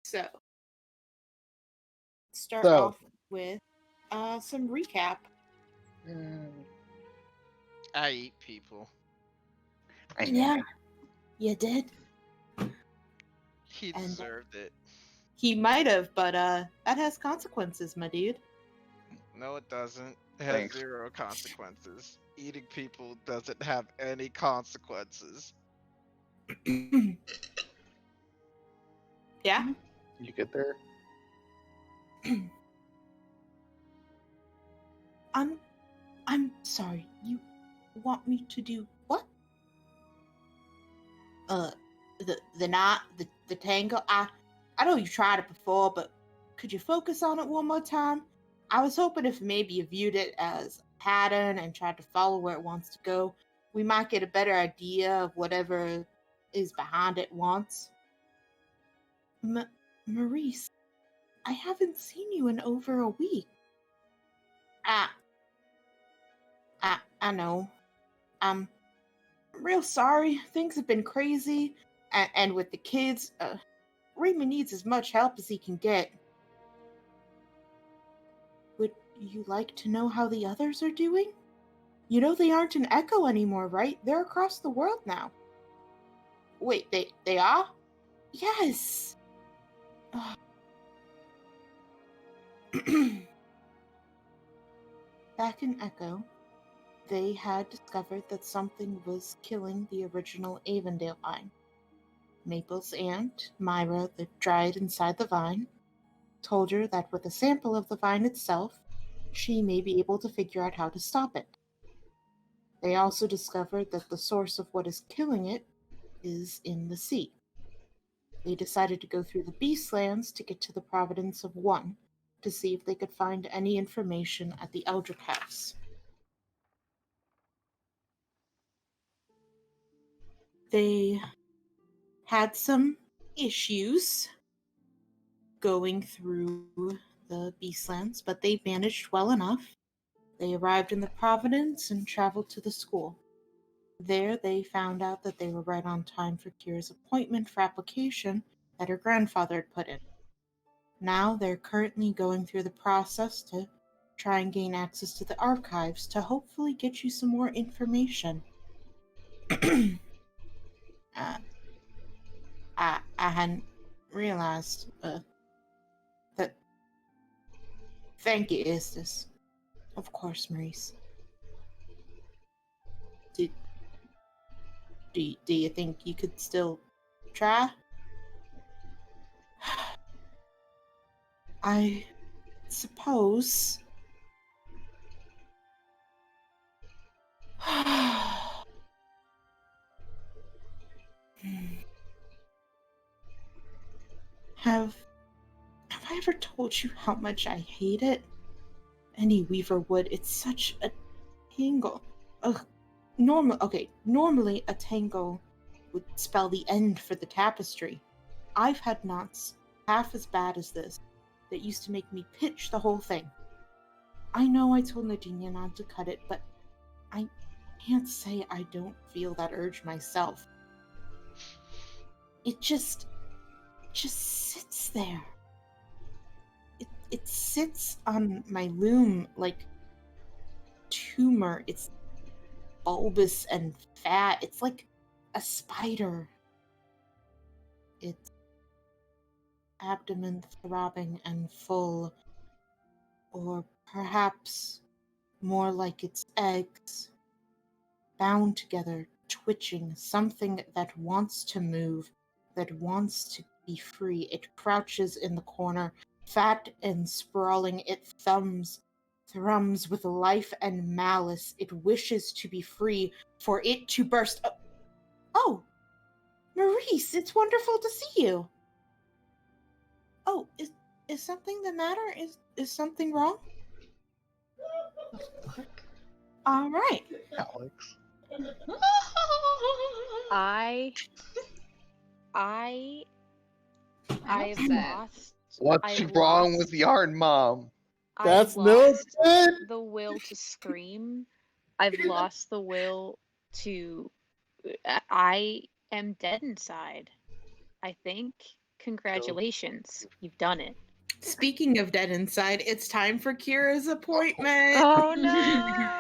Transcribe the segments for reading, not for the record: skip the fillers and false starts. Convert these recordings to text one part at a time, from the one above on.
So, start So, off with some recap. I eat people. Yeah, you did. He And deserved it. he might have, but that has consequences, my dude. No, it doesn't. It has Thanks. 0 consequences. Eating people doesn't have any consequences. Yeah? You get there? I'm sorry. You want me to do what? The tango. I know you tried it before, but could you focus on it one more time? I was hoping if maybe you viewed it as a pattern and tried to follow where it wants to go, we might get a better idea of whatever is behind it once. Maurice, I haven't seen you in over a week. I, I know. I'm real sorry. Things have been crazy, and with the kids, Rye Me needs as much help as he can get. Would you like to know how the others are doing? You know they aren't in Echo anymore, right? They're across the world now. Wait, they are? Yes. Back in Echo, they had discovered that something was killing the original Avondale vine. Maple's aunt, Myra, the dried inside the vine, told her that with a sample of the vine itself, she may be able to figure out how to stop it. They also discovered that the source of what is killing it is in the sea. They decided to go through the Beastlands to get to the Providence of One to see if they could find any information at the Eldrick House. They had some issues going through the Beastlands, but they managed well enough. They arrived in the Providence and traveled to the school. There, they found out that they were right on time for Kira's appointment for application that her grandfather had put in. Now, they're currently going through the process to try and gain access to the archives to hopefully get you some more information. I hadn't realized that. Thank you, Istis. Of course, Maurice. Do, do you think you could still try? I suppose. Have I ever told you how much I hate it? Any weaver would. It's such a tangle. Ugh. Normally a tangle would spell the end for the tapestry. I've had knots half as bad as this that used to make me pitch the whole thing. I know I told Nadinia not to cut it, but I can't say I don't feel that urge myself. It just sits there. It sits on my loom like tumor. It's bulbous and fat. It's like a spider. Its abdomen throbbing and full, or perhaps more like its eggs, bound together, twitching, something that wants to move, that wants to be free. It crouches in the corner, fat and sprawling. It thrums with life and malice. It wishes to be free, for it to burst. Oh, Maurice, it's wonderful to see you. Oh, is something the matter? Is something wrong? All right. Alex. I've lost. What's I've wrong lost- with Yarn Mom? I've That's no lost good. the will to scream. I've lost the will to. I am dead inside. I think. Congratulations, you've done it. Speaking of dead inside, it's time for Kira's appointment. Oh no!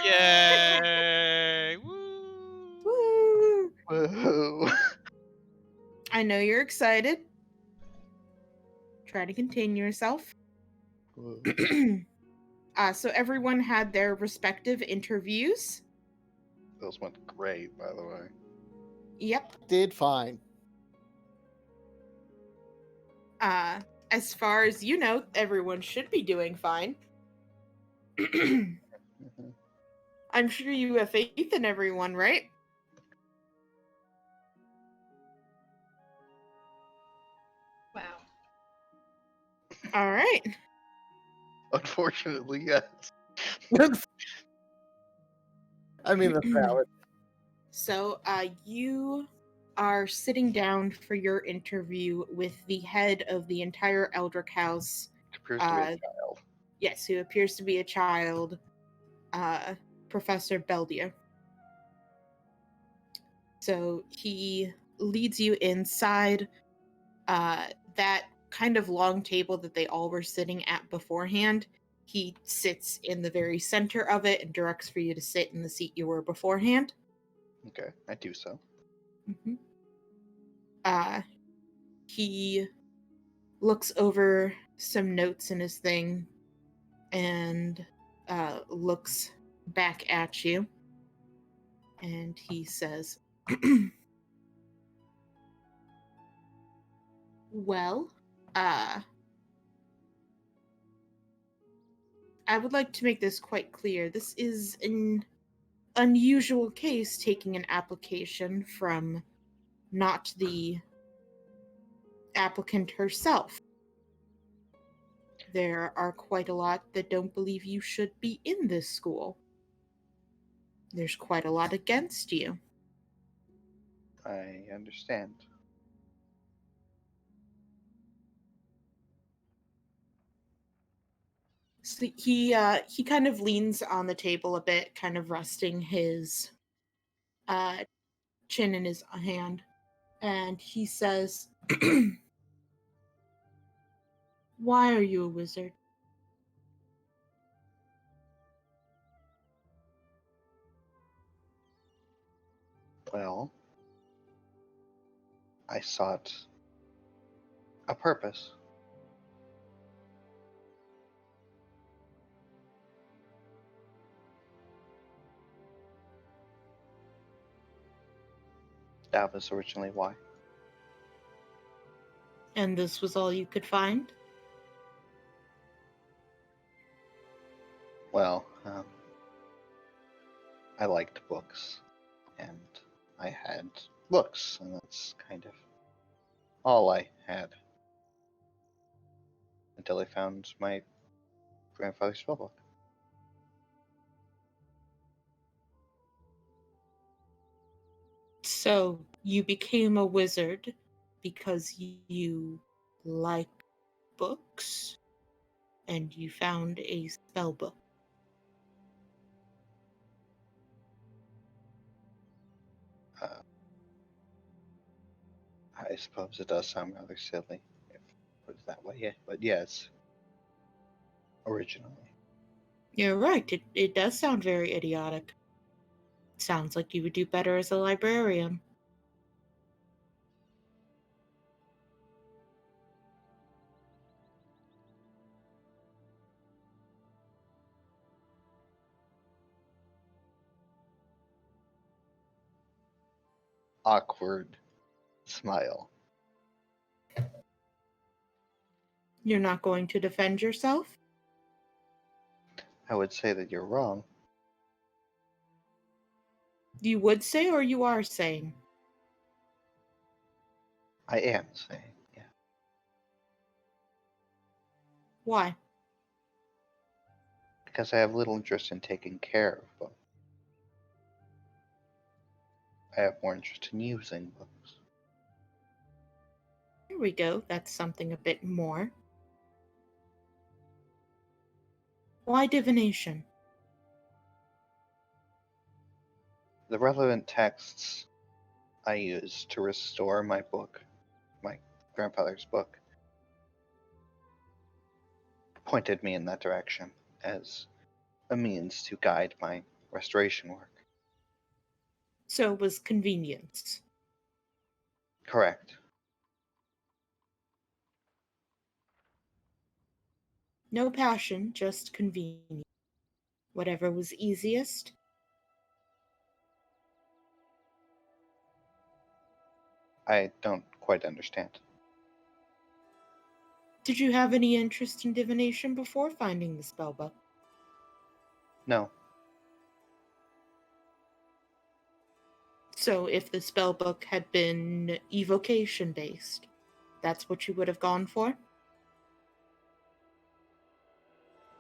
Yay! Woo! Woo! Whoa. I know you're excited. Try to contain yourself. Whoa. So everyone had their respective interviews. Those went great, by the way. Yep. Did fine. As far as you know, everyone should be doing fine. Mhm. I'm sure you have faith in everyone, right? Wow. All right. Unfortunately, yes. I mean, that's valid. So, you are sitting down for your interview with the head of the entire Eldrick House. It appears to be a child. Yes, who appears to be a child, Professor Beldia. So he leads you inside that kind of long table that they all were sitting at beforehand. He sits in the very center of it and directs for you to sit in the seat you were beforehand. Okay, I do so. Mm-hmm. He looks over some notes in his thing and looks back at you. And he says, well, I would like to make this quite clear. This is an unusual case, taking an application from not the applicant herself. There are quite a lot that don't believe you should be in this school. There's quite a lot against you. I understand. So he kind of leans on the table a bit, kind of resting his chin in his hand, and he says, "Why are you a wizard?" Well, I sought a purpose. That was originally why. And this was all you could find? Well, I liked books, and I had books, and that's kind of all I had until I found my grandfather's spellbook. So you became a wizard because you like books and you found a spell book. Uh, I suppose it does sound rather silly if it was that way, yeah. But yes, originally. You're right, it does sound very idiotic. Sounds like you would do better as a librarian. Awkward smile. You're not going to defend yourself? I would say that you're wrong. You would say or you are saying? I am saying, yeah. Why? Because I have little interest in taking care of books. I have more interest in using books. Here we go, that's something a bit more. Why divination? The relevant texts I use to restore my book, my grandfather's book pointed me in that direction as a means to guide my restoration work. So it was convenience. Correct. No passion, just convenience. Whatever was easiest. I don't quite understand. Did you have any interest in divination before finding the spellbook? No, So if the spellbook had been evocation based, that's what you would have gone for?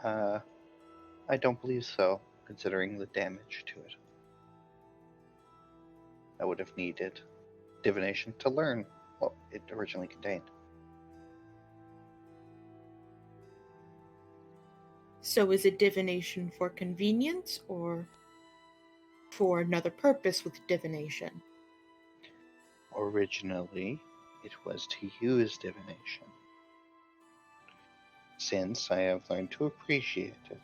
I don't believe so, considering the damage to it. I would have needed divination to learn what it originally contained. So is it divination for convenience or for another purpose with divination? Originally, it was to use divination. Since I have learned to appreciate it,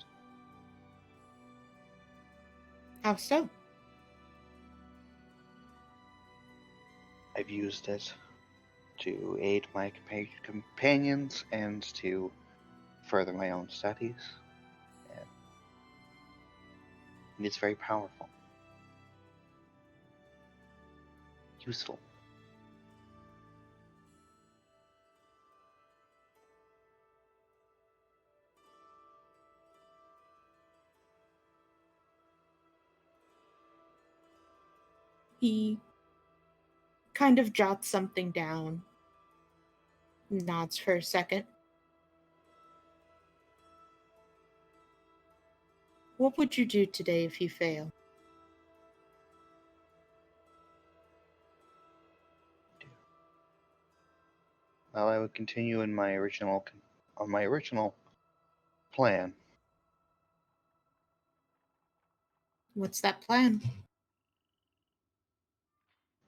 How so? I've used it to aid my companions and to further my own studies. And it's very powerful. Useful. He kind of jots something down, nods for a second. What would you do today if you fail? Well, I would continue in my original plan. What's that plan?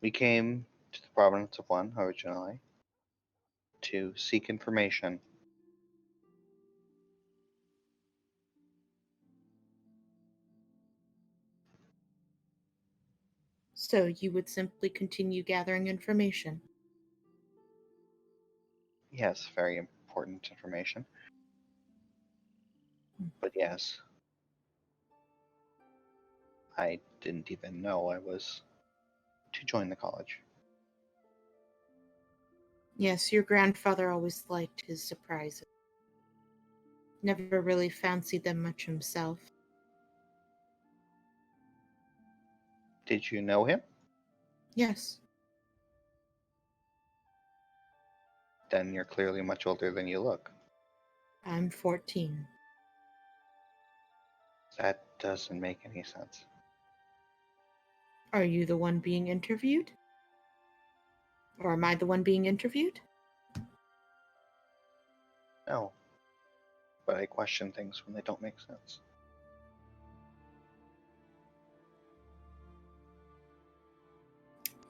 We came to the province of One originally to seek information. So you would simply continue gathering information. Yes, very important information. But yes, I didn't even know I was to join the college. Yes, your grandfather always liked his surprises. Never really fancied them much himself. Did you know him? Yes, Then you're clearly much older than you look. I'm 14. That doesn't make any sense. Are you the one being interviewed? Or am I the one being interviewed? No. But I question things when they don't make sense.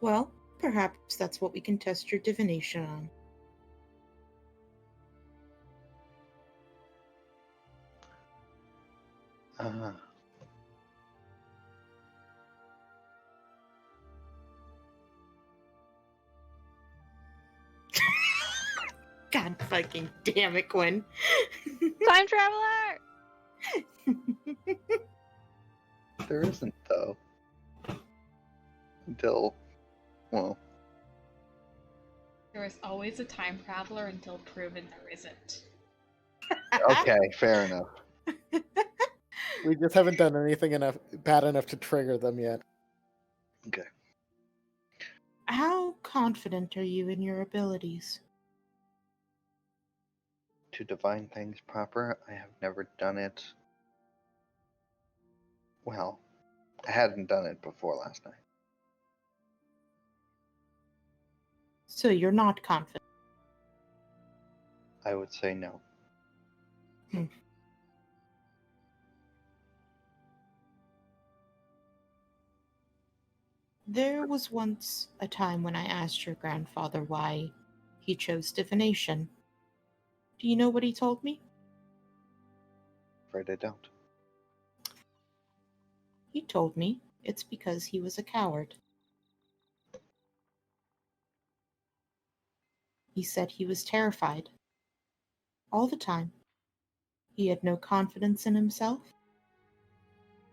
Well, perhaps that's what we can test your divination on. Ah, God fucking damn it, Gwen. Time traveler! there isn't, though. Until, well, There is always a time traveler until proven there isn't. okay, fair enough. We just haven't done anything bad enough to trigger them yet. Okay. How confident are you in your abilities? To divine things proper, I have never done it. Well, I hadn't done it before last night. So you're not confident. I would say no. There was once a time when I asked your grandfather why He chose divination. Do you know what he told me? Afraid I don't. He told me it's because he was a coward. He said he was terrified. All the time. He had no confidence in himself.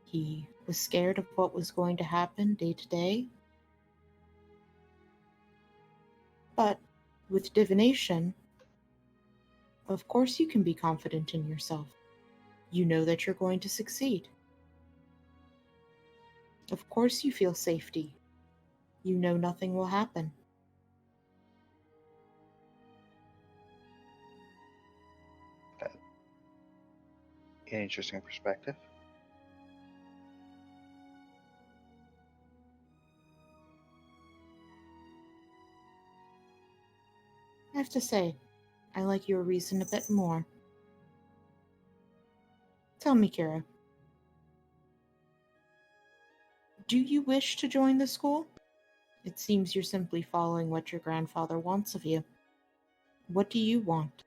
He was scared of what was going to happen day to day. But with divination, of course you can be confident in yourself. You know that you're going to succeed. Of course you feel safety. You know nothing will happen. That's an interesting perspective. I have to say, I like your reason a bit more. Tell me, Kira, do you wish to join the school? It seems you're simply following what your grandfather wants of you. What do you want?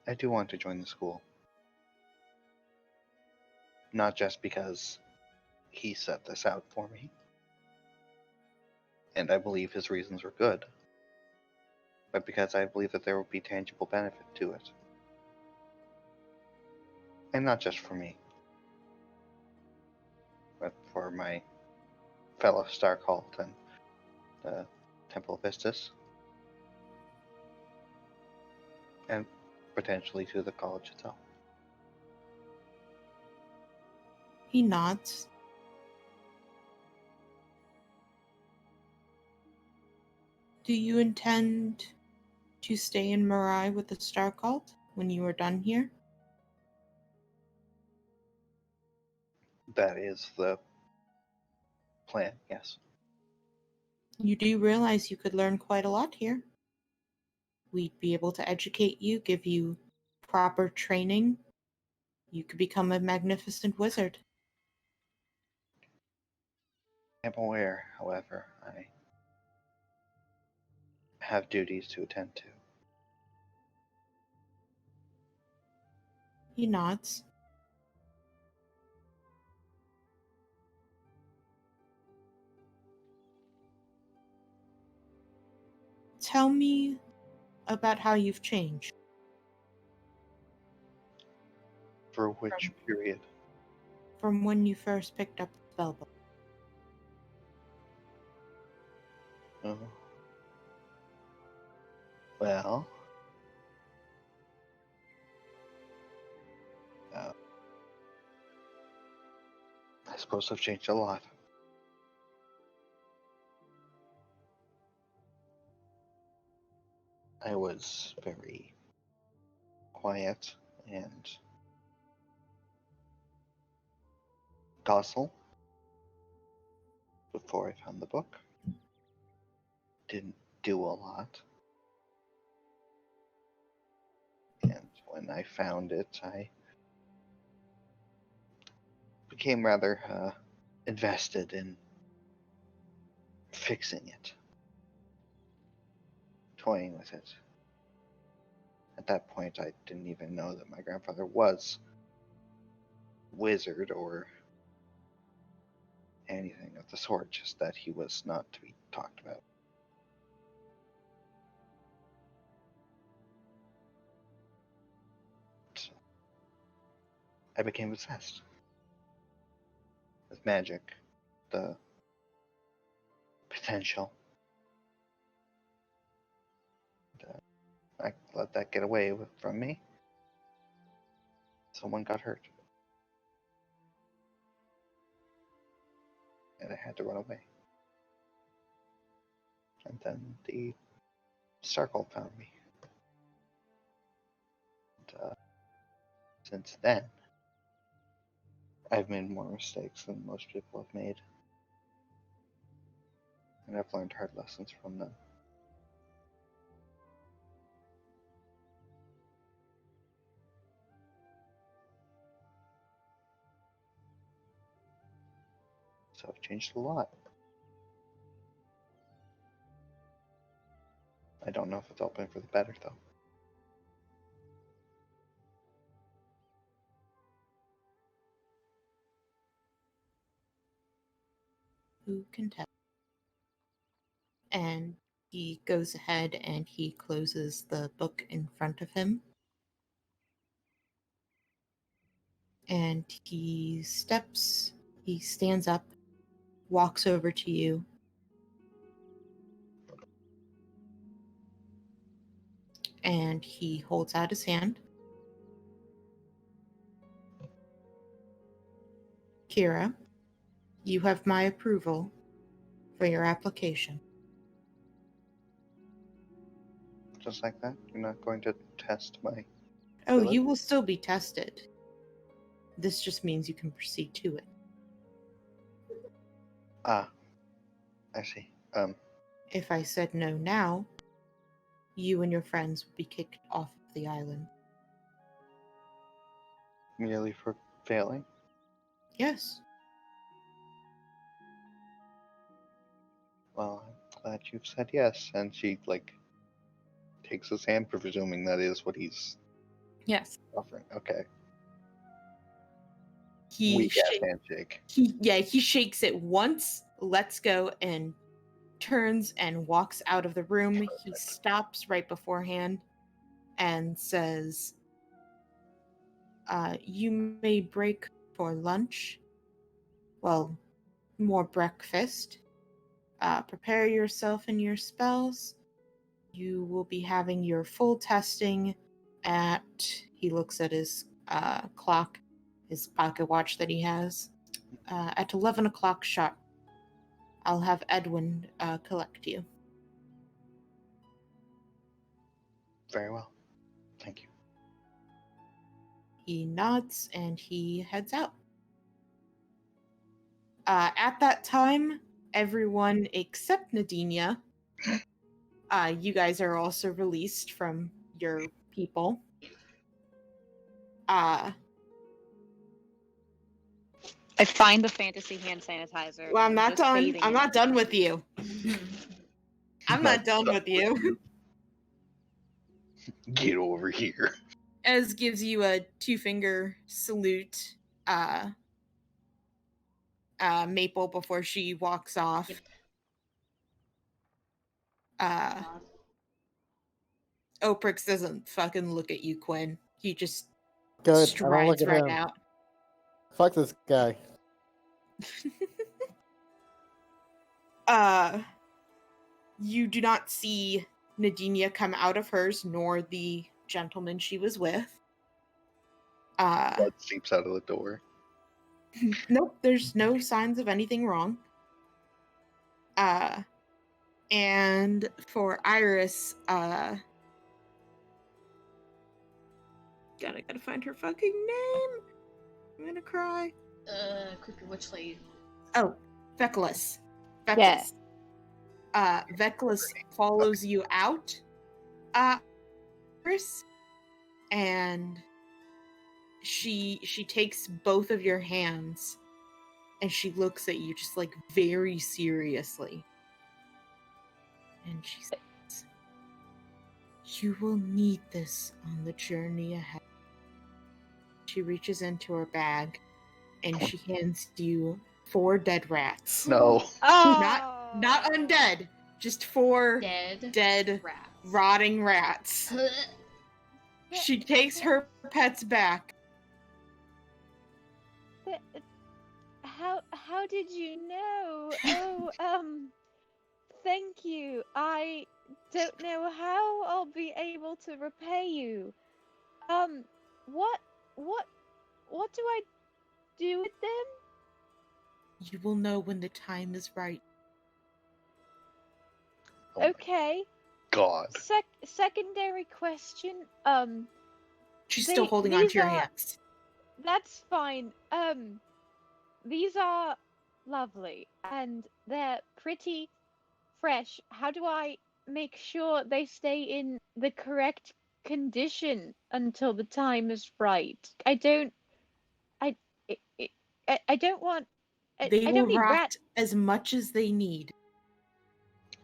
I do want to join the school. Not just because he set this out for me, and I believe his reasons were good, but because I believe that there will be tangible benefit to it. And not just for me, but for my fellow Star Cult and the Temple of Vistas, and potentially to the college itself. He nods. Do you intend to stay in Marai with the Star Cult when you are done here? That is the plan, yes. You do realize you could learn quite a lot here. We'd be able to educate you, give you proper training. You could become a magnificent wizard. I'm aware, however, I have duties to attend to. He nods. Tell me about how you've changed. For which period? From when you first picked up the spellbook. Oh. Well, I suppose I've changed a lot. I was very quiet and docile before I found the book. Didn't do a lot. And when I found it, I became rather invested in fixing it, toying with it. At that point, I didn't even know that my grandfather was a wizard or anything of the sort, just that he was not to be talked about. So I became obsessed with magic, the potential. I let that get away from me. Someone got hurt. And I had to run away. And then the circle found me. And, since then, I've made more mistakes than most people have made. And I've learned hard lessons from them. So I've changed a lot. I don't know if it's all been for the better, though. Who can tell? And he goes ahead and he closes the book in front of him. And he stands up, walks over to you. And he holds out his hand. Kira, you have my approval for your application. Just like that? You're not going to test my... Oh, ability? you will still be tested. This just means you can proceed to it. Ah. I see. If I said no now, you and your friends would be kicked off of the island. Merely for failing? Yes. Well, I'm glad you've said yes. And she, takes his hand, presuming that is what he's Yes. offering. Okay. He Weak ass handshake. he shakes it once, lets go, and turns and walks out of the room. He stops right beforehand and says, you may break for lunch. Well, more breakfast. Prepare yourself and your spells. You will be having your full testing at... He looks at his clock, his pocket watch that he has. At 11 o'clock sharp. I'll have Edwin collect you. Very well. Thank you. He nods and he heads out. At that time, everyone except Nadinia, you guys are also released from your people. I find the fantasy hand sanitizer. Well, I'm and not just done. bathing I'm in not it. done with you. I'm not done with you. Get over here. Ez gives you a 2-finger salute, Maple, before she walks off. Yep. Oprix doesn't fucking look at you, Quinn. He just Good. I don't look strides at right him. out. Fuck this guy. You do not see Nadinia come out of hers, nor the gentleman she was with. Blood seeps out of the door. Nope, there's no signs of anything wrong. And for Iris, gotta find her fucking name. I'm gonna cry. Quicker, which lady? Oh, Veklis. Yeah. Veklis follows you out, Iris, and she takes both of your hands and she looks at you just very seriously. And she says, you will need this on the journey ahead. She reaches into her bag and she hands you 4 dead rats. No. Oh! Not undead, just 4 dead rats. rotting rats. She takes her pets back. How did you know? Oh, thank you. I don't know how I'll be able to repay you. What do I do with them? You will know when the time is right. Oh my Okay. God. Secondary question. She's still holding on to your hands. That's fine. These are lovely and they're pretty fresh. How do I make sure they stay in the correct condition until the time is right? I don't want. They I will don't need rot rat. as much as they need.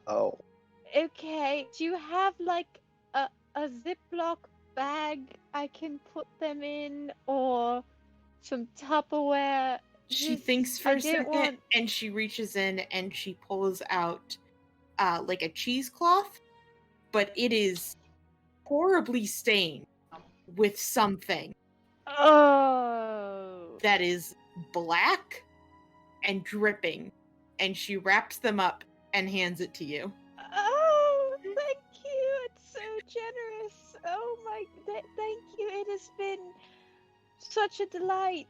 Oh. Okay, do you have like a Ziploc bag I can put them in, or some Tupperware? She Just, thinks for I a didn't second want. and she reaches in and she pulls out like a cheesecloth, but it is horribly stained with something Oh. that is black and dripping, and she wraps them up and hands it to you. Oh, thank you. It's so generous. Oh my, thank you. It has been such a delight.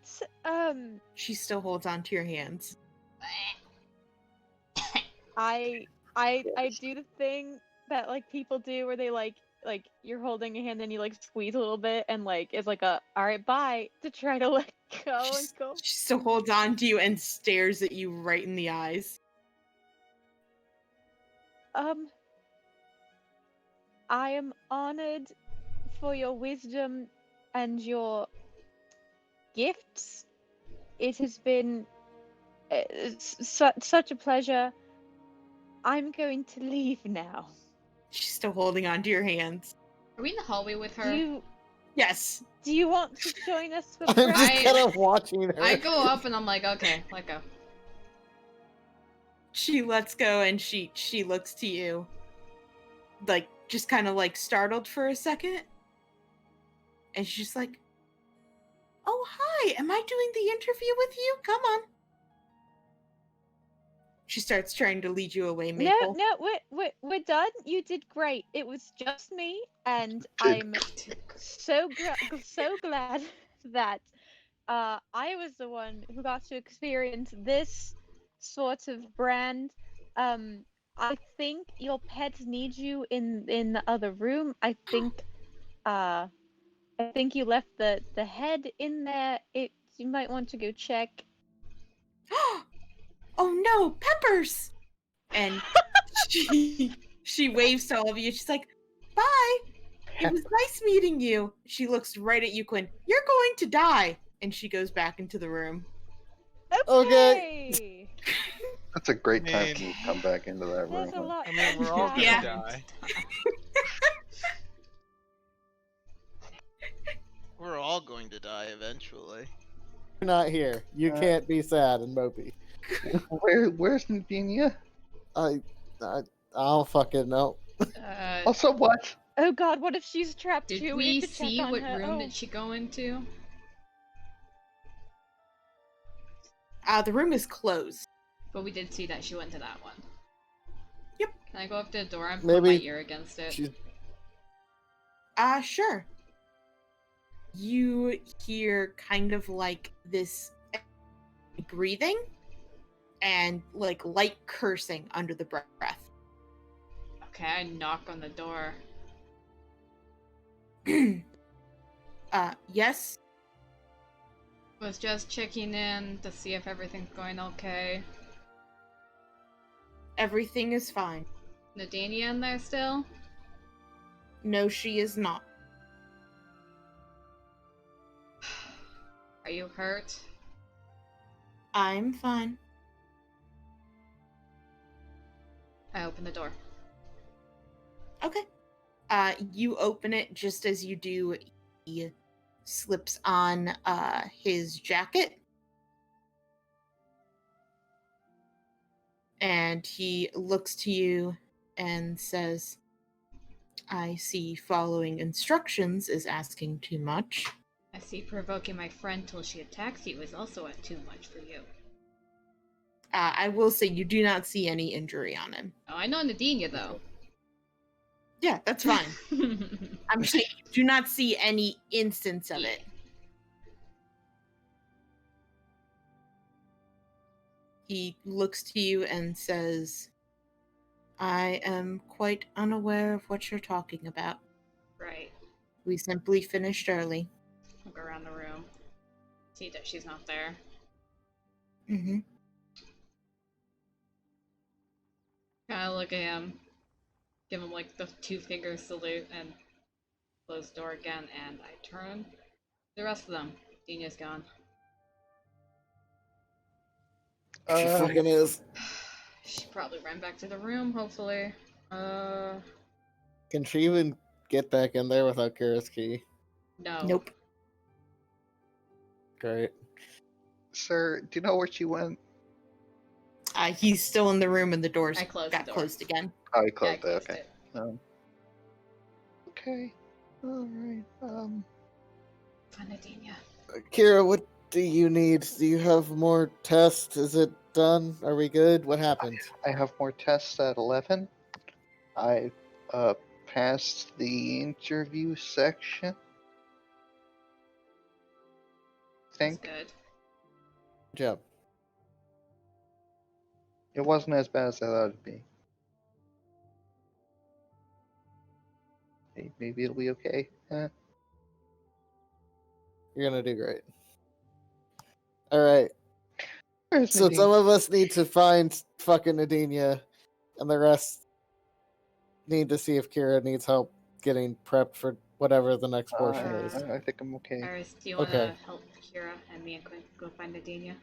She still holds on to your hands. I do the thing that like people do where they like you're holding a hand and you like squeeze a little bit and like it's like a all right bye to try to let go and go. She still holds on to you and stares at you right in the eyes. I am honored for your wisdom and your gifts. It has been such a pleasure. I'm going to leave now. She's still holding on to your hands. Are we in the hallway with her? Yes. Do you want to join us for I'm just breakfast? kind of watching her. I go up and I'm like, okay, let go. She lets go and she looks to you. Like, just kind of like startled for a second. And she's just like, oh, hi, am I doing the interview with you? Come on. She starts trying to lead you away, Maple. No, we're done. You did great. It was just me, and I'm so glad that I was the one who got to experience this sort of brand. I think your pets need you in the other room. I think you left the head in there. You might want to go check. Oh no, Peppers! And she waves to all of you. She's like, bye. It was nice meeting you. She looks right at you, Quinn. You're going to die. And she goes back into the room. Okay. That's a great time Man. for me to come back into that There's a room. lot. I mean, we're all gonna Yeah. die. We're all going to die eventually. You're not here. You can't be sad and mopey. Where's Nadinia? I don't fucking know. Also, what? Oh God, what if she's trapped Did too? we have to check see on what her. room Oh. did she go into? The room is closed. But we did see that she went to that one. Yep. Can I go up to the door and put my Maybe ear against it? She's Sure. You hear kind of like this breathing and like light cursing under the breath. Okay, I knock on the door. Yes? Was just checking in to see if everything's going okay. Everything is fine. Nadania in there still? No, she is not. Are you hurt? I'm fine. I open the door. Okay. You open it just as you do. He slips on his jacket. And he looks to you and says, I see following instructions is asking too much. I see provoking my friend till she attacks you is also too much for you. I will say you do not see any injury on him. Oh, I know Nadania though. Yeah, that's fine. I'm saying you do not see any instance of it. He looks to you and says, I am quite unaware of what you're talking about. Right. We simply finished early. Look around the room. See that she's not there. Mm-hmm. Kinda look at him. Give him like the 2-finger salute and close the door again, and I turn the rest of them. Dina's gone. she fucking is. She probably ran back to the room, hopefully. Can she even get back in there without Kira's key? No. Nope. Great. Sir, do you know where she went? He's still in the room and the doors I closed got the door. closed again. Oh, he Yeah, I closed it. closed Okay. it. Okay. All right. Find Adenia. Kira, what do you need? Do you have more tests? Is it done? Are we good? What happened? I have more tests at 11. I passed the interview section. I That's think good. Good job. it wasn't as bad as I thought it'd be. Maybe it'll be okay. You're gonna do great. All right. Where's So Nadine? some of us need to find fucking Adenia, and the rest need to see if Kira needs help getting prepped for whatever the next portion is. I think I'm okay. Iris, do you Okay. want to help Kira and me and Quinn go find Adenia?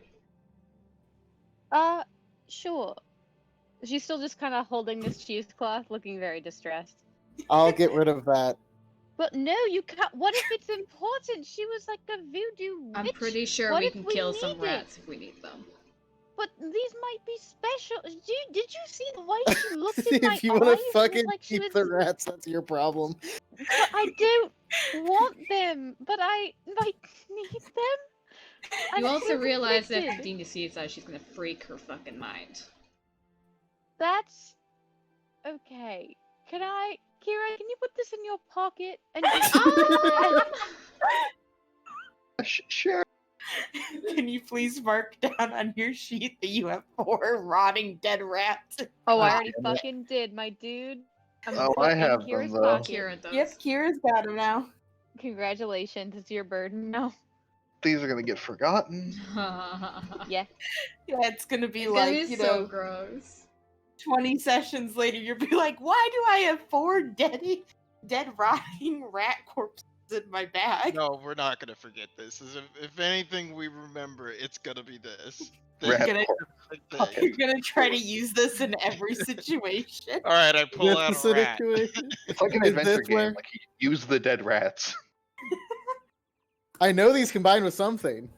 Sure. She's still just kind of holding this cheesecloth, looking very distressed. I'll get rid of that. But no, you can't. What if it's important? She was like a voodoo witch. I'm pretty sure What we if can we kill some need it? rats if we need them. But these might be special. Did you see the way she looked in my If you eyes? want It to was fucking like she keep was. the rats, that's your problem. But I don't want them. But I might need them. I'm You also so realize that if conflicted. Adenia sees us, she's gonna freak her fucking mind. That's okay. Kira, can you put this in your pocket and Sure. Can you please mark down on your sheet that you have 4 rotting dead rats? Oh, I already damn it. fucking did, my dude. I'm Oh, gonna I put in have Kira's them, though. pocket. Kira does. Yep, Kira's got him now. Congratulations, it's your burden now. These are gonna get forgotten. Yeah. Yeah, it's gonna be It's like, gonna be you so know, gross. 20 sessions later, you'll be like, why do I have 4 dead rotting rat corpses in my bag? No, we're not gonna forget this. If anything we remember, it's gonna be this. Rat gonna- corpse. You're gonna try to use this in every situation. All right, I pull This out is a the rat. situation. It's like an Is adventure this game. where- Like you use the dead rats. I know these combine with something.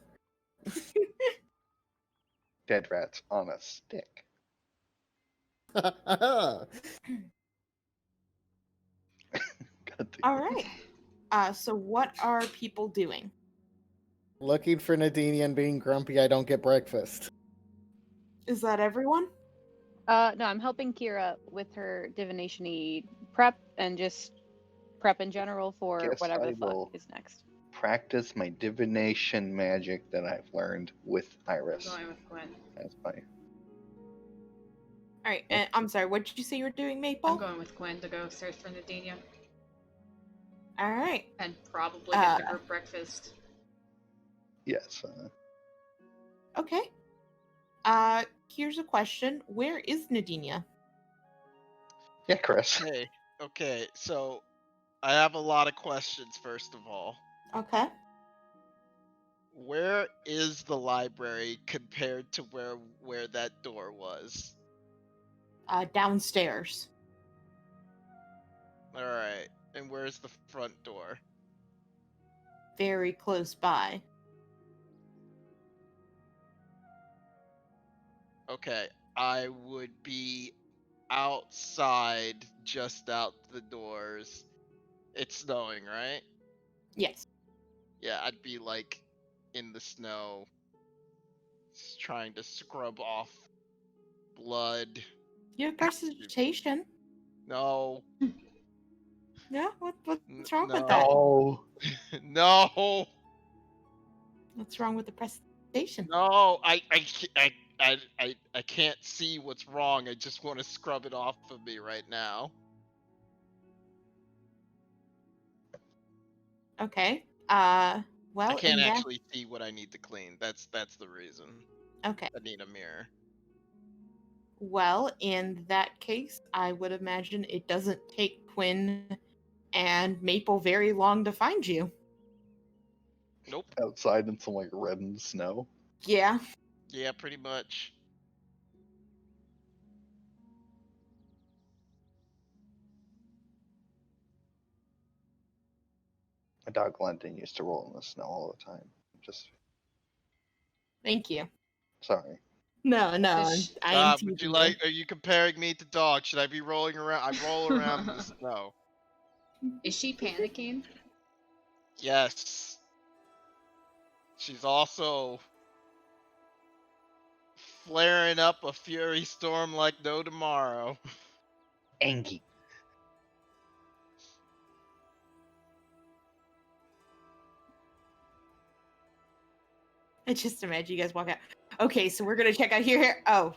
Dead rats on a stick. God damn All it. right. So what are people doing? Looking for Nadine and being grumpy I don't get breakfast. Is that everyone? No, I'm helping Kira with her divination-y prep and just prep in general for Guess whatever I the fuck will. is next. Practice my divination magic that I've learned with I'm Iris. going with Gwen. That's my All right. And I'm sorry. What did you say you were doing, Maple? I'm going with Gwen to go search for Nadenia All right. and probably get the group breakfast. yes. Okay. Here's a question. Where is Nadenia? Yeah, Chris. Okay, so I have a lot of questions. First of all, Okay. where is the library compared to where that door was? Downstairs. All right, and where's the front door? Very close by. Okay, I would be outside, just out the doors. It's snowing, right? Yes. Yeah, I'd be like in the snow, trying to scrub off blood. You have prestidigitation. No, Yeah. What's wrong with that? Oh. no, What's wrong with the prestidigitation? no! I can't see what's wrong. I just want to scrub it off of me right now. Okay. Well, I can't in that... actually see what I need to clean. That's the reason. Okay. I need a mirror. Well, in that case, I would imagine it doesn't take Quinn and Maple very long to find you. Nope. Outside in some like reddened snow. Yeah. Yeah, pretty much. My dog London used to roll in the snow all the time. Just Thank you. sorry. No, Does I am Would you teasing like? Are you comparing me to dog? Should I be rolling around? I roll around in the snow. Is she panicking? Yes. She's also flaring up a fury storm like no tomorrow. Angie. I just imagine you guys walk out. Okay, so we're gonna check out here. Oh,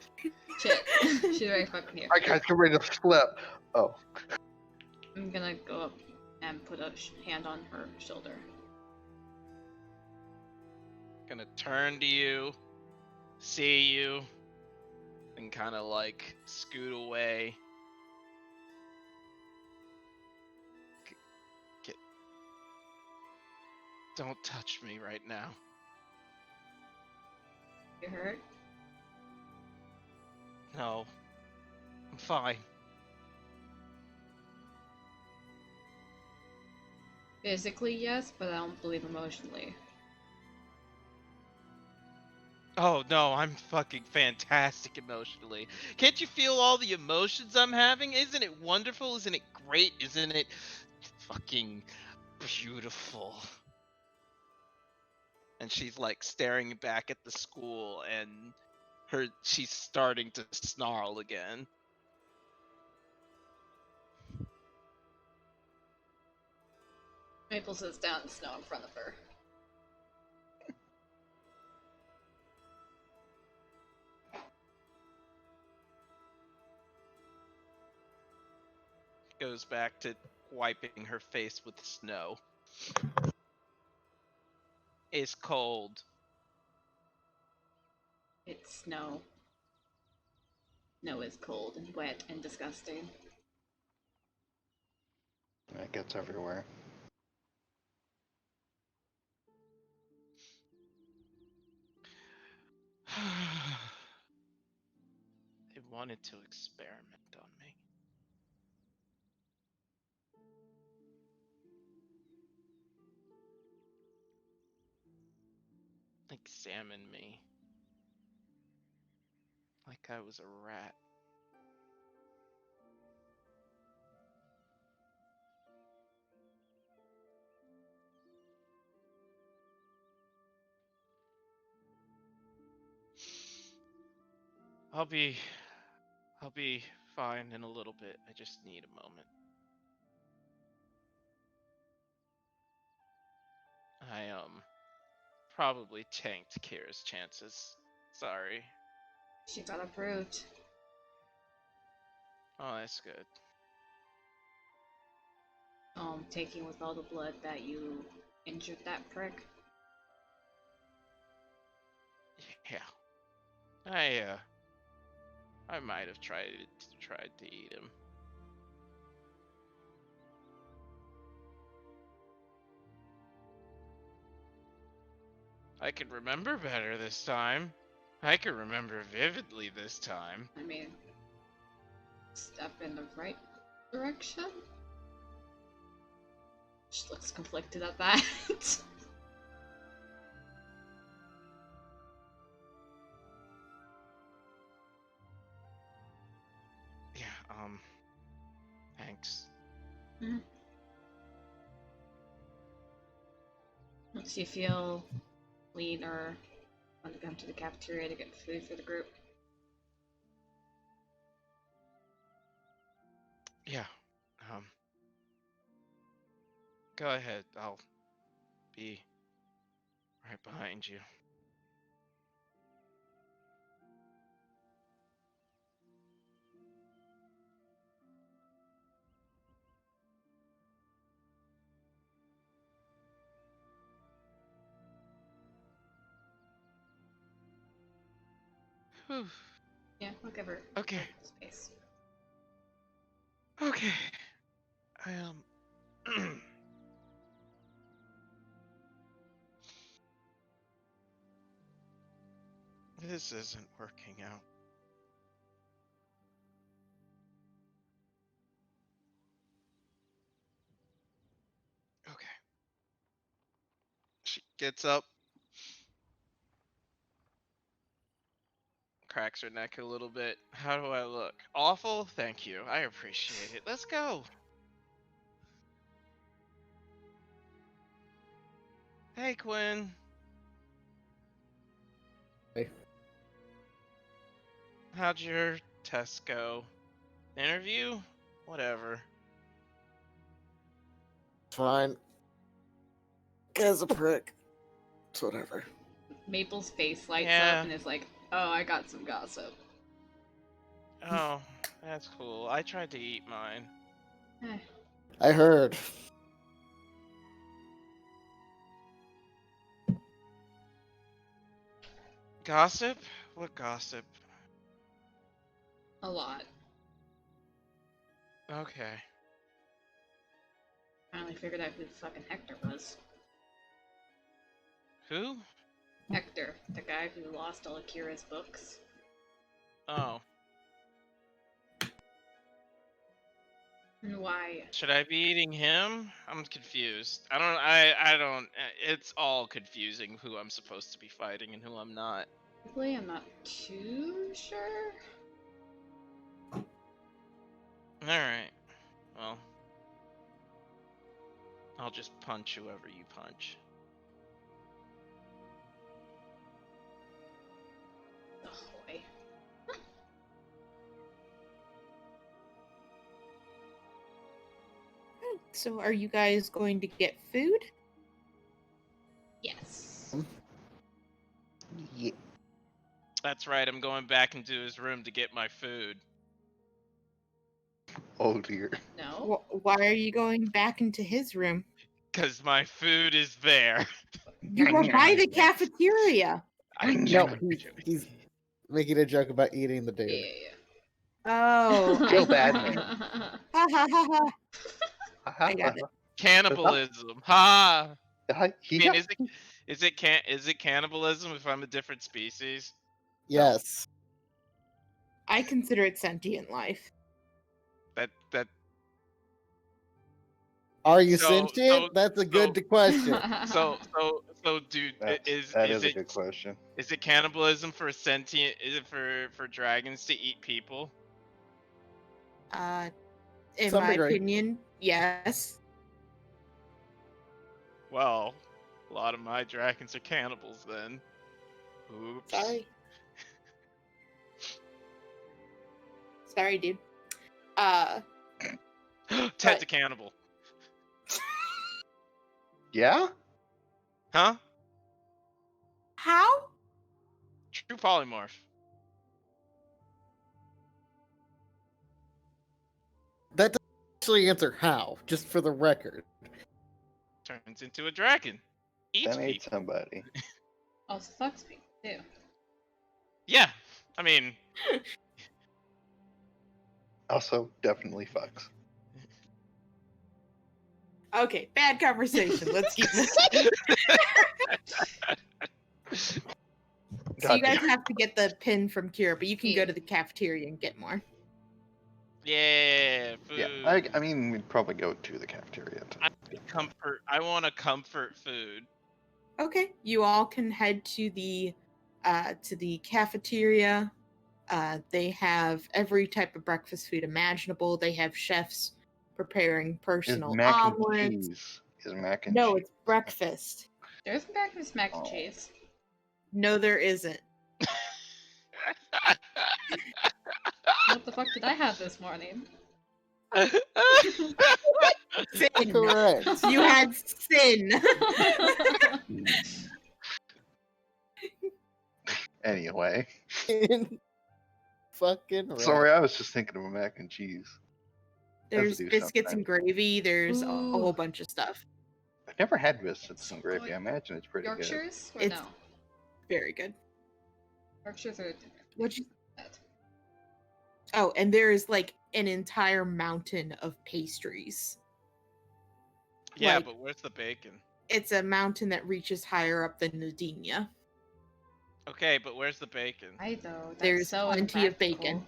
Shit. She's right fucking here. I guys get ready to flip. Oh, I'm gonna go up and put a hand on her shoulder. Gonna turn to you, see you, and kind of like scoot away. Get, don't touch me right now. You hurt? No, I'm fine. Physically, yes, but I don't believe emotionally. Oh no, I'm fucking fantastic emotionally. Can't you feel all the emotions I'm having? Isn't it wonderful? Isn't it great? Isn't it fucking beautiful? And she's like staring back at the school and she's starting to snarl again. Maple sits down in the snow in front of her. Goes back to wiping her face with snow. It's cold. It's snow. Snow is cold and wet and disgusting. it gets everywhere. They wanted to experiment on me. Examine me. Like I was a rat. I'll be fine in a little bit. I just need a moment. I probably tanked Kira's chances. Sorry. She got approved. Oh, that's good. Taking with all the blood that you injured that prick. Yeah. I might have tried to eat him. I can remember better this time. I can remember vividly this time. I mean, step in the right direction? She looks conflicted at that. Yeah, thanks. Once you feel lean or want to come to the cafeteria to get food for the group. Yeah, go ahead. I'll be right behind you. Whew. Yeah, I'll give her Okay. space. Okay. I This isn't working out. Okay. gets up, cracks her neck a little bit. How do I look? Awful? Thank you. I appreciate it. Let's go. Hey, Quinn. Hey. How'd your test go? Interview? Whatever. Fine. Guy's a prick. It's whatever. Maple's face lights Yeah. up and is like, "Oh, I got some gossip." Oh, that's cool. I tried to eat mine. Eh, I heard. Gossip? What gossip? a lot. Okay. Finally figured out who the fucking Hector was. Who? Hector, the guy who lost all Akira's books. Oh. And why? Should I be eating him? I'm confused. I don't it's all confusing who I'm supposed to be fighting and who I'm not. Really, I'm not too sure. Alright. Well. I'll just punch whoever you punch. Ahoy. So, are you guys going to get food? Yes. Yeah. That's right, I'm going back into his room to get my food. Oh dear. No? Why are you going back into his room? Cause my food is there. You were by the cafeteria. No, he's making a joke about eating the dude. Yeah. Oh, Feel bad, man. ha ha ha ha. I got it. Cannibalism. Ha! I Yeah. mean, is it cannibalism if I'm a different species? Yes. I consider it sentient life. That Are you So- sentient? so- That's a good question. so dude, That is is a it good question. is it cannibalism for sentient? Is it for dragons to eat people? In Some my degree. opinion, yes. Well, a lot of my dragons are cannibals then. Oops. Sorry. Sorry, dude. Ted's a cannibal. Yeah? Huh? How? True polymorph. That doesn't actually answer how, just for the record. Turns into a dragon. Eats Then ate people. somebody. Also fucks people, too. Yeah. I mean, Also, definitely fucks. Okay, bad conversation. Let's keep this. So you guys Goddamn. have to get the pin from Kira, but you can Yeah. go to the cafeteria and get more. yeah, food. Yeah, I mean, we'd probably go to the cafeteria. I want a comfort food. Okay, you all can head to the cafeteria. They have every type of breakfast food imaginable. They have chefs preparing Is personal mac and omelets. cheese? Is mac and No, cheese? it's breakfast. There's breakfast mac and Oh. cheese. No, there isn't. What the fuck did I have this morning? Sin. Correct. You had sin. Anyway, Fucking right. sorry, I was just thinking of a mac and cheese. There's do biscuits something. and gravy. There's a Ooh. whole bunch of stuff. I've never had biscuits and gravy. I imagine it's pretty good. Yorkshires? Or It's- no? Very good. Yorkshires are What'd you? bad. Oh, and there is like an entire mountain of pastries. Yeah, Like- but where's the bacon? It's a mountain that reaches higher up than Nadinia. Okay, but where's the bacon? Why though? That's There's so plenty of impractical. bacon.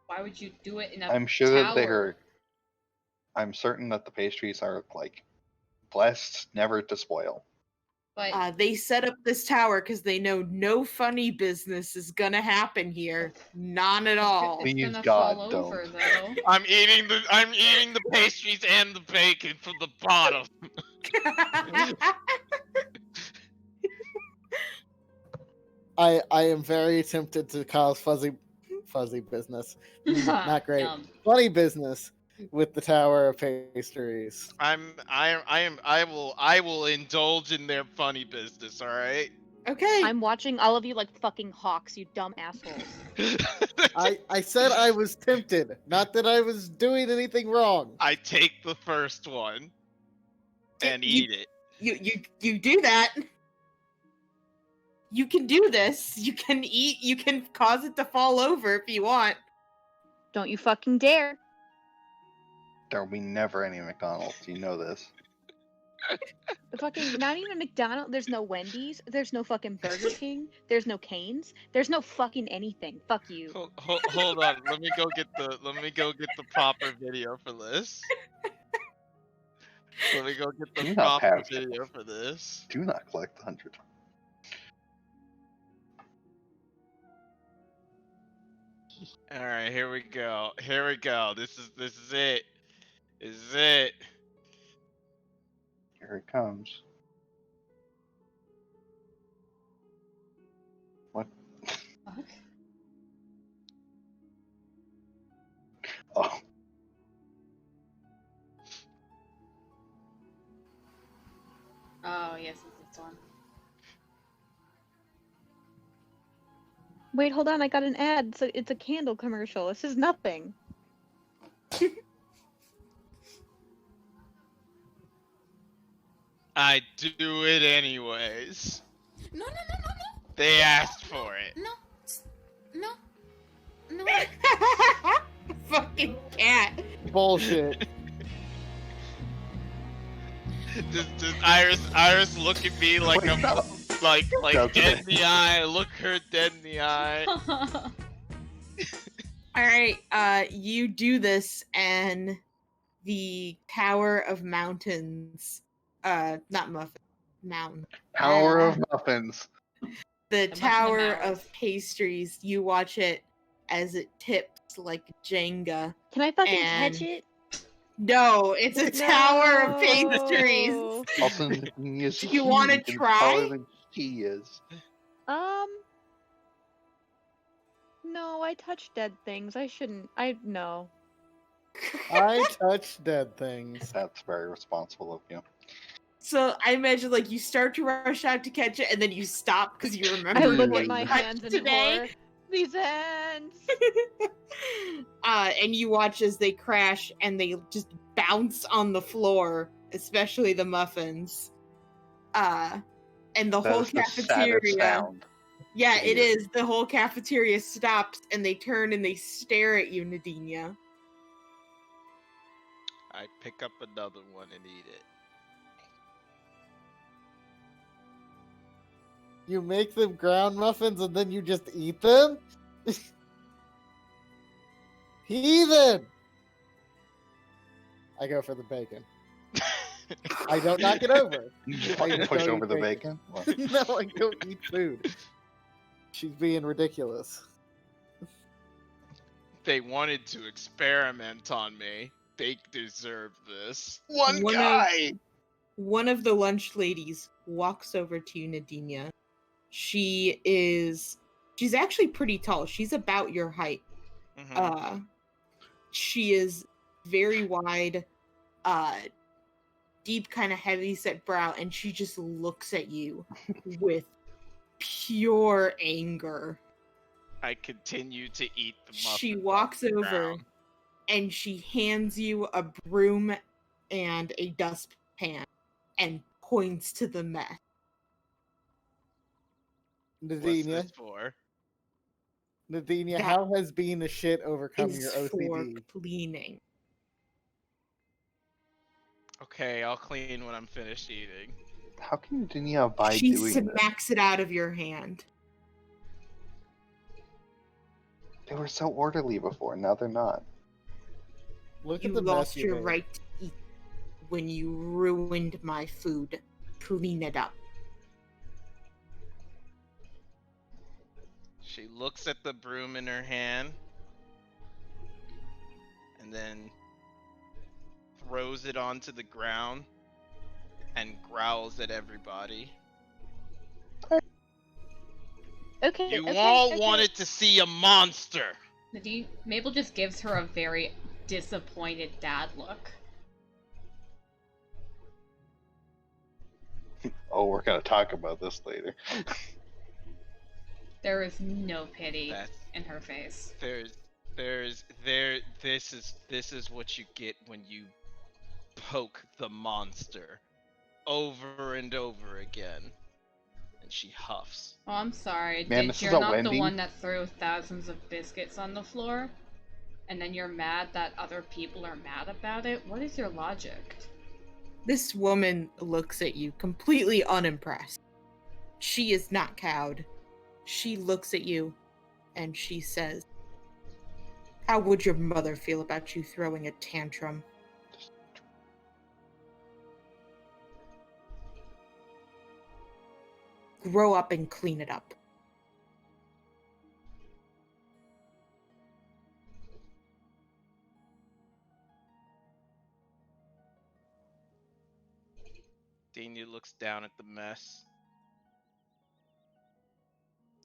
Why would you do it in a I'm sure that they tower? are. I'm certain that the pastries are like blessed never to spoil. But They set up this tower because they know no funny business is gonna happen here. Not at all. it's Please, gonna God, fall don't. over though. I'm eating the pastries and the bacon from the bottom. I am very tempted to cause fuzzy business. Not great. Yum. Funny business with the Tower of Pastries. I will indulge in their funny business, all right? Okay. I'm watching all of you like fucking hawks, you dumb assholes. I said I was tempted, not that I was doing anything wrong. I take the first one and You- eat it. You do that. You can do this. You can eat. You can cause it to fall over if you want. Don't you fucking dare. There'll be never any McDonald's. You know this. Fucking not even McDonald's. There's no Wendy's. There's no fucking Burger King. There's no Cane's. There's no fucking anything. Fuck you. Hold on. Let me go get the proper video for this. Let me go get the Do not proper pass. video for this. Do not collect the 100. All right, here we go. Here we go. This is it. This is it. Here it comes. What? Fuck. Oh, Oh yes, it's this one. Wait, hold on. I got an ad. It's a candle commercial. This is nothing. I do it anyways. No, no, no, no, no. They asked for it. No. No. No. Fucking cat. Bullshit. Does Iris look at me like Wait, I'm no. like Doesn't dead it? in the eye? Look her dead in the eye. All right. You do this, and the Tower of Mountains. Not muffin. Mountain. Power of Muffins. The muffin Tower and of Pastries. You watch it as it tips like Jenga. Can I fucking And- catch it? No, it's a Tower of Pastries. No. Also, is Do you wanna huge and try? taller than she is. No, I touch dead things. I shouldn't. No. I touch dead things. That's very responsible of you. So I imagine like you start to rush out to catch it, and then you stop because you remember. I look what at my you hands touched in horror. These hands. And you watch as they crash and they just bounce on the floor, especially the muffins. And the That whole is the saddest cafeteria. sound. Yeah, to it hear. is. The whole cafeteria stops and they turn and they stare at you, Nadinia. I pick up another one and eat it. You make them ground muffins and then you just eat them? Heathen! I go for the bacon. I don't knock it over. You I fucking just push don't over eat the bacon? What? No, I don't eat food. She's being ridiculous. They wanted to experiment on me. They deserve this. One One of- guy! One of the lunch ladies walks over to you, Nadinia. She's actually pretty tall. She's about your height. Mhm. She is very wide, deep, kind of heavy set brow, and she just looks at you with pure anger. I continue to eat the muffins. She off walks the over ground. and she hands you a broom and a dustpan and points to the mess. What's Nadinia, this for? Nadinia, That how has being a shit overcome Is your for OCD? cleaning. Okay, I'll clean when I'm finished eating. How can you Dunia by She doing this? smacks it out of your hand. They were so orderly before, now they're not. Look You at the lost mess you your made. right to eat when you ruined my food. Clean it up. She looks at the broom in her hand and then throws it onto the ground and growls at everybody. Okay, You okay, all okay. wanted to see a monster. Mabel just gives her a very disappointed dad look. Oh, we're gonna talk about this later. There is no pity That's in her face. this is what you get when you poke the monster over and over again. And she huffs. Oh, I'm sorry. Man, this is You're a not the Wendy. one that threw thousands of biscuits on the floor, and then you're mad that other people are mad about it? What is your logic? This woman looks at you completely unimpressed. She is not cowed. She looks at you and she says, "How would your mother feel about you throwing a tantrum?" Grow up and clean it up. Dania looks down at the mess,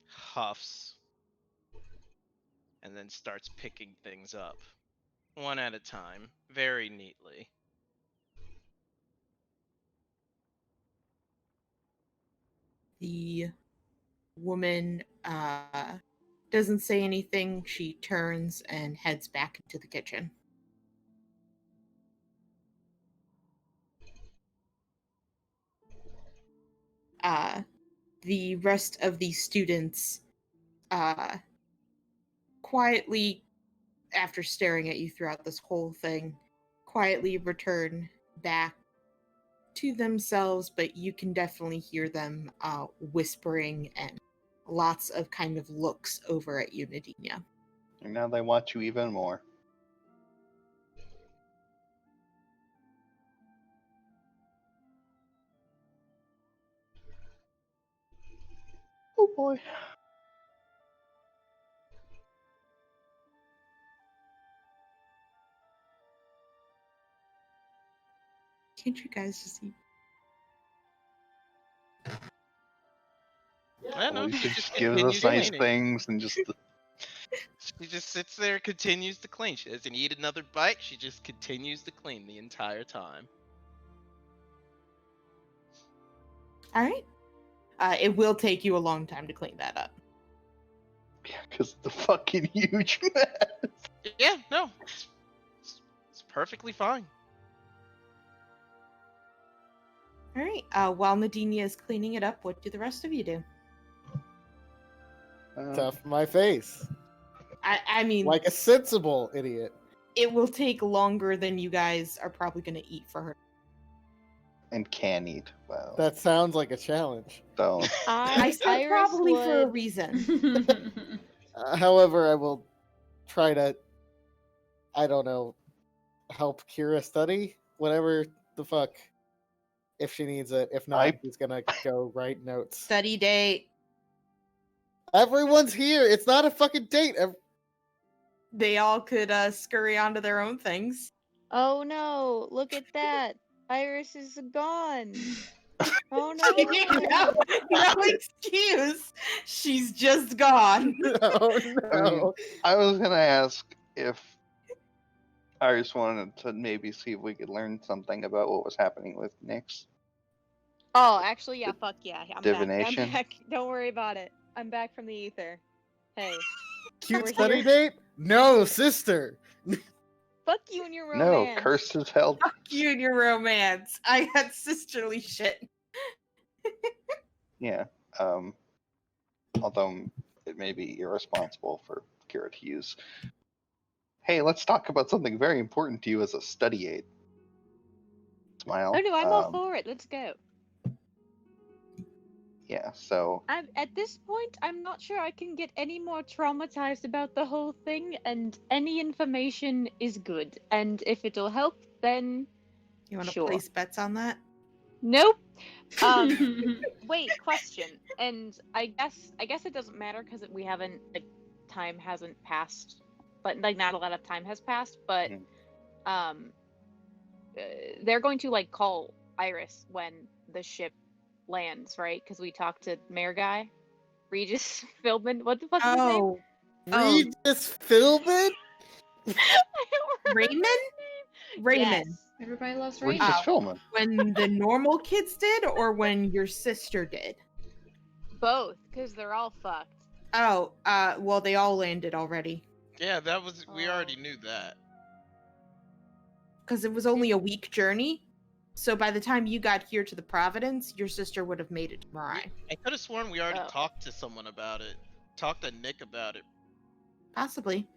huffs, and then starts picking things up, one at a time, very neatly. The woman doesn't say anything. She turns and heads back into the kitchen. The rest of the students quietly, after staring at you throughout this whole thing, quietly return back to themselves, but you can definitely hear them whispering and lots of kind of looks over at you, Nadinia. And now they want you even more. Oh boy. Can't you guys just see? I know, Alicia she just just gives us continues nice cleaning. things and just She just sits there, continues to clean. She doesn't eat another bite. She just continues to clean the entire time. All right. It will take you a long time to clean that up. because the fucking huge mess. Yeah, no, it's perfectly fine. All right. While Nadinia is cleaning it up, what do the rest of you do? Tough my face. I mean, Like a sensible idiot. it will take longer than you guys are probably going to eat for her. And can eat. Well, That sounds like a challenge. don't. I said Iris probably for a would- reason. However, I will try to, I don't know, help Kira study whatever the fuck, if she needs it. If not, he's gonna go write notes. Study date. Everyone's here. It's not a fucking date. They all could scurry onto their own things. Oh no, look at that. Iris is gone. Oh no, no. no excuse. She's just gone. Oh no. I was gonna ask if Iris wanted to maybe see if we could learn something about what was happening with Nyx. Oh, actually, yeah, fuck yeah. I'm Divination? back. I'm back. Don't worry about it. I'm back from the ether. Hey. Cute We're study here. date? No, sister. Fuck you and your No, romance. cursed as hell. Fuck you and your romance. I got sisterly shit. Yeah. Although it may be irresponsible for Kira to use. Hey, let's talk about something very important to you as a study aid. Smile. Oh no, I'm all for it. Let's go. Yeah, so At this point, I'm not sure I can get any more traumatized about the whole thing, and any information is good. And if it'll help, then You want to Sure. place bets on that? Nope. Wait, question. And I guess it doesn't matter because we haven't time hasn't passed, but like not a lot of time has passed. But Mhm. um, they're going to like call Iris when the ship lands, right? Because we talked to Mayor Guy, Regis Philbin. What the fuck is his name? Oh, Regis Philbin? I don't remember Raymond? his name. Raymond. Yes. Everybody loves We're Raymond. just filming. When the normal kids did, or when your sister did? Both, because they're all fucked. Oh, well, they all landed already. Yeah, that was. We already Oh. knew that. Because it was only a week journey. So by the time you got here to the Providence, your sister would have made it to Rye. I could have sworn we already Oh. talked to someone about it. Talked to Nick about it. Possibly.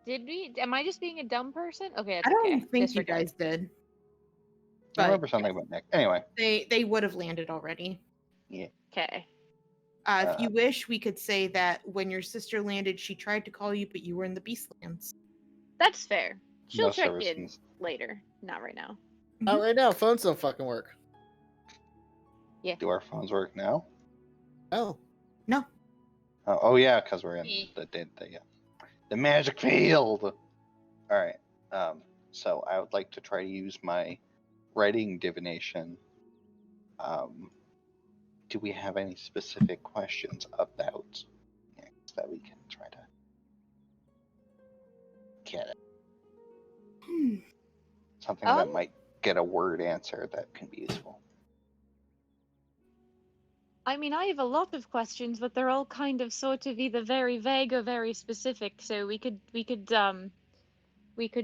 Did we? Am I just being a dumb person? Okay, that's I don't okay. think you Disregard. guys did. I But remember something about Nick. Anyway, they would have landed already. Okay. If you wish, we could say that when your sister landed, she tried to call you, but you were in the Beastlands. That's fair. She'll no check service in means- later. Not right now. Not right now. Phones don't fucking work. Do our phones work now? Oh. No. Oh yeah, because we're in Me. the magic field. All right. So I would like to try to use my writing divination. Do we have any specific questions about Nick that we can try to get it? Something that might get a word answer that can be useful. I mean, I have a lot of questions, but they're all kind of sort of either very vague or very specific. So we could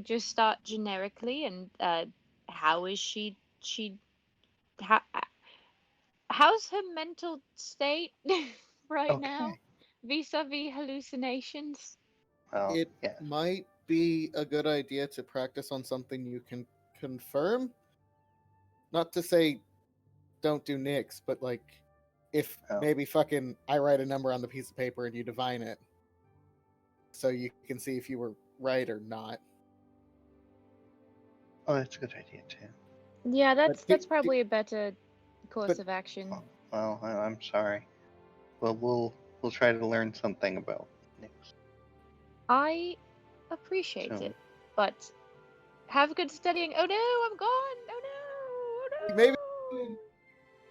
just start generically and how is how, how's her mental state right now Okay. vis-a-vis hallucinations? Well, It yeah. might be a good idea to practice on something you can confirm. Not to say don't do Nyx, but like if Oh. maybe fucking I write a number on the piece of paper and you divine it. So you can see if you were right or not. Oh, that's a good idea too. Yeah, that's But probably a better course but- of action. Well, I'm sorry. Well, we'll try to learn something about Nyx. I appreciate So- it, but have good studying. Oh no, I'm gone. Oh no. Oh no. Maybe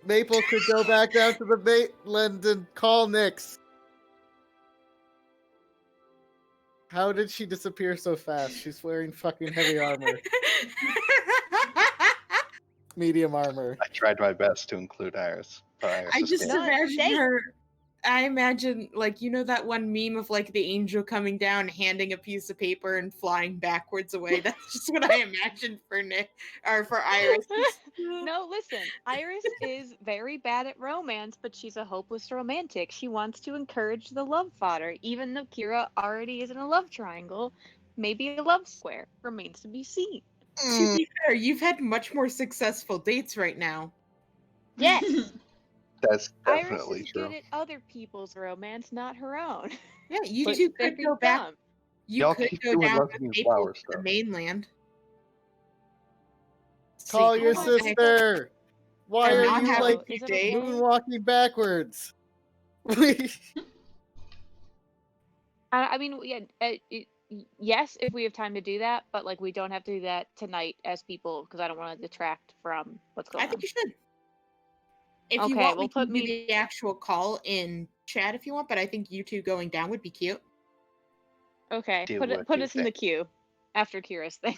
Maple could go back down to the mainland and call Nyx. How did she disappear so fast? She's wearing fucking heavy armor. Medium armor. I tried my best to include Iris, but Iris I is just dead. No, imagine safe. her. I imagine, like, you know that one meme of like the angel coming down, handing a piece of paper and flying backwards away. That's just what I imagined for Nick or for Iris. No, listen. Iris is very bad at romance, but she's a hopeless romantic. She wants to encourage the love fodder, even though Kira already is in a love triangle. Maybe a love square remains to be seen. To be fair, you've had much more successful dates right now. Yes, That's Iris definitely is true. good at other people's romance, not her own. Yeah, you But two could very go back. dumb. You Y'all could keep go doing down love with me Maple flower to the stuff. mainland. Call See, your Oh, sister. Why And are not you have like a few is it dates. okay? moonwalking backwards? I mean, yeah, yes, if we have time to do that, but like we don't have to do that tonight as people because I don't want to detract from what's going I think on. you should. If you Okay, want, well, we can put do me- the actual call in chat if you want, but I think you two going down would be cute. Okay, Do put what put you us in the think. queue after Kira's thing.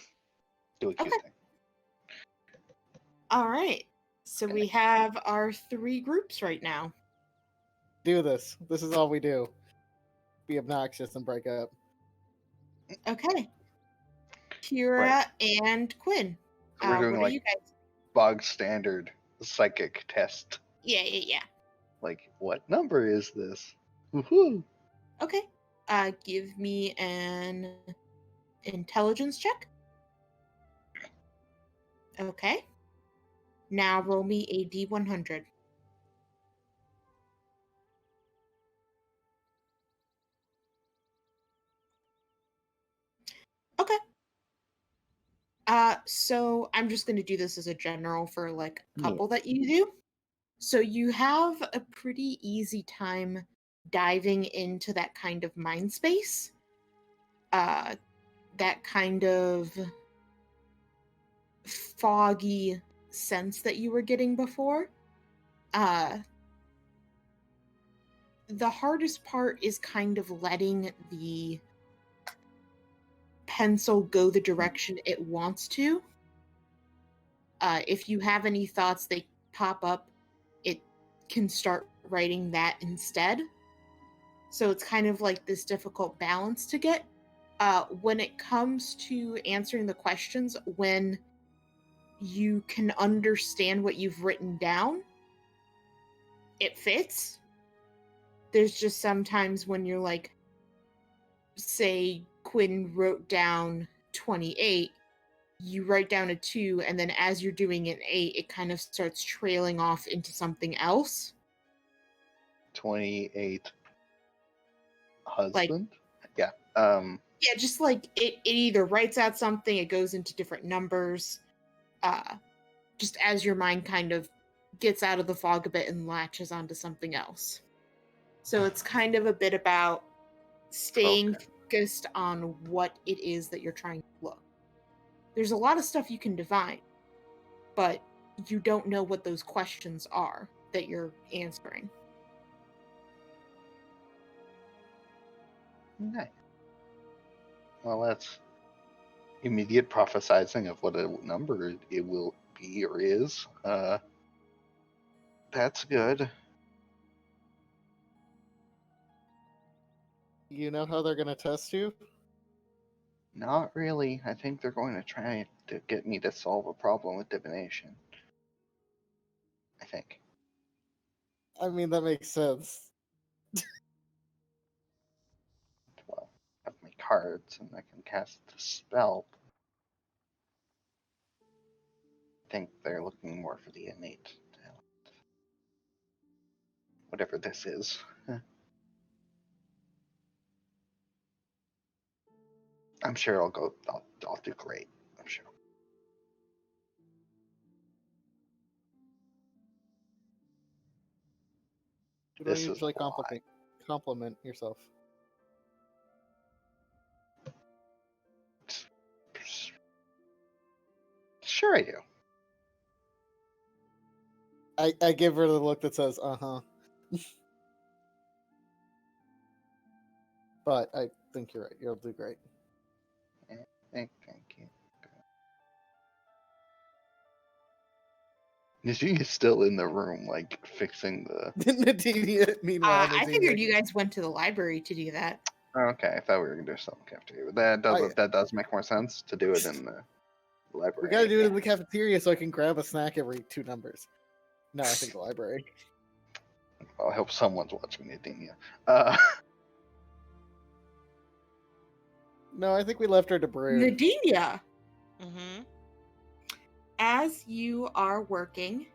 Do a cute Okay. thing. All right. So we have our 3 groups right now. Do this. This is all we do. Be obnoxious and break up. Okay. Kira and Quinn. So we're doing what are like you guys? bog standard psychic test. Yeah. Like, what number is this? Woohoo! Okay. Give me an intelligence check. Okay. Now roll me a D100. Okay. So I'm just going to do this as a general for like a Yeah. couple that you do. So you have a pretty easy time diving into that kind of mind space. That kind of foggy sense that you were getting before. The hardest part is kind of letting the pencil go the direction it wants to. If you have any thoughts, they pop up, it can start writing that instead. So it's kind of like this difficult balance to get. When it comes to answering the questions, when you can understand what you've written down, it fits. There's just sometimes when you're like, say, Quinn wrote down 28, you write down a 2, and then as you're doing an 8, it kind of starts trailing off into something else. 28 Like, husband? Yeah. yeah, just like it either writes out something, it goes into different numbers. Just as your mind kind of gets out of the fog a bit and latches onto something else. So it's kind of a bit about staying focused on what it is that you're trying to look. There's a lot of stuff you can divine, but you don't know what those questions are that you're answering. Nice. Well, that's immediate prophesizing of what a number it will be or is. That's good. You know how they're gonna test you? Not really. I think they're going to try to get me to solve a problem with divination. I think. I mean, that makes sense. Well, I have my cards and I can cast the spell. I think they're looking more for the innate talent. Whatever this is. I'm sure I'll do great. I'm sure. You don't This is usually why. compliment yourself. Sure I do. I give her the look that says, uh-huh. But I think you're right. You'll do great. Thank you. Nijing is still in the room, like fixing the. Nadinia, meanwhile, I Nadinia- figured you guys went to the library to do that. Okay, I thought we were gonna do something cafeteria. That does make more sense to do it in the library. We gotta do it in the cafeteria so I can grab a snack every 2 numbers. No, I think the library. Well, I hope someone's watching Nadinia. No, I think we left her to brood. Nadinia, Mm-hmm. as you are working,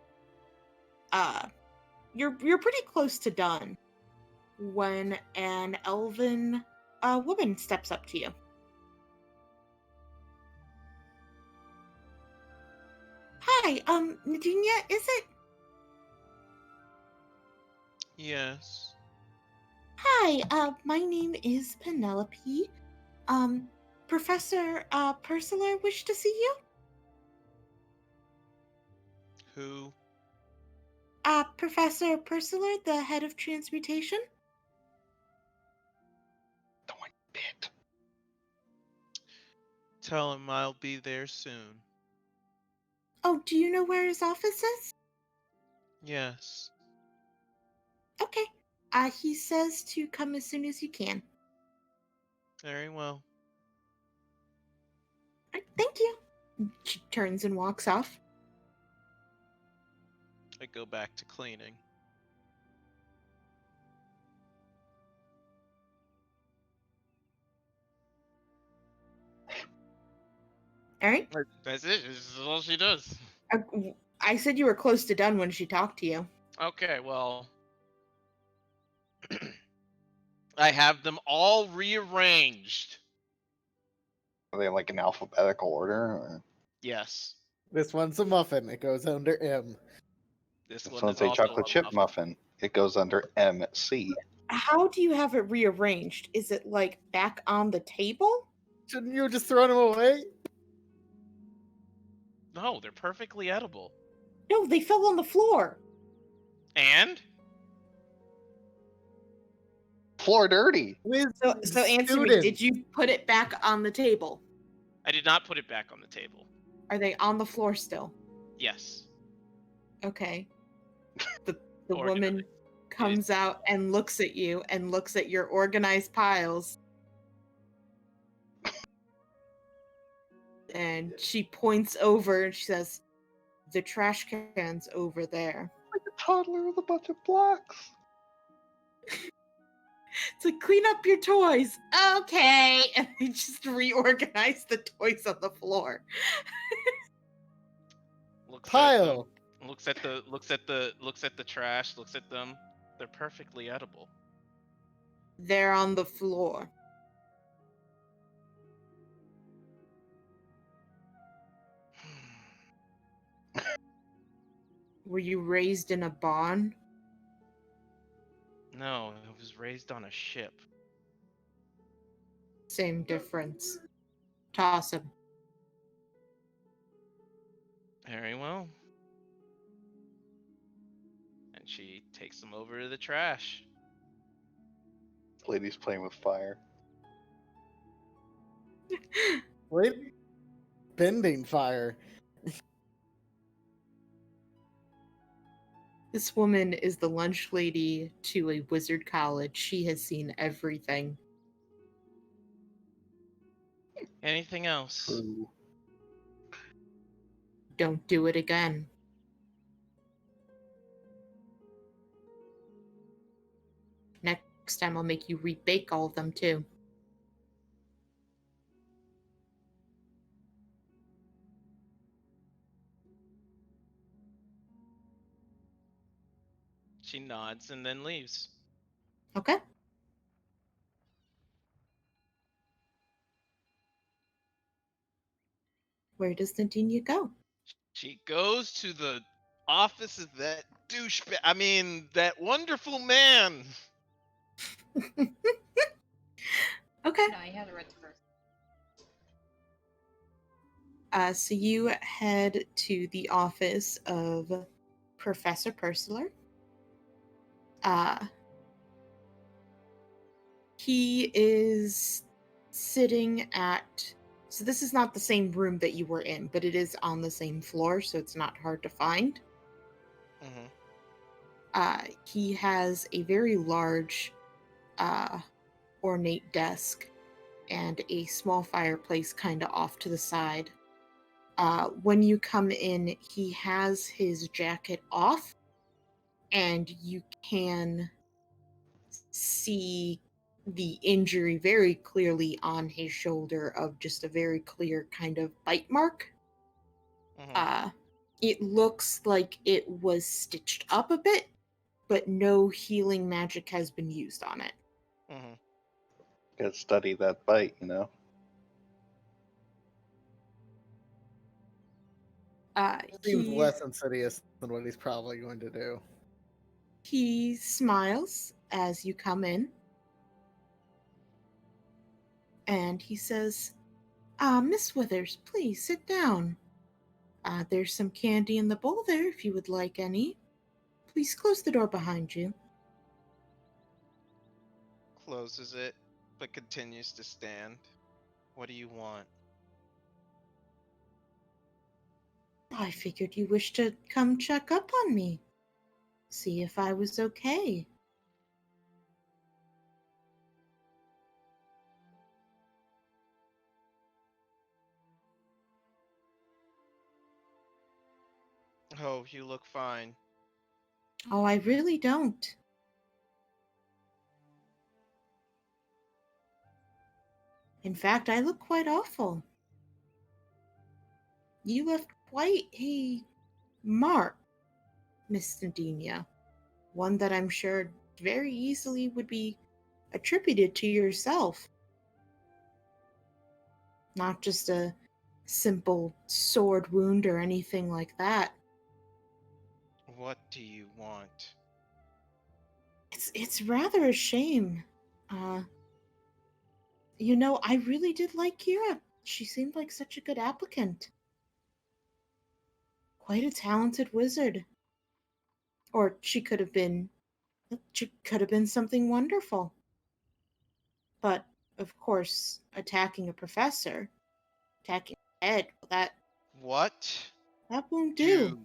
you're pretty close to done when an elven woman steps up to you. Hi, Nadinia, is it? Yes. Hi, my name is Penelope. Professor Perciler wished to see you. Who? Professor Perciler, the head of transmutation. The one bit. Tell him I'll be there soon. Oh, do you know where his office is? Yes. Okay. He says to come as soon as you can. Very well. Alright, thank you. She turns and walks off. I go back to cleaning. Alright. That's it. This is all she does. I said you were close to done when she talked to you. Okay, well. I have them all rearranged. Are they like in alphabetical order? Or? Yes. This one's a muffin. It goes under M. This This one one's is a also chocolate a chip muffin. muffin. It goes under MC. How do you have it rearranged? Is it like back on the table? Shouldn't you have just thrown them away? No, they're perfectly edible. No, they fell on the floor. And Floor dirty. So answer me, did you put it back on the table? I did not put it back on the table. Are they on the floor still? Yes. Okay. The Organized. woman comes out and looks at you and looks at your organized piles. And she points over and she says, "The trash can's over there." Like a toddler with a bunch of blocks. It's like, "Clean up your toys." Okay. And they just reorganize the toys on the floor. Pile. Looks at the trash, looks at them. They're perfectly edible. They're on the floor. Were you raised in a barn? No, I was raised on a ship. Same difference. Toss him. Very well. And she takes them over to the trash. Lady's playing with fire. Wait. Bending fire. This woman is the lunch lady to a wizard college. She has seen everything. Anything else? True. Don't do it again. Next time I'll make you rebake all of them too. She nods and then leaves. Okay? Where does Nadinia go? She goes to the office of that douchebag. I mean, that wonderful man. Okay. No, you had it right the first. So you head to the office of Professor Purseler. He is sitting at... So this is not the same room that you were in, but it is on the same floor, so it's not hard to find. He has a very large, ornate desk and a small fireplace kind of off to the side. When you come in, he has his jacket off, and you can see the injury very clearly on his shoulder of just a very clear kind of bite mark. It looks like it was stitched up a bit, but no healing magic has been used on it. Gotta study that bite, you know? Seems less insidious than what he's probably going to do. He smiles as you come in. And he says, "Miss Withers, please sit down. There's some candy in the bowl there if you would like any. Please close the door behind you." Closes it, but continues to stand. What do you want? "I figured you wished to come check up on me. See if I was okay." Oh, you look fine. "Oh, I really don't. In fact, I look quite awful. You left quite a mark, Miss Nadinia. One that I'm sure very easily would be attributed to yourself. Not just a simple sword wound or anything like that. What do you want? It's rather a shame. You know, I really did like Kira. She seemed like such a good applicant. Quite a talented wizard. Or she could have been something wonderful. But of course, attacking a professor, attacking Ed, that What won't do. do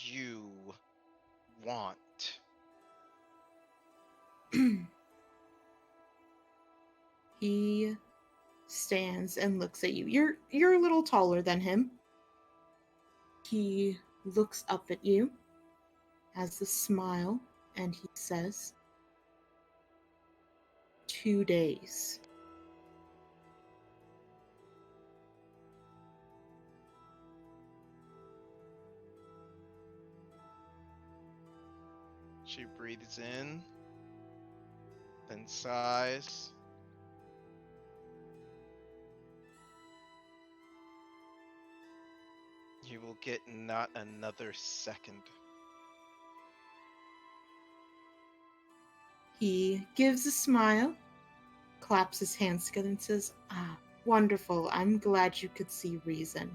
you want? He stands and looks at you. You're a little taller than him. He looks up at you, has a smile, and he says, 2 days. She breathes in, then sighs. You will get not another second. He gives a smile, claps his hands together, and says, wonderful. I'm glad you could see reason.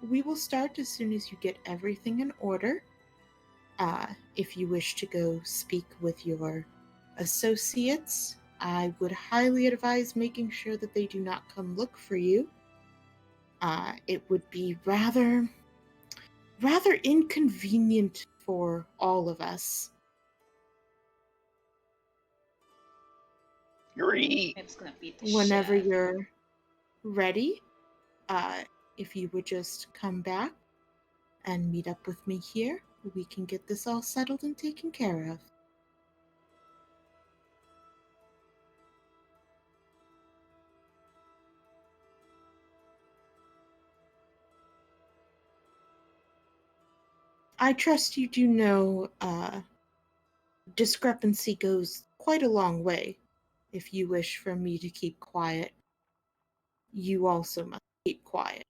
We will start as soon as you get everything in order. If you wish to go speak with your associates, I would highly advise making sure that they do not come look for you. It would be rather inconvenient for all of us. Yuri! I'm just gonna beat the Whenever shit. you're ready, if you would just come back and meet up with me here, we can get this all settled and taken care of. I trust you do know discrepancy goes quite a long way. If you wish for me to keep quiet, you also must keep quiet.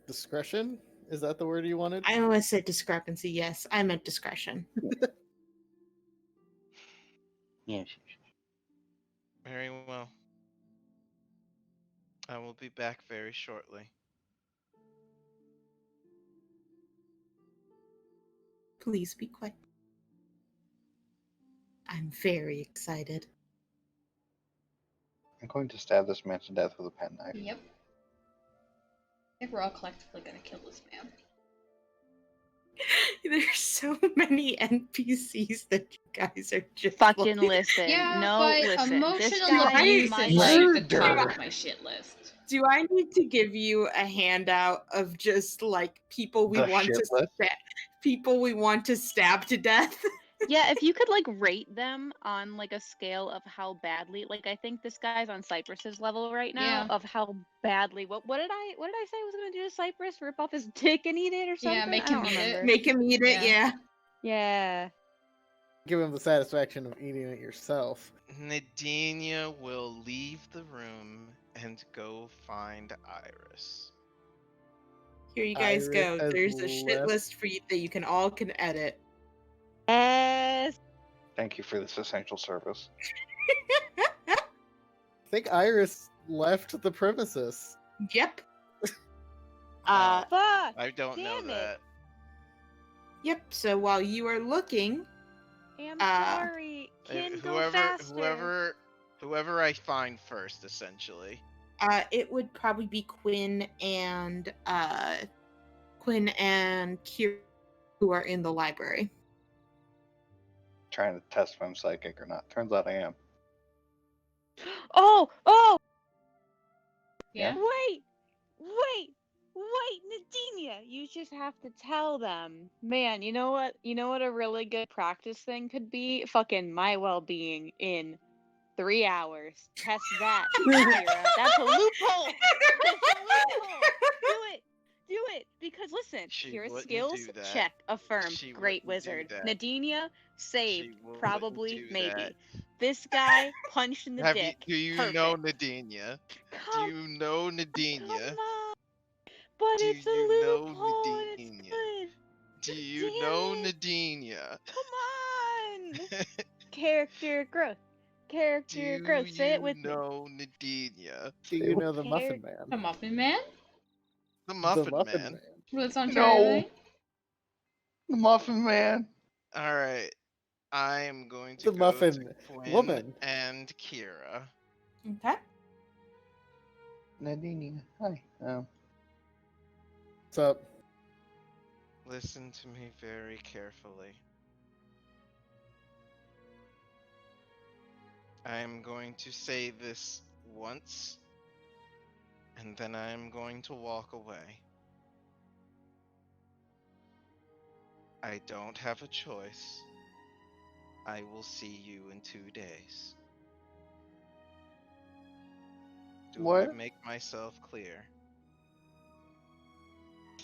Discretion? Is that the word you wanted? I always said discrepancy, yes. I meant discretion. Yes. Very well. I will be back very shortly. Please be quiet. I'm very excited. I'm going to stab this man to death with a penknife. Yep. I think we're all collectively gonna kill this man. There's so many NPCs that you guys are just Fucking like, listen. Yeah, No, but listen. This emotional guy abuse might is like like the top Murder. of my shit list. do I need to give you a handout of just like people we The want shit to list? people we want to stab to death? Yeah, if you could like rate them on like a scale of how badly, like I think this guy's on Cypress's level right now Yeah. of how badly. What did I say I was gonna do to Cypress? Rip off his dick and eat it or something? Yeah, make I him don't eat it. remember. Make him eat it, Yeah. yeah. Yeah. Give him the satisfaction of eating it yourself. Nadinia will leave the room and go find Iris. Here you guys Iris go. has There's a shit left. list for you that you can edit. Yes. Thank you for this essential service. I think Iris left the premises. Yep. Oh, Fuck. I don't know damn it. that. Yep. So while you are looking, I'm Uh, sorry. Can go faster. Whoever I find first, essentially. it would probably be Quinn and Kira who are in the library. Trying to test if I'm psychic or not. Turns out I am. Oh, Yeah. wait, Nadinia. You just have to tell them. Man, you know what? You know what a really good practice thing could be? Fucking my well-being in 3 hours. Test that, Kira. That's a loophole. That's a loophole. Do it. Because listen, She Kira's wouldn't skills, do that. check, affirm, She great wouldn't do wizard. that. Nadinia, saved, She wouldn't probably, do maybe. that. This guy punched in the Have dick. do you Perfect. know Nadinia? Do Come, you know come Nadinia? on. But Do it's a you little know paw and it's Nadinia? good. Do you Damn know it. Nadinia? Come on. Character growth. Do Character growth. Say it you with me. know Nadinia? Do you know the Muffin The Man? Muffin Man? The The Muffin Muffin Man. Man. Who lives on No. Cherry The Muffin Man. Alright. I am going to The go Muffin to Quinn Woman. and Kira. Okay. Nadine. Hi. What's up? Listen to me very carefully. I am going to say this once, and then I am going to walk away. I don't have a choice. I will see you in 2 days. Do I What? make myself clear?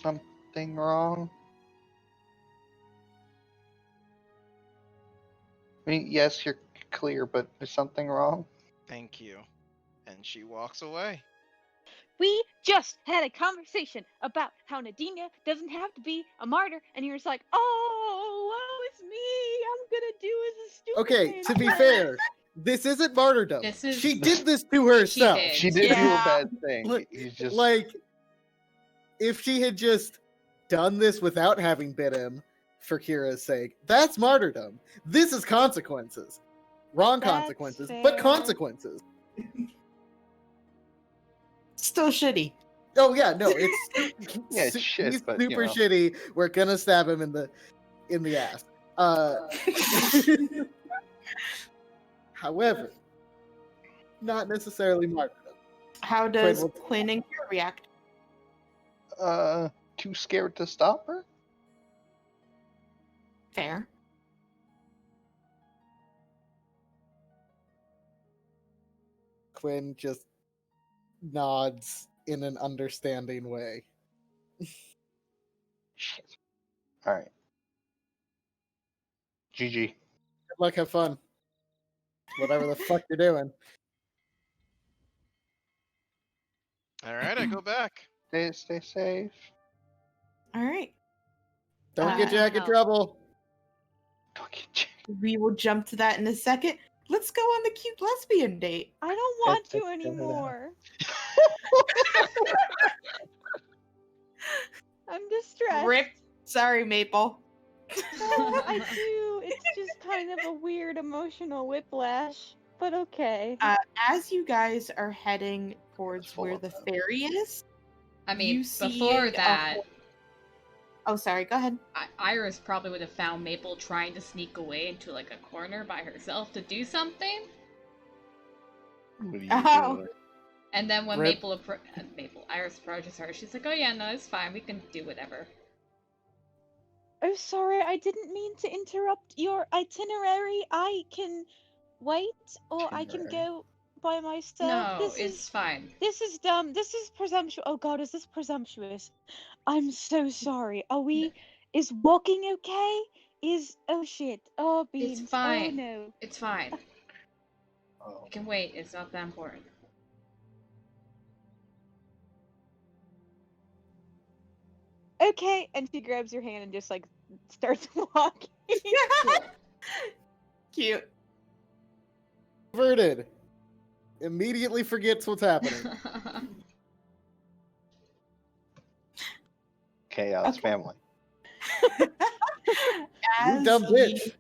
Something wrong? I mean, yes, you're clear, but there's something wrong? Thank you. And she walks away. We just had a conversation about how Nadinia doesn't have to be a martyr, and you're just like, oh, woe is me. I'm gonna do as a stupid Okay, man to be says." fair, this isn't martyrdom. This is- She did this to herself. did. She did do Yeah. a bad thing. Like- He's just Like, if she had just done this without having bit him for Kira's sake, that's martyrdom. This is consequences. Wrong That's consequences, but fair. consequences. Still shitty. Oh yeah, no, it's Yeah, it's shit, he's but, you super know. shitty. We're gonna stab him in the ass. However, not necessarily martyrdom. How does will- Quinn and Kira react? Too scared to stop her? Fair. Quinn just nods in an understanding way. Shit. Alright. GG. Good luck, have fun. Whatever the fuck you're doing. Alright, I go back. Stay safe. All right. Don't get Uh, Jack in no. trouble. Don't get Jack. We will jump to that in a second. Let's go on the cute lesbian date. I don't want to That's it. anymore. I'm distressed. Rip. Sorry, Maple. No, I do. It's just kind of a weird emotional whiplash, but okay. As you guys are heading towards full where of the that. ferry is, I mean, you see before a that, oh, sorry. Go ahead. Iris probably would have found Maple trying to sneak away into like a corner by herself to do something. What are you Oh. doing? And then when Rip. Iris approaches her, she's like, "Oh yeah, no, it's fine. We can do whatever." Oh, sorry, I didn't mean to interrupt your itinerary. I can wait, or I can Itinerary. go by myself. No, it's fine. This is dumb. This is presumptuous. Oh God, is this presumptuous? I'm so sorry. Are we? Is walking okay? Oh shit. Oh beans. fine. Oh no. It's fine. Oh. You can wait. It's not that important. Okay, and she grabs your hand and just like starts walking. Cute. Diverted. Immediately forgets what's happening. Chaos Okay. family. You dumb bitch.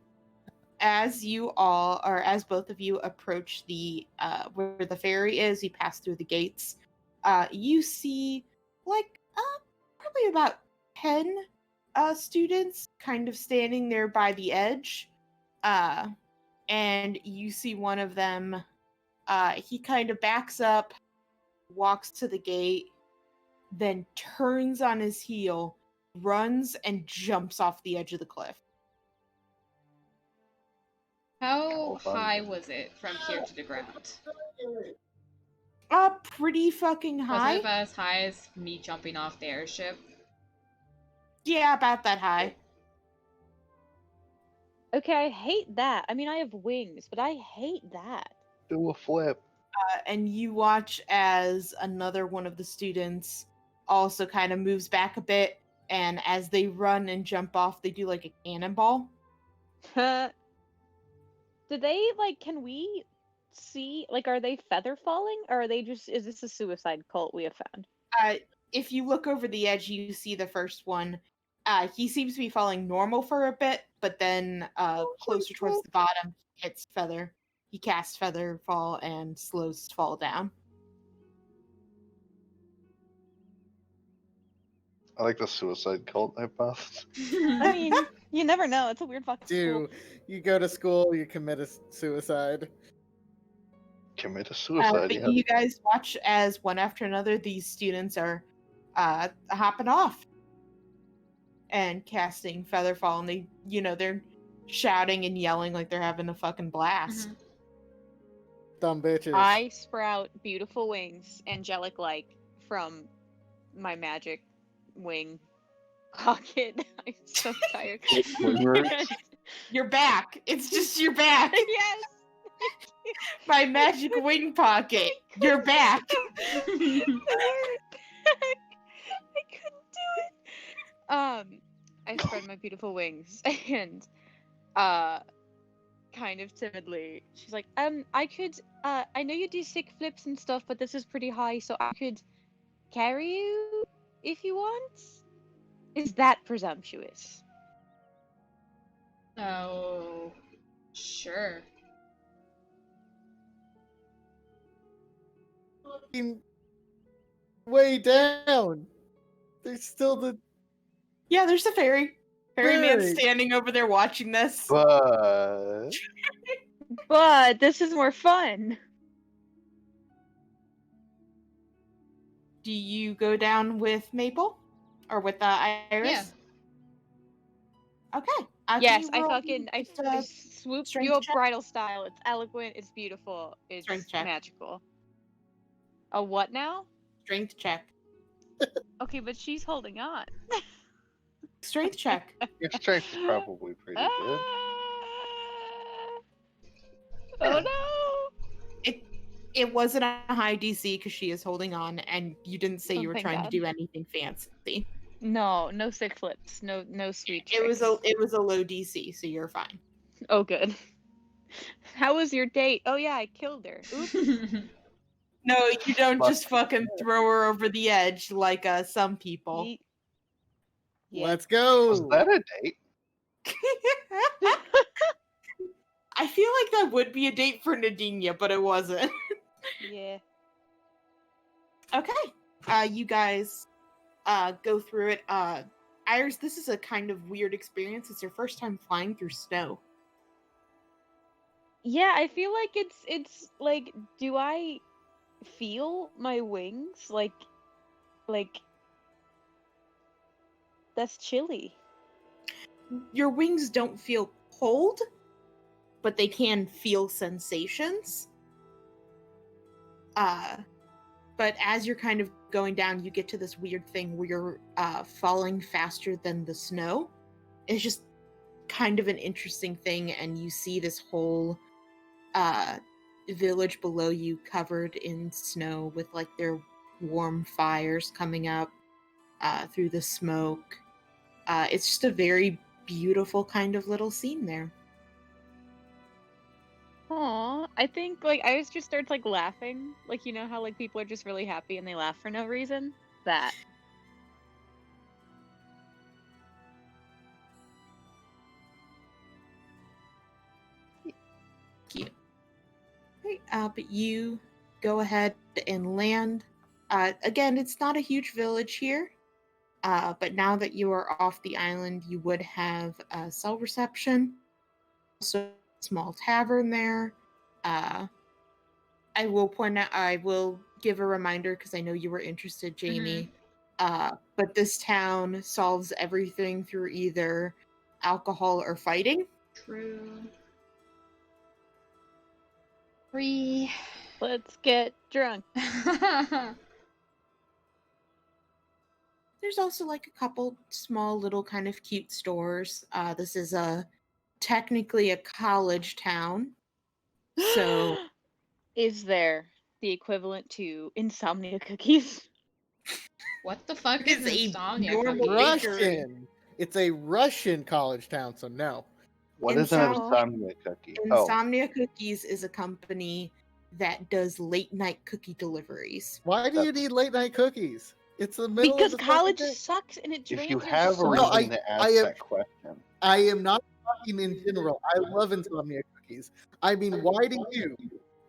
As you all, or as both of you approach the where the ferry is, you pass through the gates. You see like probably about 10 students kind of standing there by the edge. And you see one of them. He kind of backs up, walks to the gate, then turns on his heel, runs, and jumps off the edge of the cliff. How high was it from here to the ground? Pretty fucking Was high. it about as high as me jumping off the airship? Yeah, about that high. Okay, I hate that. I mean, I have wings, but I hate that. Do a flip. And you watch as another one of the students also kind of moves back a bit, and as they run and jump off, they do like a cannonball. Do they like? Can we see? Like, are they feather falling, or are they just? Is this a suicide cult we have found? Uh, if you look over the edge, you see the first one. He seems to be falling normal for a bit, but then closer towards the bottom, he hits feather. He casts feather fall and slows fall down. I like the suicide cult hypothesis. I mean, you never know. It's a weird fucking Do school. you go to school, you commit a suicide. Commit a suicide, But yeah. you guys watch as one after another these students are hopping off and casting featherfall, and they're shouting and yelling like they're having a fucking blast. Mhm. Dumb bitches. I sprout beautiful wings, angelic like, from my magic wing pocket. I'm so tired. You're back. It's just you're back. Yes. My magic wing pocket. You're back. The word. I couldn't do it. I spread my beautiful wings and kind of timidly, she's like, I could, I know you do sick flips and stuff, but this is pretty high, so I could carry you if you want. Is that presumptuous? Oh, sure. Fucking way down. There's still the Yeah, there's the fairy. Fairyman's Fairy. standing over there watching this. But But this is more fun. Do you go down with Maple? Or with Iris? Okay. Can Yes, you I roll fucking, I swoop strength you up check? bridal style. It's eloquent, it's beautiful, it's Strength check. magical. A what now? Strength check. Okay, but she's holding on. Strength check. your strength is probably pretty good. Oh no! It wasn't a high DC because she is holding on, and you didn't say Oh, you were thank trying God. to do anything fancy. No sick flips, no sweet It was tricks. it was a low DC, so you're fine. Oh, good. How was your date? Oh yeah, I killed her. Oops. No, you don't Must just fucking throw her over the edge like some people. Yeet. Yeah. Let's go. Was that a date? I feel like that would be a date for Nadinia, but it wasn't. Yeah. Okay. You guys go through it. Iris, this is a kind of weird experience. It's your first time flying through snow. Yeah, I feel like it's like, do I feel my wings? Like that's chilly. Your wings don't feel cold, but they can feel sensations. But as you're kind of going down, you get to this weird thing where you're falling faster than the snow. It's just kind of an interesting thing, and you see this whole village below you covered in snow with like their warm fires coming up through the smoke. It's just a very beautiful kind of little scene there. Aw, I think like Iris just starts like laughing. Like, you know how like people are just really happy and they laugh for no reason? That. Cute. Right, but you go ahead and land. Again, it's not a huge village here, but now that you are off the island, you would have cell reception. Also, a small tavern there. I will point out, I will give a reminder because I know you were interested, Jamie. But this town solves everything through either alcohol or fighting. True. Free. Let's get drunk. There's also like a couple small little kind of cute stores. This is a technically a college town. So Is there the equivalent to insomnia cookies? What the fuck It is is a insomnia normal cookies? bakery. Russian. It's a Russian college town, so no. What is an Insom- insomnia cookie? Oh, Insomnia Cookies is a company that does late night cookie deliveries. Why do you That's- need late night cookies? It's the middle Because of the fucking college day. sucks and it if drains you your have a soul. No, reason to ask I am- that question. I am not talking in general. I love insomnia cookies. I mean, why do you,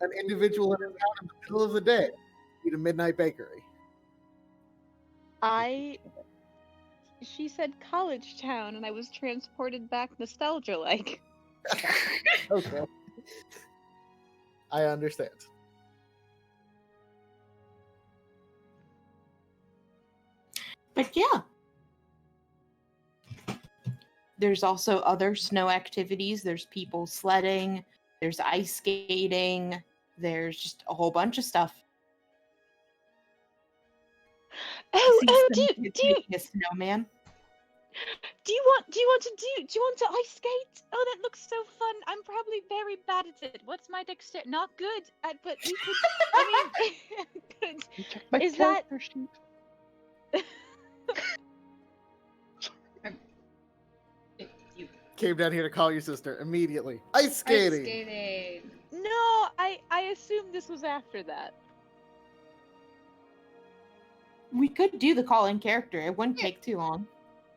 an individual in a town in the middle of the day, need a midnight bakery? She said college town, and I was transported back nostalgia like. Okay. I understand. But yeah. There's also other snow activities. There's people sledding, there's ice skating, there's just a whole bunch of stuff. Oh, See do some kids you making a snowman. do you want to ice skate? Oh, that looks so fun. I'm probably very bad at it. What's my dexterity? Not good at, but we could. I mean, You check my Is that- character sheet. You Came down here to call your sister immediately. Ice ice skating. skating. no, I assumed this was after that. We could do the call in character. It wouldn't take too long.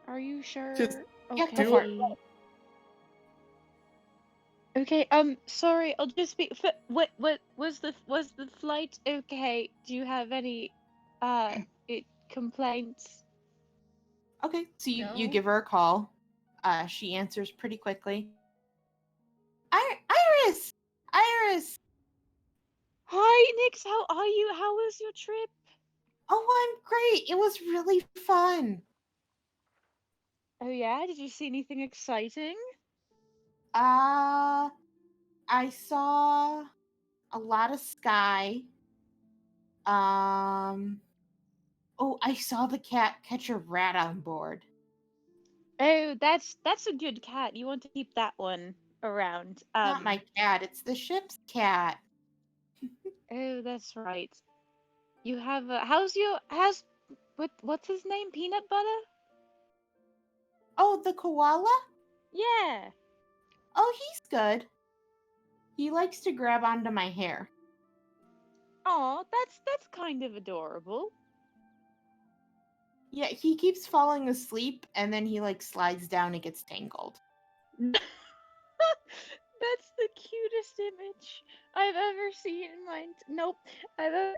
Are you sure? Just yeah, okay. go for it. Okay. Sorry. I'll just be. What was the flight? Okay. Do you have any complaints? Okay, so you No? give her a call. She answers pretty quickly. Iris! Iris! Hi, Nix. How are you? How was your trip? Oh, I'm great. It was really fun. Oh yeah. Did you see anything exciting? I saw a lot of sky. Oh, I saw the cat catch a rat on board. Oh, that's a good cat. You want to keep that one around. Not my cat, it's the ship's cat. Oh, that's right. You have a what's his name? Peanut butter? Oh, the koala? Yeah. Oh, he's good. He likes to grab onto my hair. Oh, that's kind of adorable. Yeah, he keeps falling asleep and then he like slides down and gets tangled. That's the cutest image I've ever seen in my nope. I've ever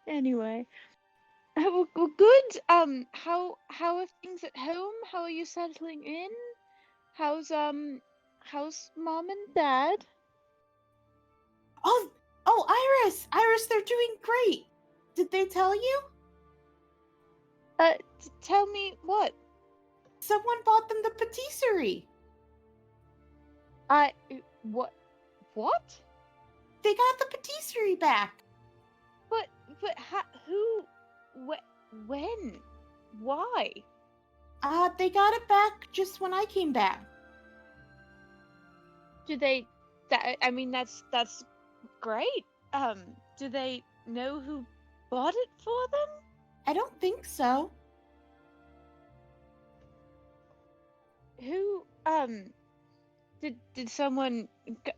anyway. Well, good. How are things at home? How are you settling in? How's mom and dad? Oh, Iris, they're doing great. Did they tell you? Tell me what? Someone bought them the patisserie. What? What? They got the patisserie back. But who? When? Why? They got it back just when I came back. Do they? I mean, that's great. Do they know who bought it for them? I don't think so. Who? Did someone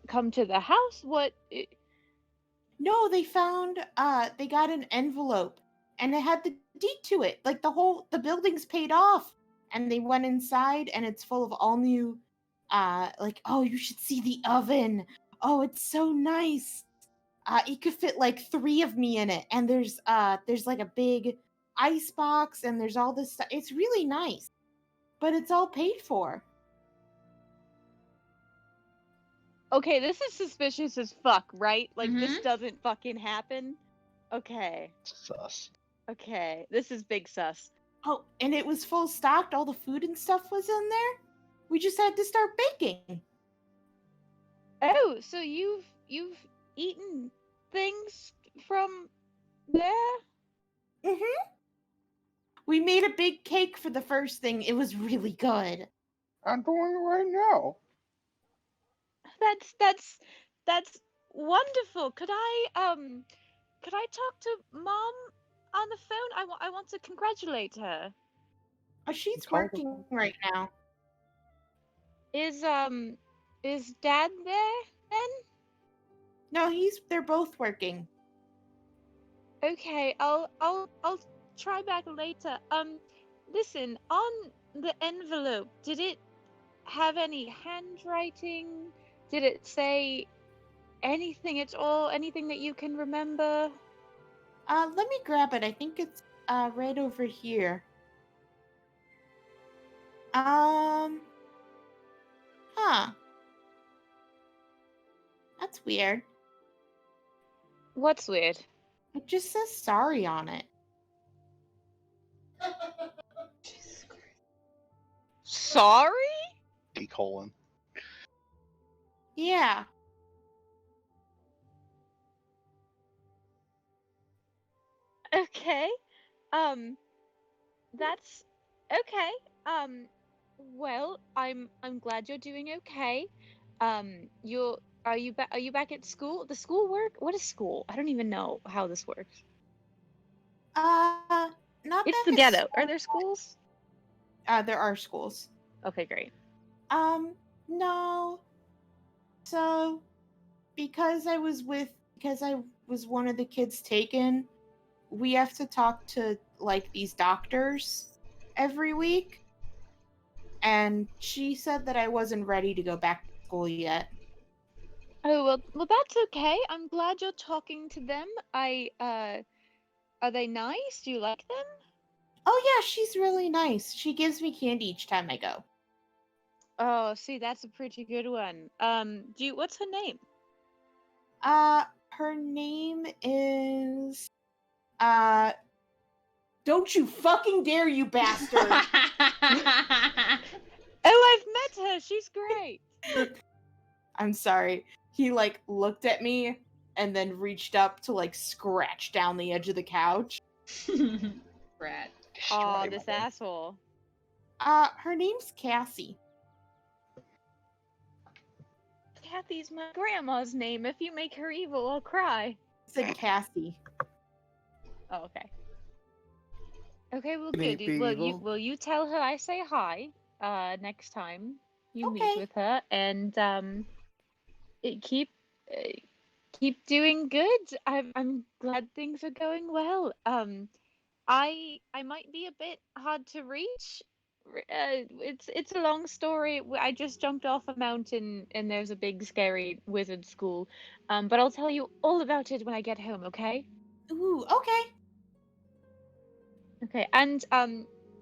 come to the house? What? No, they got an envelope and it had the deed to it. Like the building's paid off. And they went inside and it's full of all new, oh, you should see the oven. Oh, it's so nice. It could fit like 3 of me in it. And there's like a big ice box and there's all this stuff. It's really nice. But it's all paid for. Okay, this is suspicious as fuck, right? Like this Mhm. doesn't fucking happen. Okay. Sus. Okay. This is big sus. Oh, and it was full stocked. All the food and stuff was in there. We just had to start baking. Oh, so you've eaten things from there? We made a big cake for the first thing. It was really good. I'm doing it right now. That's wonderful. Could I talk to Mom on the phone? I want to congratulate her. She's Call her. working right now. Is Dad there then? No, they're both working. Okay, I'll try back later. Listen, on the envelope, did it have any handwriting? Did it say anything at all? Anything that you can remember? Let me grab it. I think it's right over here. Huh. That's weird. What's weird? It just says sorry on it. Jesus Christ. Sorry? D colon. Yeah. Okay. That's okay. Well, I'm glad you're doing okay. Are you back at school? The school work? What is school? I don't even know how this works. Not It's back the at ghetto. school. Are there schools? There are schools. Okay, great. No. So, because I was one of the kids taken, we have to talk to like these doctors every week. And she said that I wasn't ready to go back to school yet. Oh, well that's okay. I'm glad you're talking to them. Are they nice? Do you like them? Oh yeah, she's really nice. She gives me candy each time I go. Oh, see, that's a pretty good one. What's her name? Her name is don't you fucking dare, you bastard. Oh, I've met her. She's great. I'm sorry. He like looked at me and then reached up to like scratch down the edge of the couch. Rat. Aw, Destroy this my- asshole. Her name's Cassie. Kathy's my grandma's name. If you make her evil, I'll cry. I said Cassie. Oh, okay. Okay, well, Can he good. be evil? Will you tell her I say hi? Next time you meet Okay. with her, and keep keep doing good. I'm glad things are going well. I might be a bit hard to reach. It's a long story. I just jumped off a mountain and there's a big scary wizard school. But I'll tell you all about it when I get home, okay? Ooh, okay. Okay. And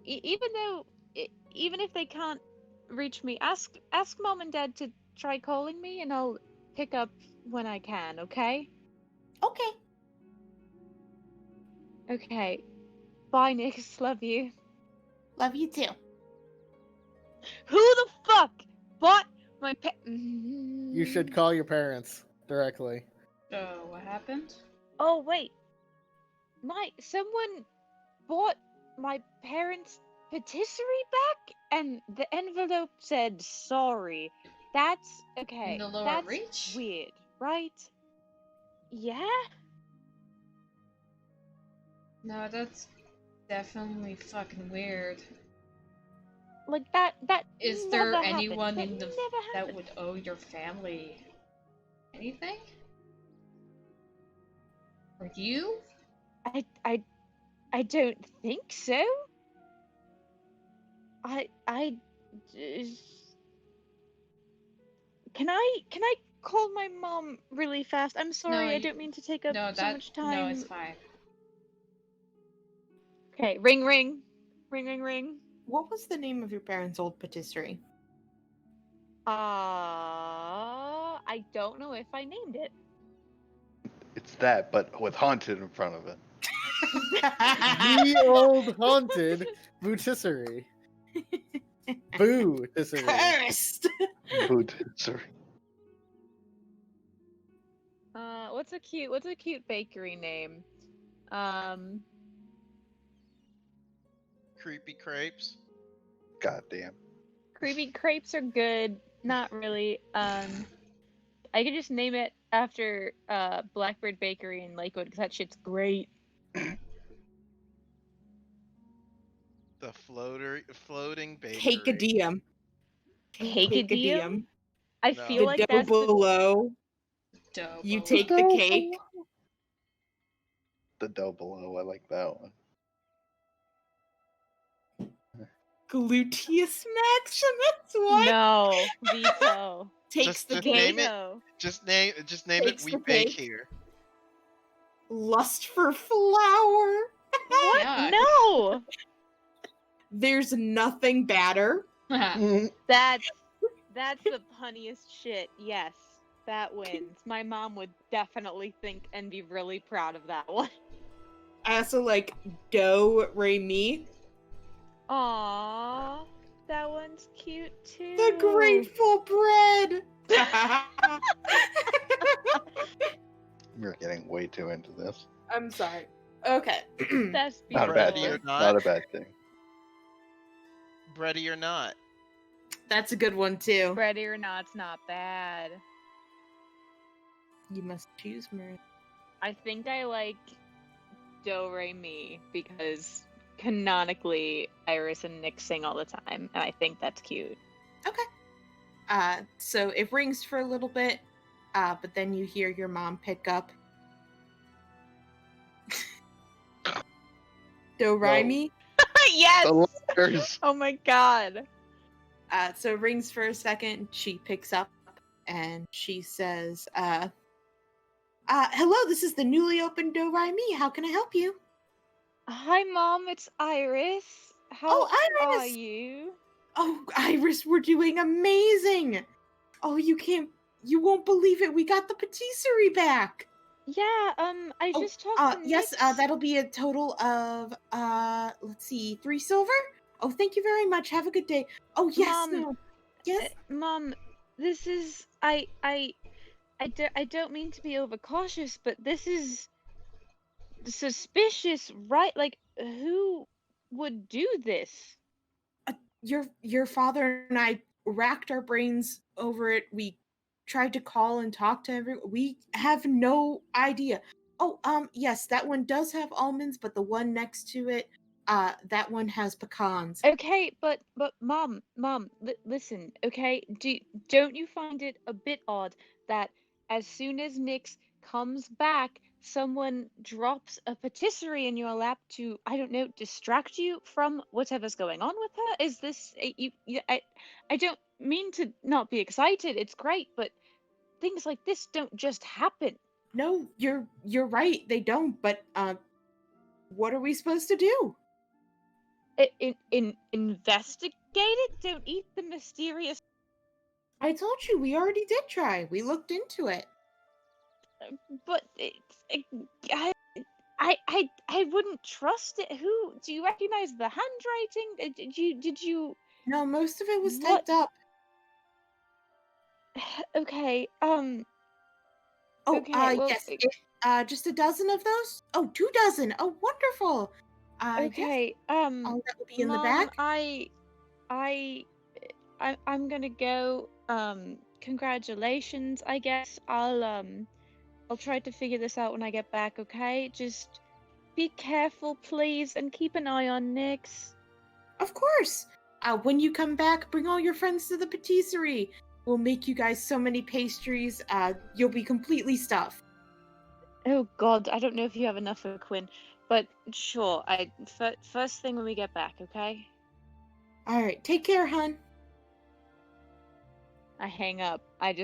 even though even if they can't reach me, ask Mom and Dad to try calling me and I'll pick up when I can, okay? Okay. Okay. Bye, Nix. Love you. Love you too. Who the fuck bought my pet? You should call your parents directly. Oh, what happened? Oh wait, someone bought my parents' patisserie back, and the envelope said sorry. That's okay. In the lower That's reach? weird, right? Yeah. No, that's definitely fucking weird. Like that. That Is never there happened. anyone That in the never that happened. would owe your family anything? Or you? I don't think so. I can I call my mom really fast? I'm sorry, I don't mean to take up so much time. No, it's fine. Okay, ring ring. Ring ring ring. What was the name of your parents' old patisserie? I don't know if I named it. It's that, but with haunted in front of it. The old haunted Bootisserie. Boo-tisserie. Cursed. Boot. Sorry. What's a cute bakery name? Creepy crepes. Goddamn. Creamy crepes are good. Not really. I could just name it after Blackbird Bakery in Lakewood because that shit's great. The floating bakery. Cakadiem. Cakadiem? I No. feel The like dough that's the below. Dope. You take the cake. The dough below. I like that one. Gluteus maximus? What? no veto. Takes the Just cake. name it. Veto. Just name it. Takes We the bake cake. here. Lust for flour. What? Yuck. No. There's nothing badder. That's the punniest shit. Yes, that wins. My mom would definitely think and be really proud of that one. I also like Rye Me. Aww, that one's cute too. The grateful bread. You're getting way too into this. I'm sorry. Okay. That's Not beautiful. a bad Bready or thing. not. Not a bad thing. Bready or not. That's a good one too. Bready or not's not bad. You must choose, Marie. I think I like Do Re Mi because canonically Iris and Nick sing all the time, and I think that's cute. Okay. So it rings for a little bit, but then you hear your mom pick up. Do Rye No. Me. Yes. The letters. Oh my god. So it rings for a second. She picks up and she says, hello, this is the newly opened Do Rye Me. How can I help you? Hi, Mom. It's Iris. How Oh, are Iris! you? Oh, Iris, we're doing amazing. Oh, you won't believe it. We got the patisserie back. Yeah. I Oh, just talked to yes, Nix. that'll be a total of, let's see, 3 silver? Oh, thank you very much. Have a good day. Oh, yes, Mom, no. Yes? Mom, this is I don't mean to be overcautious, but this is suspicious, right? Like, who would do this? Your father and I racked our brains over it. We tried to call and talk to everyone. We have no idea. Oh, yes, that one does have almonds, but the one next to it, that one has pecans. Okay, but Mom, listen, okay? Don't you find it a bit odd that as soon as Nyx comes back, someone drops a patisserie in your lap to, I don't know, distract you from whatever's going on with her? Is this I don't mean to not be excited. It's great, but things like this don't just happen. No, you're right. They don't, but what are we supposed to do? Investigate it. Don't eat the mysterious. I told you we already did try. We looked into it. But I wouldn't trust it. Who do you recognize the handwriting? Did you? No, most of it was What? typed up. Okay. Oh, Okay. Well. yes. Just a dozen of those? Oh, 2 dozen. Oh, wonderful. Yes. Okay. All that will be in the Mom, bag. I'm gonna go. Congratulations. I guess I'll try to figure this out when I get back. Okay. Just be careful, please, and keep an eye on Nyx. Of course. When you come back, bring all your friends to the patisserie. We'll make you guys so many pastries. You'll be completely stuffed. Oh God, I don't know if you have enough for Quinn, but sure. First thing when we get back, okay? All right. Take care, hun. I hang up. I'm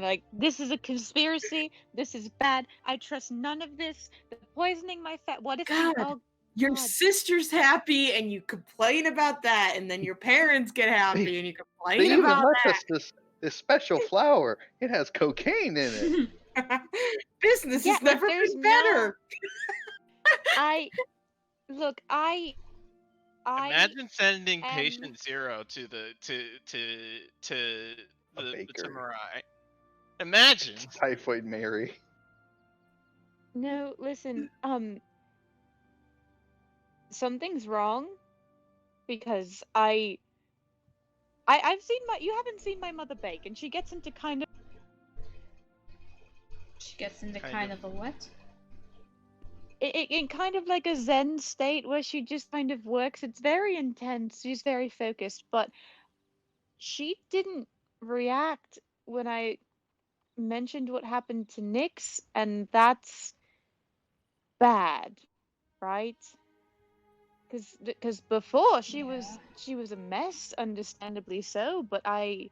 like, this is a conspiracy. This is bad. I trust none of this. They're poisoning my fat. What if God. oh Your God. sister's happy, and you complain about that, and then your parents get happy, and you They complain even about left that. us this special flour. It has cocaine in it. Business Yeah, has like, never there's been better. Look, Imagine sending am- patient zero to the baker. Samurai. Imagine. Typhoid Mary. No, listen, something's wrong because I've seen you haven't seen my mother bake, and she gets into kind of She gets into Kind kind of. of a what? in kind of like a zen state where she just kind of works. It's very intense. She's very focused, but she didn't react when I mentioned what happened to Nyx, and that's bad, right? Because before she was a mess, understandably so, but I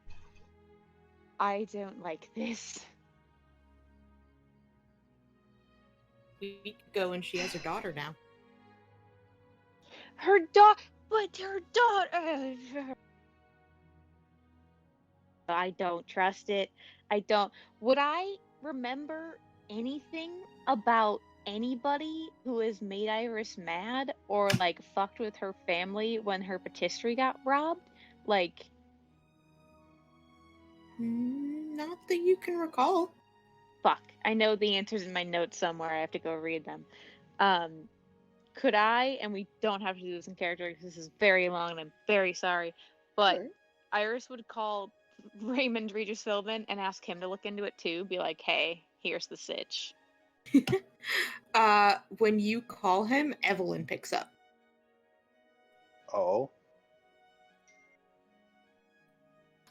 don't like this. Week ago, and she has her daughter now. Her daughter, but her daughter. I don't trust it. I don't. Would I remember anything about anybody who has made Iris mad or like fucked with her family when her patisserie got robbed? Like, Not that you can recall. fuck. I know the answers in my notes somewhere. I have to go read them. Could I, and we don't have to do this in character because this is very long and I'm very sorry, but Sure. Iris would call Raymond Regis Philbin and ask him to look into it too. Be like, hey, here's the sitch. When you call him, Evelyn picks up. Oh.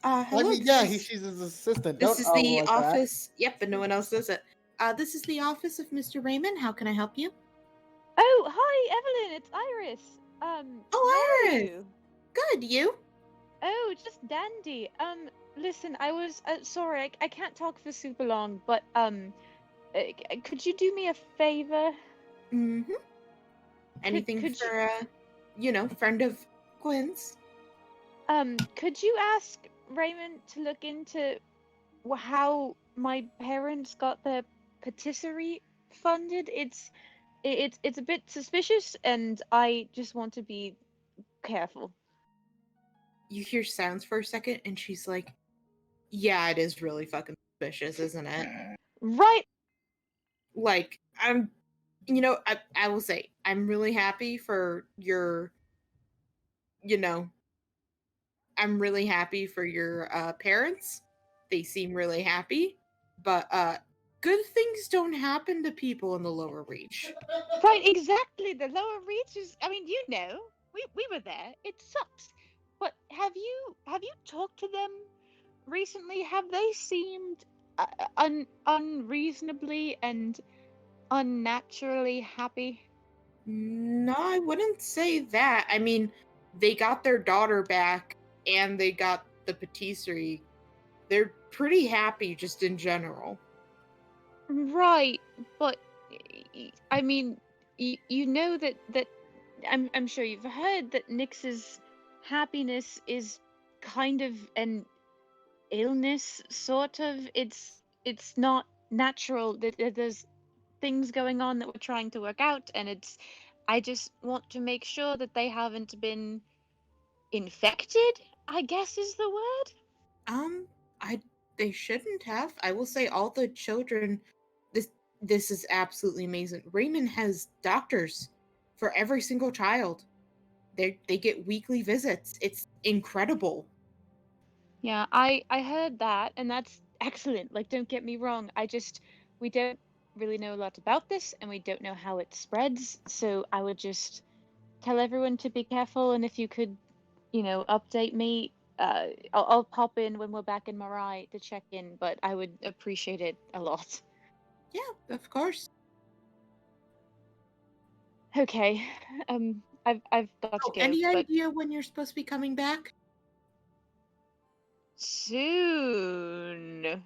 Hello. I mean, yeah, she's his assistant. This Don't is oh the like that. office. Yep, but no one else does it. This is the office of Mr. Raymond. How can I help you? Oh, hi, Evelyn. It's Iris. Oh, how are Iris. you? Good, you? Oh, just dandy. Listen, I was sorry, I can't talk for super long, but could you do me a favor? Mm-hmm. Anything could for friend of Quinn's? Could you ask Raymond to look into how my parents got their patisserie funded? It's a bit suspicious, and I just want to be careful. You hear sounds for a second, and she's like, "Yeah, it is really fucking suspicious, isn't it?" Right. Like, I will say, I'm really happy for your, I'm really happy for your parents. They seem really happy, but good things don't happen to people in the lower reach. Right, exactly. The lower reaches. I mean, we were there. It sucks. But have you talked to them recently? Have they seemed unreasonably and unnaturally happy? No, I wouldn't say that. I mean, they got their daughter back and they got the patisserie. They're pretty happy just in general. Right, but I mean, you know that I'm sure you've heard that Nyx's happiness is kind of an illness, sort of. It's not natural. There's things going on that we're trying to work out, and I just want to make sure that they haven't been infected, I guess is the word. I they shouldn't have. I will say all the children this is absolutely amazing. Raymond has doctors for every single child. They get weekly visits. It's incredible. Yeah, I heard that, and that's excellent. Like, don't get me wrong. We don't really know a lot about this, and we don't know how it spreads. So I would just tell everyone to be careful, and if you could, update me. I'll pop in when we're back in Marai to check in, but I would appreciate it a lot. Yeah, of course. Okay, I've got to Oh, go, any but idea when you're supposed to be coming back? soon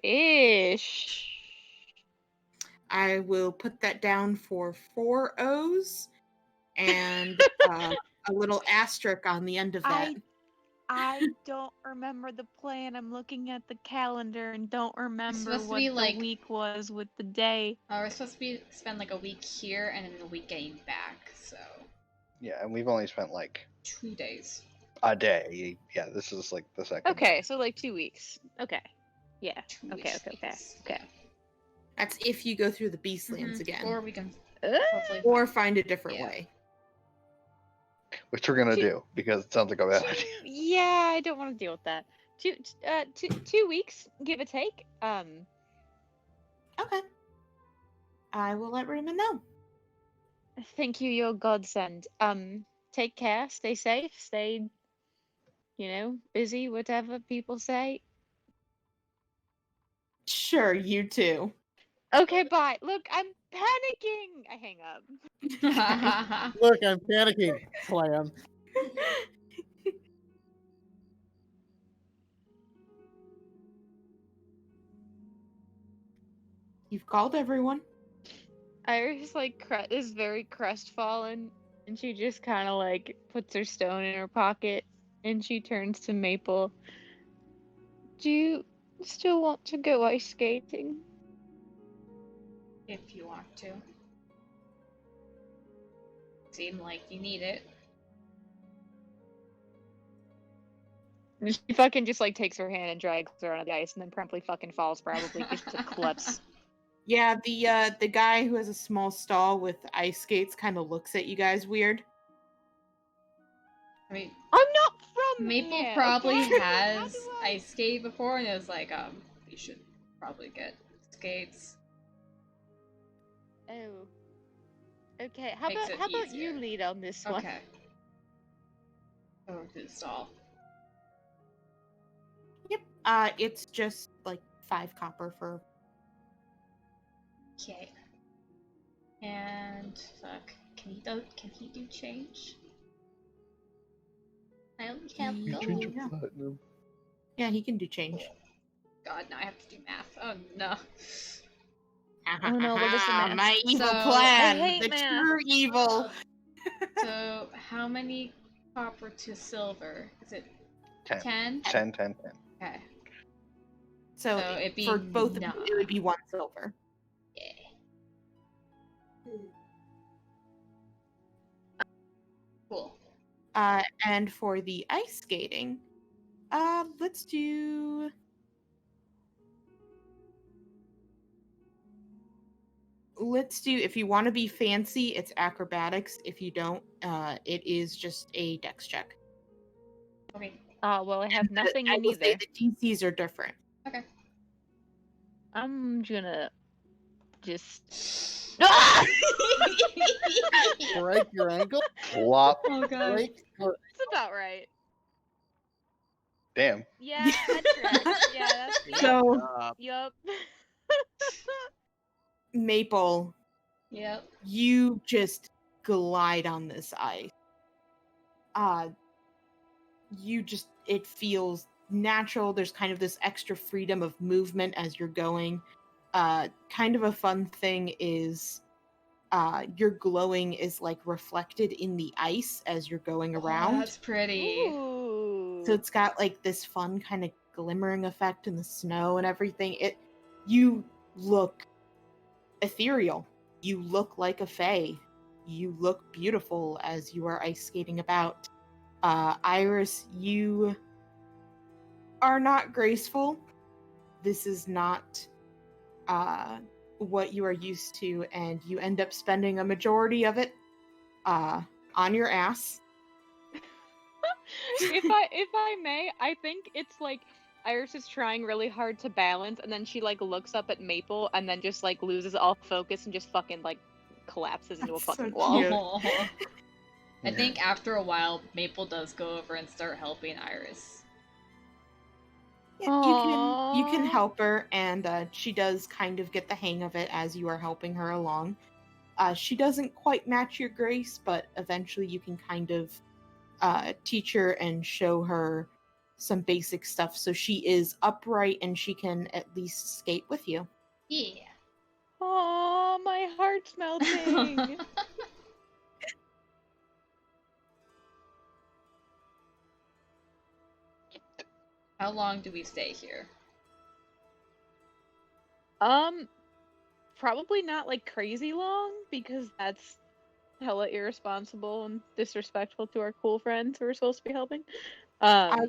ish. I will put that down for 4 O's and a little asterisk on the end of that. I don't remember the plan. I'm looking at the calendar and don't remember supposed to what be, the like- week was with the day. We're supposed to spend like a week here and then a week getting back, so Yeah, and we've only spent like 2 days. a day. Yeah, this is like the second. Okay, so like 2 weeks. Okay. Yeah. 2 Okay, weeks. okay. That's if you go through the Beastlands Mhm. again. Or we can Uh, hopefully Or find a different Yeah. way. Which we're gonna Two- do because it sounds like a bad idea. Yeah, I don't want to deal with that. 2 weeks, give or take. Okay. I will let Raymond know. Thank you, your godsend. Take care, stay safe, stay, busy, whatever people say. Sure, you too. Okay, bye. Look, I'm panicking. I hang up. Look, I'm panicking. Slam. You've called everyone. Iris is very crestfallen, and she just kind of puts her stone in her pocket, and she turns to Maple. Do you still want to go ice skating? If you want to. Seem like you need it. And she fucking just takes her hand and drags her on the ice, and then promptly fucking falls, probably because she collapse. Yeah, the guy who has a small stall with ice skates kind of looks at you guys weird. I mean, I'm not from Maple here, probably okay? has ice skate before, and it was like, you should probably get skates. Oh. Okay, how Makes about it how about you easier. lead on this one? Okay. Over to the stall. Yep. It's just 5 copper for. Okay. And fuck, can he do change? I only have You gold. change your platinum. Yeah, he can do change. God, now I have to do math. Oh no. Oh no, what is the math? My evil So, plan. I hate the math. true evil. So how many copper to silver? Is it 10? 10, 10, 10. Okay. So, So it'd be for both of you, it would be 1 silver. Yeah. Cool. And for the ice skating, let's do. If you want to be fancy, it's acrobatics. If you don't, it is just a dex check. Okay. Well, I have nothing I in will say either. the DCs are different. Okay. I'm gonna just. Break your ankle? Flop. Oh god. Break your... That's about right. Damn. Yeah, that's right. Yeah, that's So, yup. Maple, Yep. you just glide on this ice. It feels natural. There's kind of this extra freedom of movement as you're going. Kind of a fun thing is your glowing is reflected in the ice as you're going Oh, around. that's pretty. Ooh. So it's got this fun kind of glimmering effect in the snow and everything. You look ethereal. You look like a fae. You look beautiful as you are ice skating about. Iris, you are not graceful. This is not what you are used to, and you end up spending a majority of it on your ass. if I may, I think it's Iris is trying really hard to balance, and then she looks up at Maple, and then just loses all focus and just fucking collapses into a That's so fucking wall. cute. Oh. I think after a while, Maple does go over and start helping Iris. Yeah, you can Aww. help her, and she does kind of get the hang of it as you are helping her along. She doesn't quite match your grace, but eventually you can kind of teach her and show her some basic stuff so she is upright and she can at least skate with you. Yeah. Aww, my heart's melting. How long do we stay here? Probably not crazy long, because that's hella irresponsible and disrespectful to our cool friends who are supposed to be helping.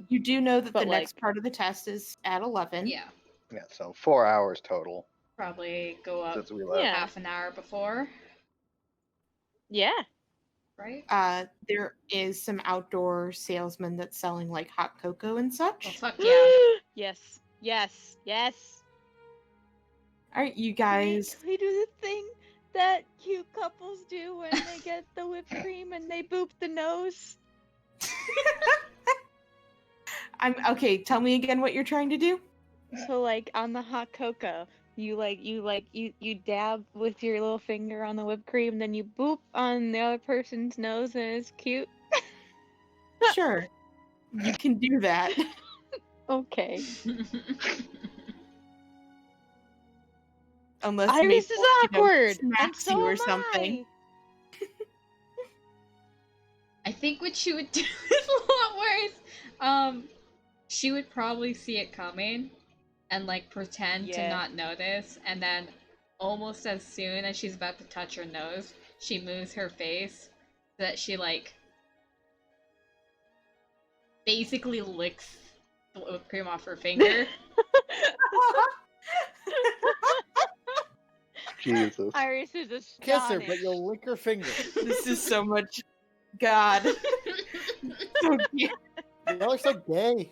You do know that the but, next part of the test is at 11. Yeah. Yeah, so 4 hours total Probably go up since we left. Yeah. half an hour before. Yeah. right? There is some outdoor salesman that's selling like hot cocoa and Well, such. fuck yeah. Yes, yes, yes. All right, you Can guys. we do the thing that cute couples do when they get the whipped cream and they boop the nose? I'm okay. Tell me again what you're trying to do. So like on the hot cocoa, you dab with your little finger on the whipped cream, then you boop on the other person's nose, and it's cute. Sure, you can do that. Okay. Unless Iris is Maple, awkward, and smacks so you or am something. I think what she would do is a lot worse. She would probably see it coming and like pretend to Yeah. not notice, and then almost as soon as she's about to touch her nose, she moves her face so that she like basically licks the whipped cream off her finger. Jesus. Iris is Kiss her, astonished. but you'll lick her finger. This is so much. God. So cute. Y'all are so gay.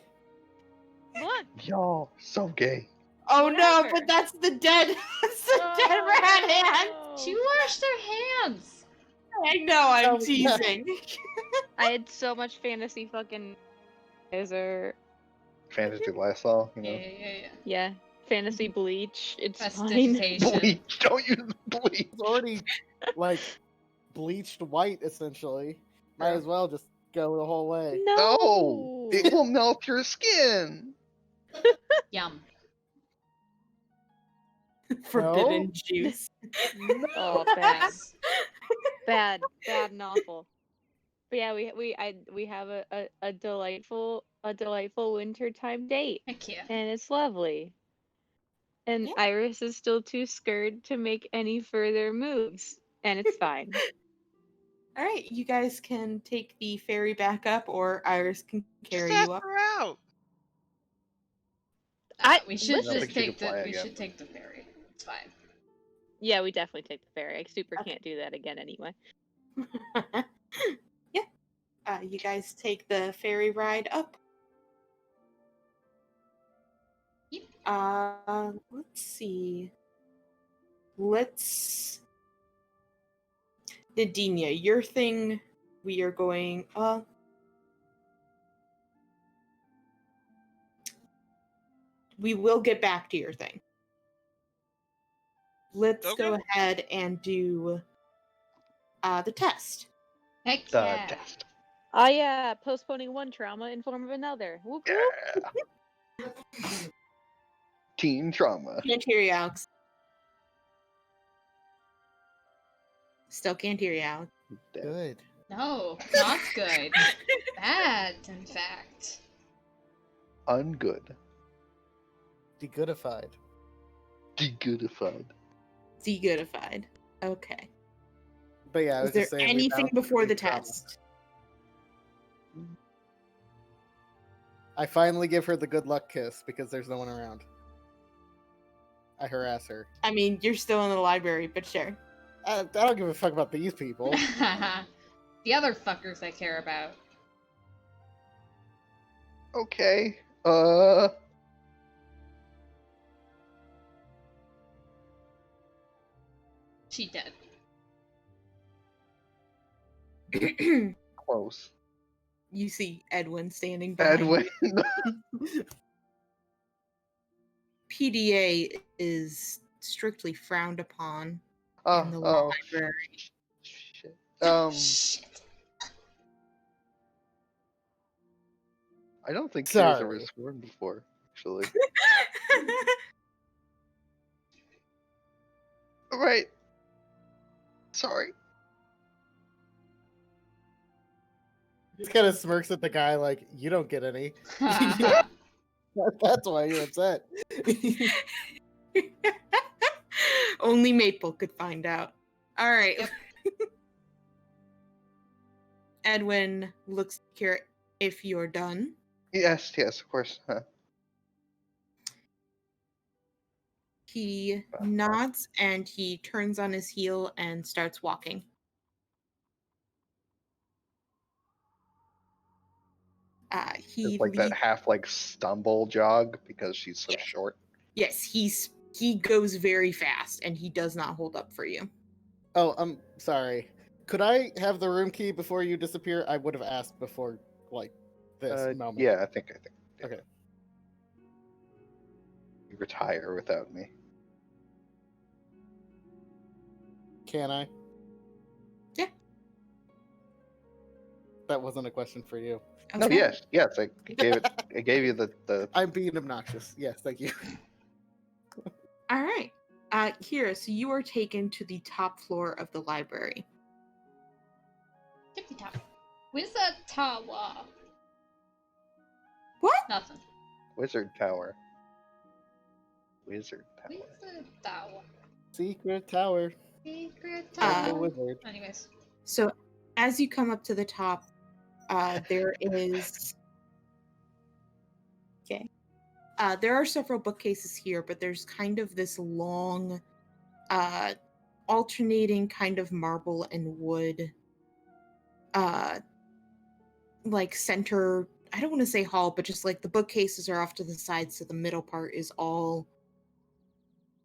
Look. Y'all, so gay. Oh no, Whatever. but that's the dead. That's the dead rat hand. She washed her hands. I know, I'm Oh, yeah. teasing. I had so much fantasy fucking. Those are Fantasy Lysol, you know. Yeah. fantasy bleach. It's fine. Prestidigitation. Bleach. Don't use bleach. It's already like bleached white, essentially. Might True. as well just go the whole way. No, it will melt your skin. Yum. Forbidden juice. Oh, bad, bad and awful. But yeah, we have a delightful wintertime date, Heck yeah. and it's lovely. And Yeah. Iris is still too scared to make any further moves, and it's fine. All right, you guys can take the ferry back up, or Iris can Just carry ask you up. her out. We should I don't just think she take can fly we again. should take the ferry. It's fine. Yeah, we definitely take the ferry. I super Okay. can't do that again anyway. Yeah. You guys take the ferry ride up. Yep. Let's see. Nadinia, your thing, we are going, we will get back to your thing. Let's go Okay. ahead and do the test. Heck The yeah. test. Postponing one trauma in form of another. Whoop Yeah. whoop. Teen trauma. Can't hear you, Alex. Still can't hear you, Alex. Dead. Good. No, not good. Bad, in fact. Ungood. Degoodified. Degoodified. Degoodified. Okay. But yeah, I Was was there just saying. we anything bounced before the teen trauma. test? I finally give her the good luck kiss because there's no one around. I harass her. I mean, you're still in the library, but sure. I don't give a fuck about these people. The other fuckers I care about. Okay. She dead. Close. You see Edwin standing behind Edwin. you. PDA is strictly frowned upon in the library. Shit. Shit. I don't think she was ever Sorry. sworn before, actually. Right. Sorry. He kind of smirks at the guy like, "You don't get any." That's why you're upset. Only Maple could find out. All right. Yep. Edwin looks here if you're done. Yes, of course. Huh. He nods and he turns on his heel and starts walking. He It's like that leads. half like stumble jog because she's so Yeah. short. Yes, he goes very fast, and he does not hold up for you. Oh, I'm sorry. Could I have the room key before you disappear? I would have asked before, like, this moment. Yeah, I think. Yeah. Okay. You retire without me. Can I? Yeah. That wasn't a question for you. No, Okay. yes. I gave it. I gave you the. I'm being obnoxious. Yes, thank you. All right. Kira, so you are taken to the top floor of the library. Tippy top. Wizard Tower. What? Nothing. Wizard Tower. Wizard Tower. Wizard Tower. Secret tower. Secret of the Tower. wizard. Anyways. So as you come up to the top, there is. Okay. There are several bookcases here, but there's kind of this long, alternating kind of marble and wood, like center. I don't want to say hall, but just like the bookcases are off to the side, so the middle part is all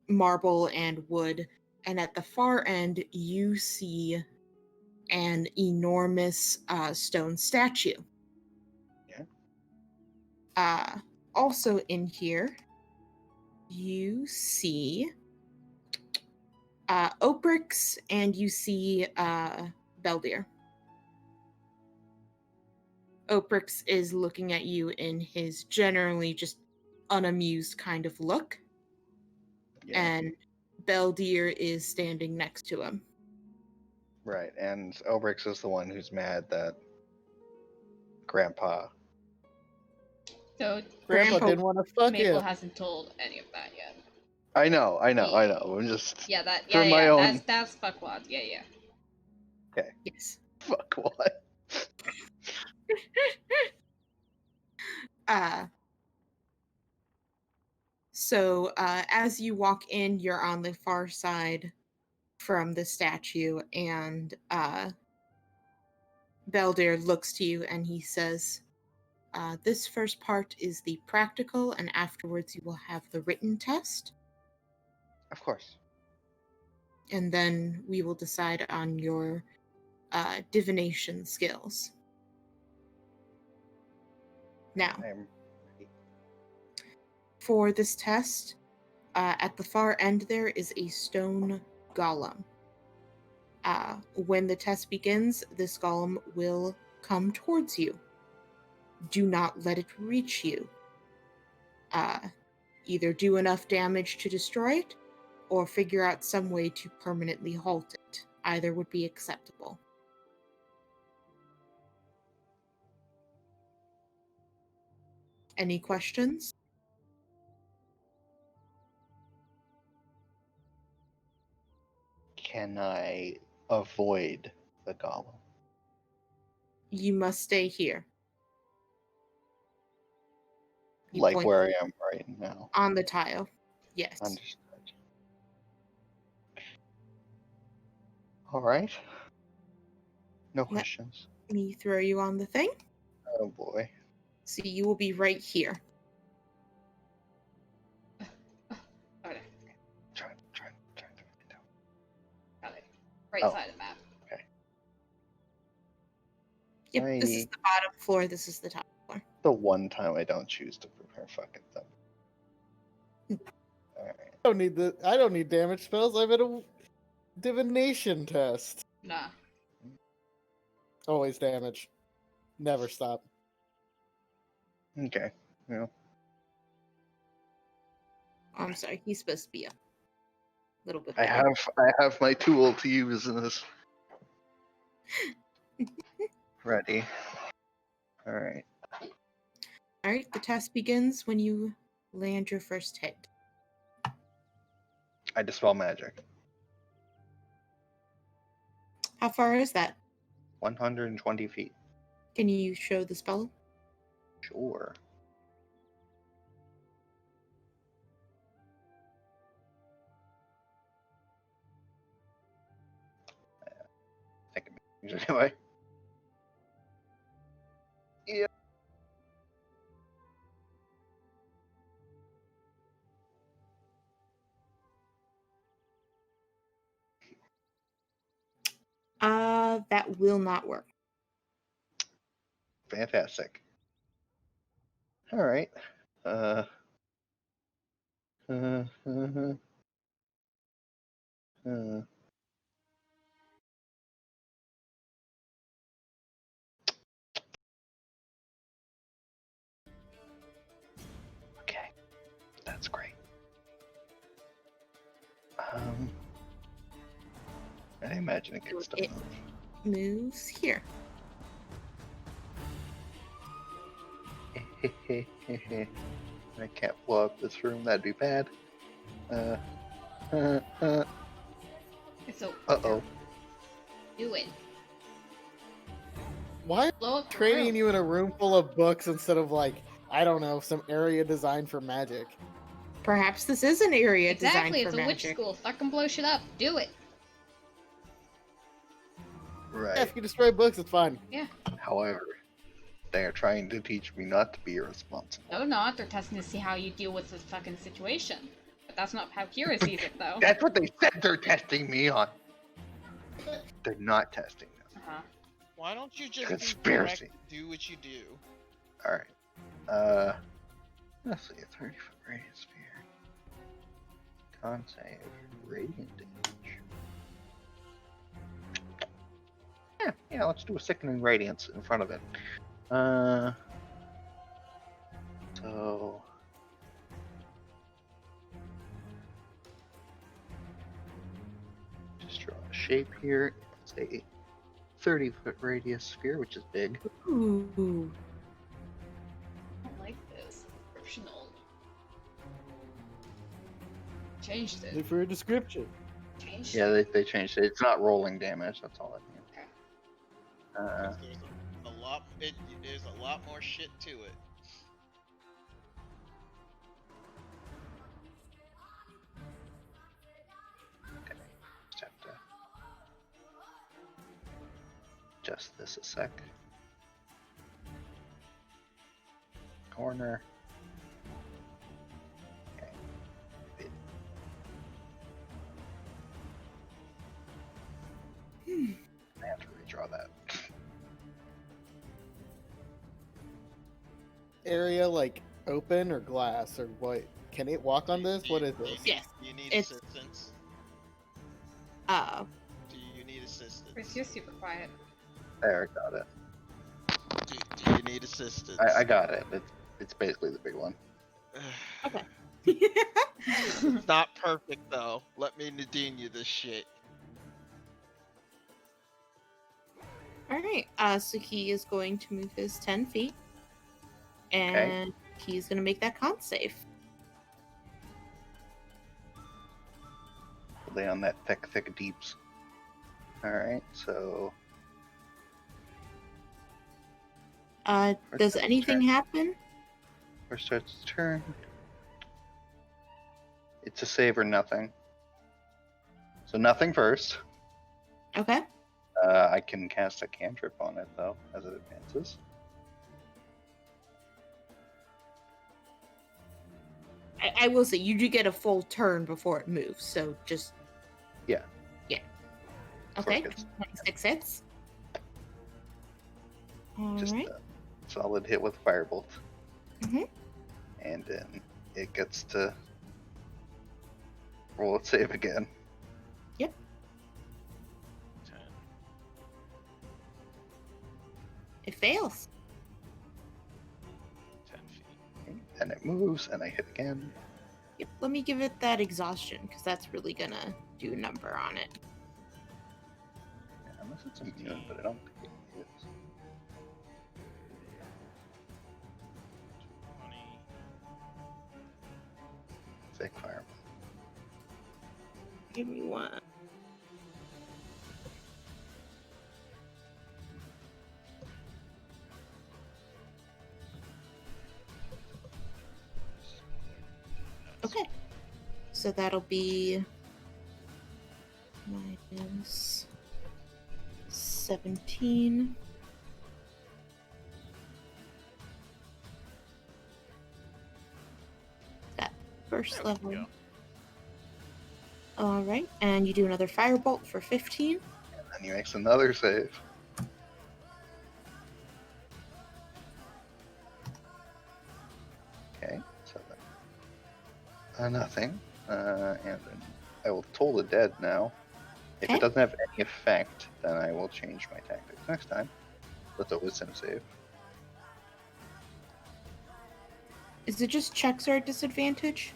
marble and wood. And at the far end, you see an enormous stone statue. Yeah. Also in here, you see Oprix and you see Beldir. Oprix is looking at you in his generally just unamused kind of look, Yeah. and Beldir is standing next to him. Right, and Obrix is the one who's mad that Grandpa. So Grandpa Grandpa- didn't want to fuck Maple him. hasn't told any of that yet. I know. I'm just Yeah, that. for Yeah, my yeah. own. That's fuckwad. Yeah, yeah. Yes. Fuck what? So as you walk in, you're on the far side from the statue, and Beldir looks to you and he says, this first part is the practical, and afterwards you will have the written test, Of course. and then we will decide on your divination skills. Now, I'm ready. for this test, at the far end there is a stone golem. When the test begins, this golem will come towards you. Do not let it reach you. Either do enough damage to destroy it, or figure out some way to permanently halt it. Either would be acceptable. Any questions? Can I avoid the golem? You must stay here. He Like points where I am right now. on the tile. Yes. Understood. All right. No questions. Let me throw you on the thing. Oh boy. So you will be right here. Okay. Trying to find out. Got it. Right Oh. side of the map. Yep, this is I- the bottom floor, this is the top floor. The one time I don't choose to prepare fucking thing. Alright. I don't need damage spells. I'm at a divination test. Nah. Always damage. Never stop. Okay. Yeah. Oh, I'm sorry, he's supposed to be a little bit I better. have my tool to use in this. Ready. Alright. Alright, the test begins when you land your first hit. I dispel magic. How far is that? 120 feet. Can you show the spell? Sure. I think it anyway. Yeah. That will not work. Fantastic. All right. Uh, uh, uh, uh. Okay, that's great. I imagine it gets to It moves here. I can't blow up this room. That'd be bad. Uh, uh. So, Uh-oh. do it. Why Blow up the training room. you in a room full of books instead of like, I don't know, some area designed for magic? Perhaps this is an area Exactly, designed it's for a witch magic. school. Fucking blow shit up. Do it. Yeah, Right. if you destroy books, it's fine. However, they are trying to teach me not to be irresponsible. No, not. They're testing to see how you deal with this fucking situation. But that's not how Kira sees it, though. That's what they said they're testing me on. They're not testing us. Uh-huh. Why don't you just Conspiracy. be direct, do what you do? Alright. Let's see, a 30-foot radius sphere. Con save. Radiant damage. Yeah, let's do a sickening radiance in front of it. So just draw a shape here. It's a 30-foot radius sphere, which is big. Ooh. I don't like this. Descriptional. Changed it. Look for a description. Changed Yeah, it. they changed it. It's not rolling damage. That's all I mean. There's a lot. There's a lot more shit to it. Just have to adjust this a sec. Corner. Okay. I have to redraw that. area like open or glass or what? Can it walk on this? What is Do you this? need- Yes, Do you need it's- assistance? Do you need assistance? Chris, you're super quiet. There, got it. Do you need assistance? I got it. It's basically the big one. Okay. It's not perfect though. Let me Nadine you this shit. Alright, so he is going to move his 10 feet. And he's going to make that con save. Lay on that thick deeps. Alright, so Does anything happen? first starts the turn. It's a save or nothing. So nothing first. Okay. I can cast a cantrip on it though, as it advances. I will say, you do get a full turn before it moves, so just... Yeah. Yeah. Before it Okay, gets- 26 hits. Just Alright. a solid hit with firebolt. Mhm. And then it gets to roll its save again. 10. It fails. 10 feet. Okay, then it moves, and I hit again. Yep, let me give it that exhaustion, because that's really gonna do a number on it. Yeah, unless it's immune, but I don't think it is. 20. Fake fireball. Give me one. Okay. So that'll be minus 17. That first There we level. go. Alright, and you do another firebolt for 15. And he makes another save. Okay, so nothing. And then I will toll the dead now. If Okay. it doesn't have any effect, then I will change my tactics next time. That's a wisdom save. Is it just checks are at disadvantage?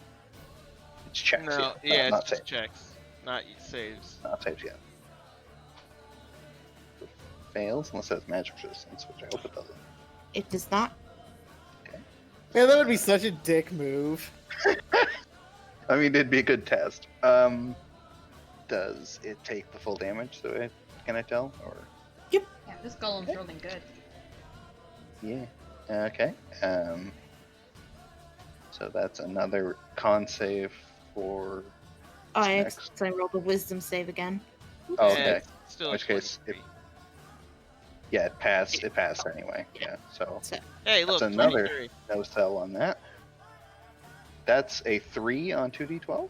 It's checks, No, yeah. yeah, Not it's just saves. checks, not saves. Not saves yet. So fails unless it has magic resistance, which I hope it doesn't. It does not. Man, that would be such a dick move. I mean, it'd be a good test. Does it take the full damage? So can I tell? Or Yeah, this golem's rolling good. yeah. Okay. So that's another con save for. Oh, I Next. accidentally rolled a wisdom save again. Oh, Yeah, okay. it's still In which case, 23. Yeah, it passed. It passed anyway. Yeah. So So, Hey, look, that's another 23. no sell on that. That's a 3 on 2d12,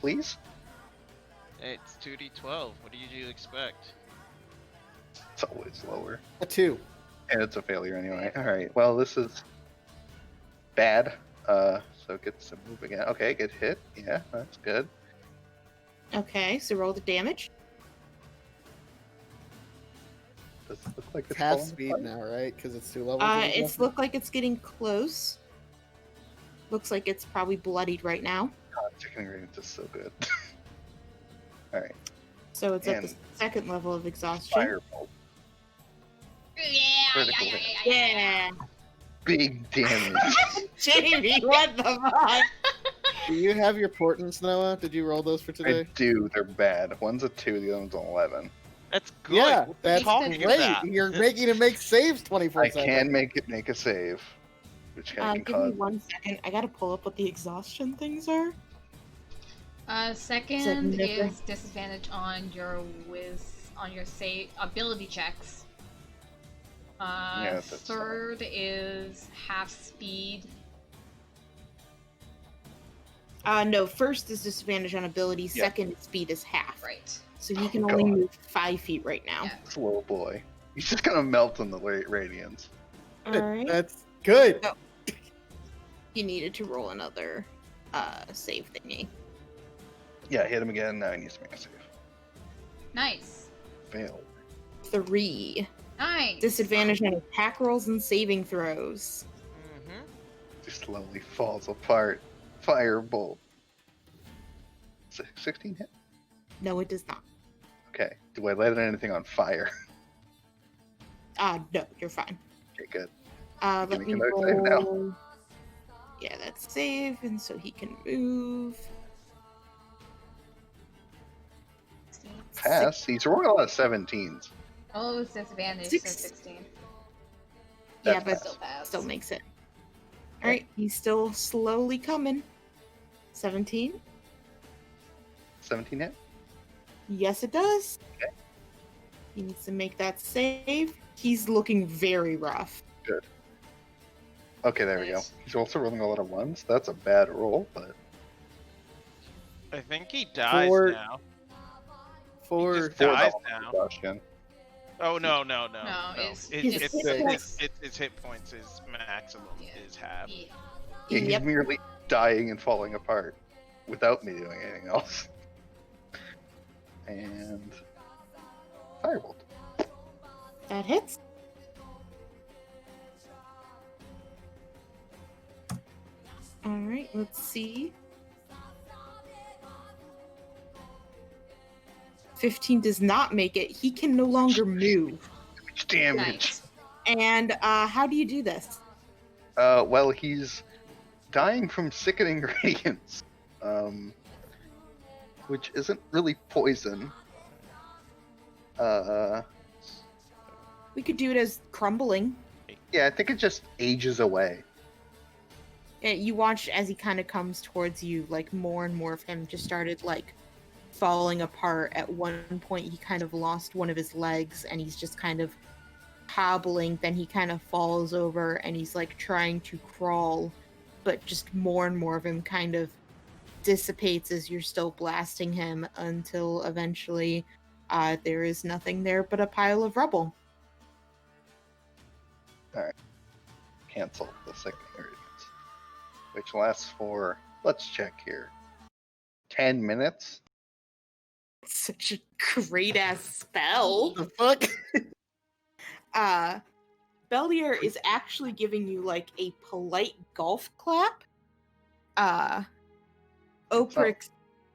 please. It's 2d12. What do you expect? It's always lower. A 2. And it's a failure anyway. Alright, well, this is bad. So it gets to move again. Okay, get hit. Yeah, that's good. okay, so roll the damage. Does it look like It's it's half falling speed apart? now, right? Because it's 2 levels. It's looked like it's getting close. Looks like it's probably bloodied right now. God, chicken grenades is so good. Alright, So it's at the And- second level of exhaustion. firebolt. Yeah, Critical yeah, hit. yeah, yeah, Yeah. Big damage. Jamie, what the fuck? Do you have your portents, Noah? Did you roll those for I today? do, they're bad. One's a 2, the other one's an 11. That's good. Yeah, What are you that's talking great. about? You're making him make saves 24/7. I can make it make a save, which can Give me cause 1 second. I gotta pull up what the exhaustion things are. Second never- is disadvantage on your save ability checks. that's Third is half speed. No, first is disadvantage on ability, Yep. second speed is half. Right. So he can Oh, only God. move 5 feet right now. Yeah. slow boy. He's just gonna melt in the radiance. Alright. That's good. No. He needed to roll another save thingy. Yeah, hit him again. Now he needs to make a save. Nice. Fail. 3. Nice. Disadvantage on attack rolls and saving throws. Mm-hmm. Just slowly falls apart. Firebolt. 16 hit? No, it does not. Okay. Do I light anything on fire? No, you're fine. Okay, good. Let make me another save now. roll. Yeah, that's save, and so he can move. Pass. He's rolling a lot of 17s. Oh, it's disadvantage, so Six. 16. Yeah, That's but Still pass. still makes it. Alright, he's still slowly coming. 17? 17 hit? Yes, it does. Okay. He needs to make that save. He's looking very rough. Good. Okay, there we go. Nice. He's also rolling a lot of ones. That's a bad roll, but I think he dies Four- now. For Just dies level now. exhaustion. Oh no. No, It's it's it's, six. it's hit points is maximum Yeah. is half. Yeah. Yeah, he's Yep. merely dying and falling apart without me doing anything else. And firebolt. That hits. Alright, let's see. 15 does not make it. He can no longer move. Damage. Nice. And how do you do this? Well, he's dying from sickening radiance, which isn't really poison. We could do it as crumbling. Yeah, I think it just ages away. You watch as he kind of comes towards you, like more and more of him just started like falling apart. At one point, he kind of lost one of his legs, and he's just kind of hobbling. Then he kind of falls over, and he's like trying to crawl, but just more and more of him kind of dissipates as you're still blasting him until eventually there is nothing there but a pile of rubble. Cancel the second arrogance, which lasts for, let's check here, 10 minutes. Such a great ass spell. The fuck? Bellier is actually giving you like a polite golf clap. Oprix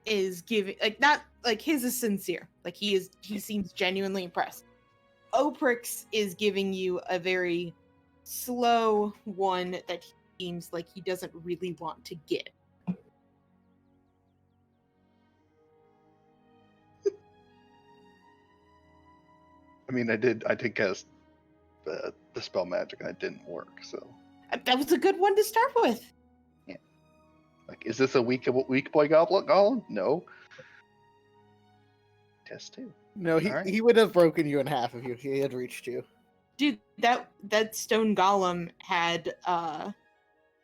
is giving like not like his is sincere. Like he seems genuinely impressed. Oprix is giving you a very slow one that seems like he doesn't really want to get. I mean, I did cast the spell magic and it didn't work. So That was a good one to start with. like, is this a weak boy golem? No. Test 2. No, Alright. he would have broken you in half if he had reached you. Dude, that stone golem had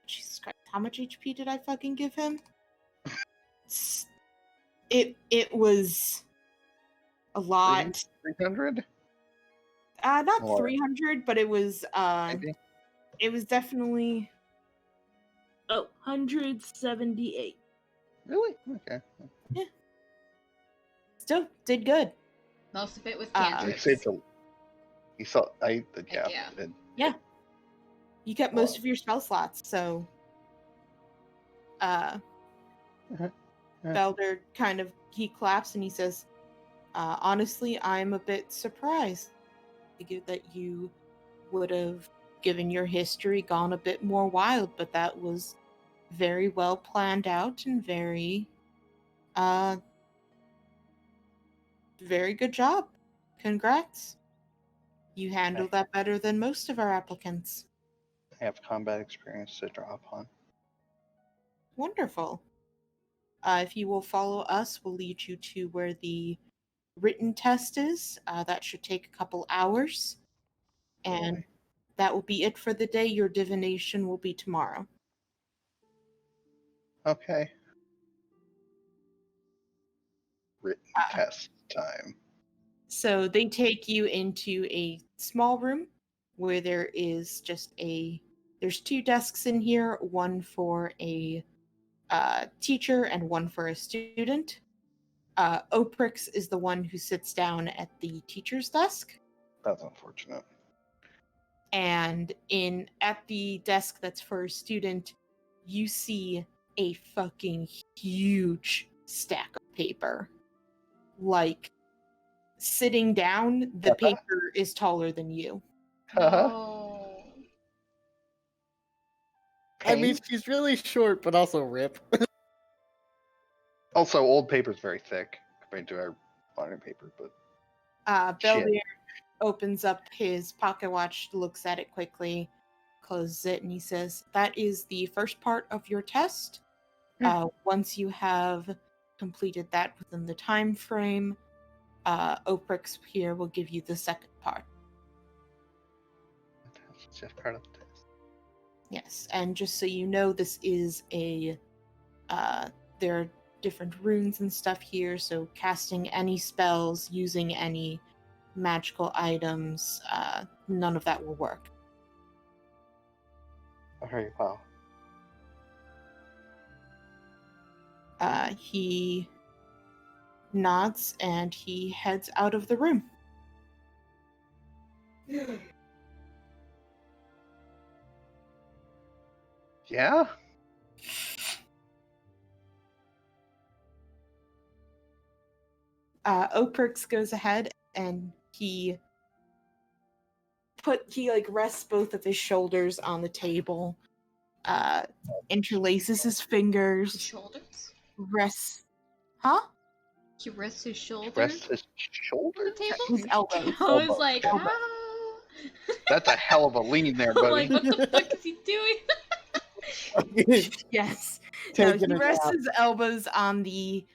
Jesus Christ, how much HP did I fucking give him? It was a lot. 300? Not Or 300, but it was maybe? it was definitely 178. Really? Okay. Still did good. Most of it was He cantrips. saved a. He saw. Yeah. Yeah. and- Yeah. You kept most of your spell slots, so Belder he claps and he says, honestly, I'm a bit surprised that you would have, given your history, gone a bit more wild, but that was very well planned out and very good job. Congrats. You handled that better than most of our applicants. I have combat experience to draw upon. Wonderful. If you will follow us, we'll lead you to where the written test is. That should take a couple hours. And that will be it for the day. Your divination will be tomorrow. Okay. Written test time. So they take you into a small room where there is there's 2 desks in here, one for a teacher and one for a student. Oprix is the one who sits down at the teacher's desk. That's unfortunate. And at the desk that's for a student, you see a fucking huge stack of paper. Like, sitting down, the paper is taller than you. No. I mean, she's really short, but also rip. Also, old paper is very thick compared to our modern paper, but Belvier opens up his pocket watch, looks at it quickly, closes it, and he says, that is the first part of your test. Once you have completed that within the time frame, Oprix here will give you the second part. that's just part of the test. Yes, and just so you know, this is there are different runes and stuff here, so casting any spells, using any magical items, none of that will work. Very well. He nods and he heads out of the room. Yeah? Oprix goes ahead and he rests both of his shoulders on the table, interlaces his fingers, Shoulders? rests. Huh? He rests his shoulders Rest his on shoulder? the table? His elbows. I was Elbows. like, Elbows. ah. That's a hell of a lean there, I'm buddy. like, what the fuck is he doing? Yes. No, Taking he a rests nap. his elbows on the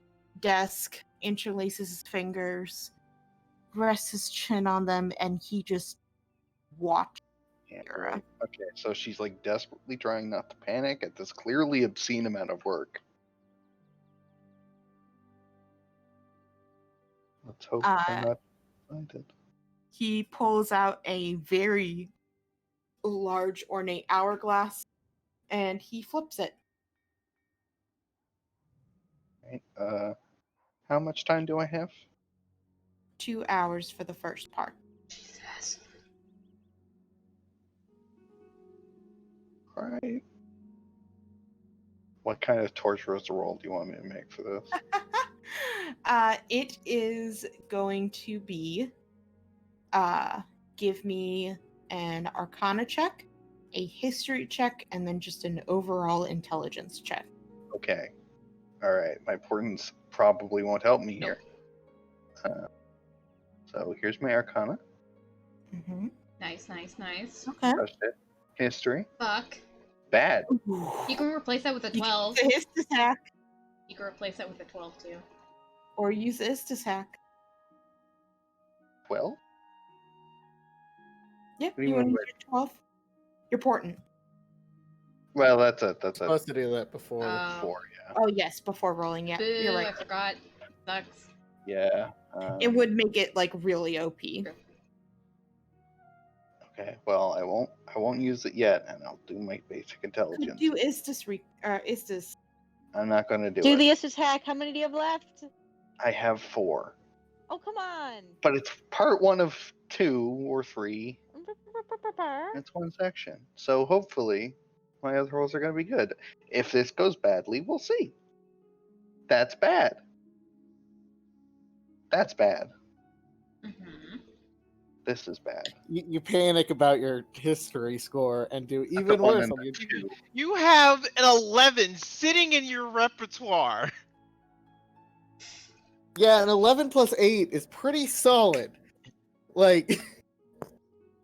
desk, interlaces his fingers, rests his chin on them, and he just watches. Yeah, right. Okay, so she's like desperately trying not to panic at this clearly obscene amount of work. Let's hope Uh, I'm not blinded. He pulls out a very large, ornate hourglass, and he flips it. Right. How much time do I have? 2 hours for the first part. Jesus. Right. What kind of torturous roll do you want me to make for this? It is going to be give me an arcana check, a history check, and then just an overall intelligence check. Okay. All right. My portents probably won't help me here. So here's my arcana. Mm-hmm. Nice, nice, nice. Okay. Trust it. History. Fuck. Bad. You can replace that with a You 12. can use the Hist attack You can replace that with a 12 too. or use the Hist attack. 12? Yep, What do you you want to mean use your 12? You're portent. Well, that's a Supposed to do that before. 4, yeah. Oh, yes, before rolling. Yeah, Boo, you're right. I forgot. Sucks. Yeah. It would make it like really OP. Okay. Well, I won't use it yet, and I'll do my basic Could intelligence. do Istis. I'm not going to do Do it. the assist hack. How many do you have left? I have 4, Oh, come on. but it's part 1 of 2 or 3. It's one section, so hopefully my other rolls are going to be good. If this goes badly, we'll see. That's bad. That's bad. Mm-hmm. This is bad. You panic about your history score and do That's even a 1 worse and on your a 2. You have an 11 sitting in your repertoire. Yeah, an 11 plus 8 is pretty solid. Like,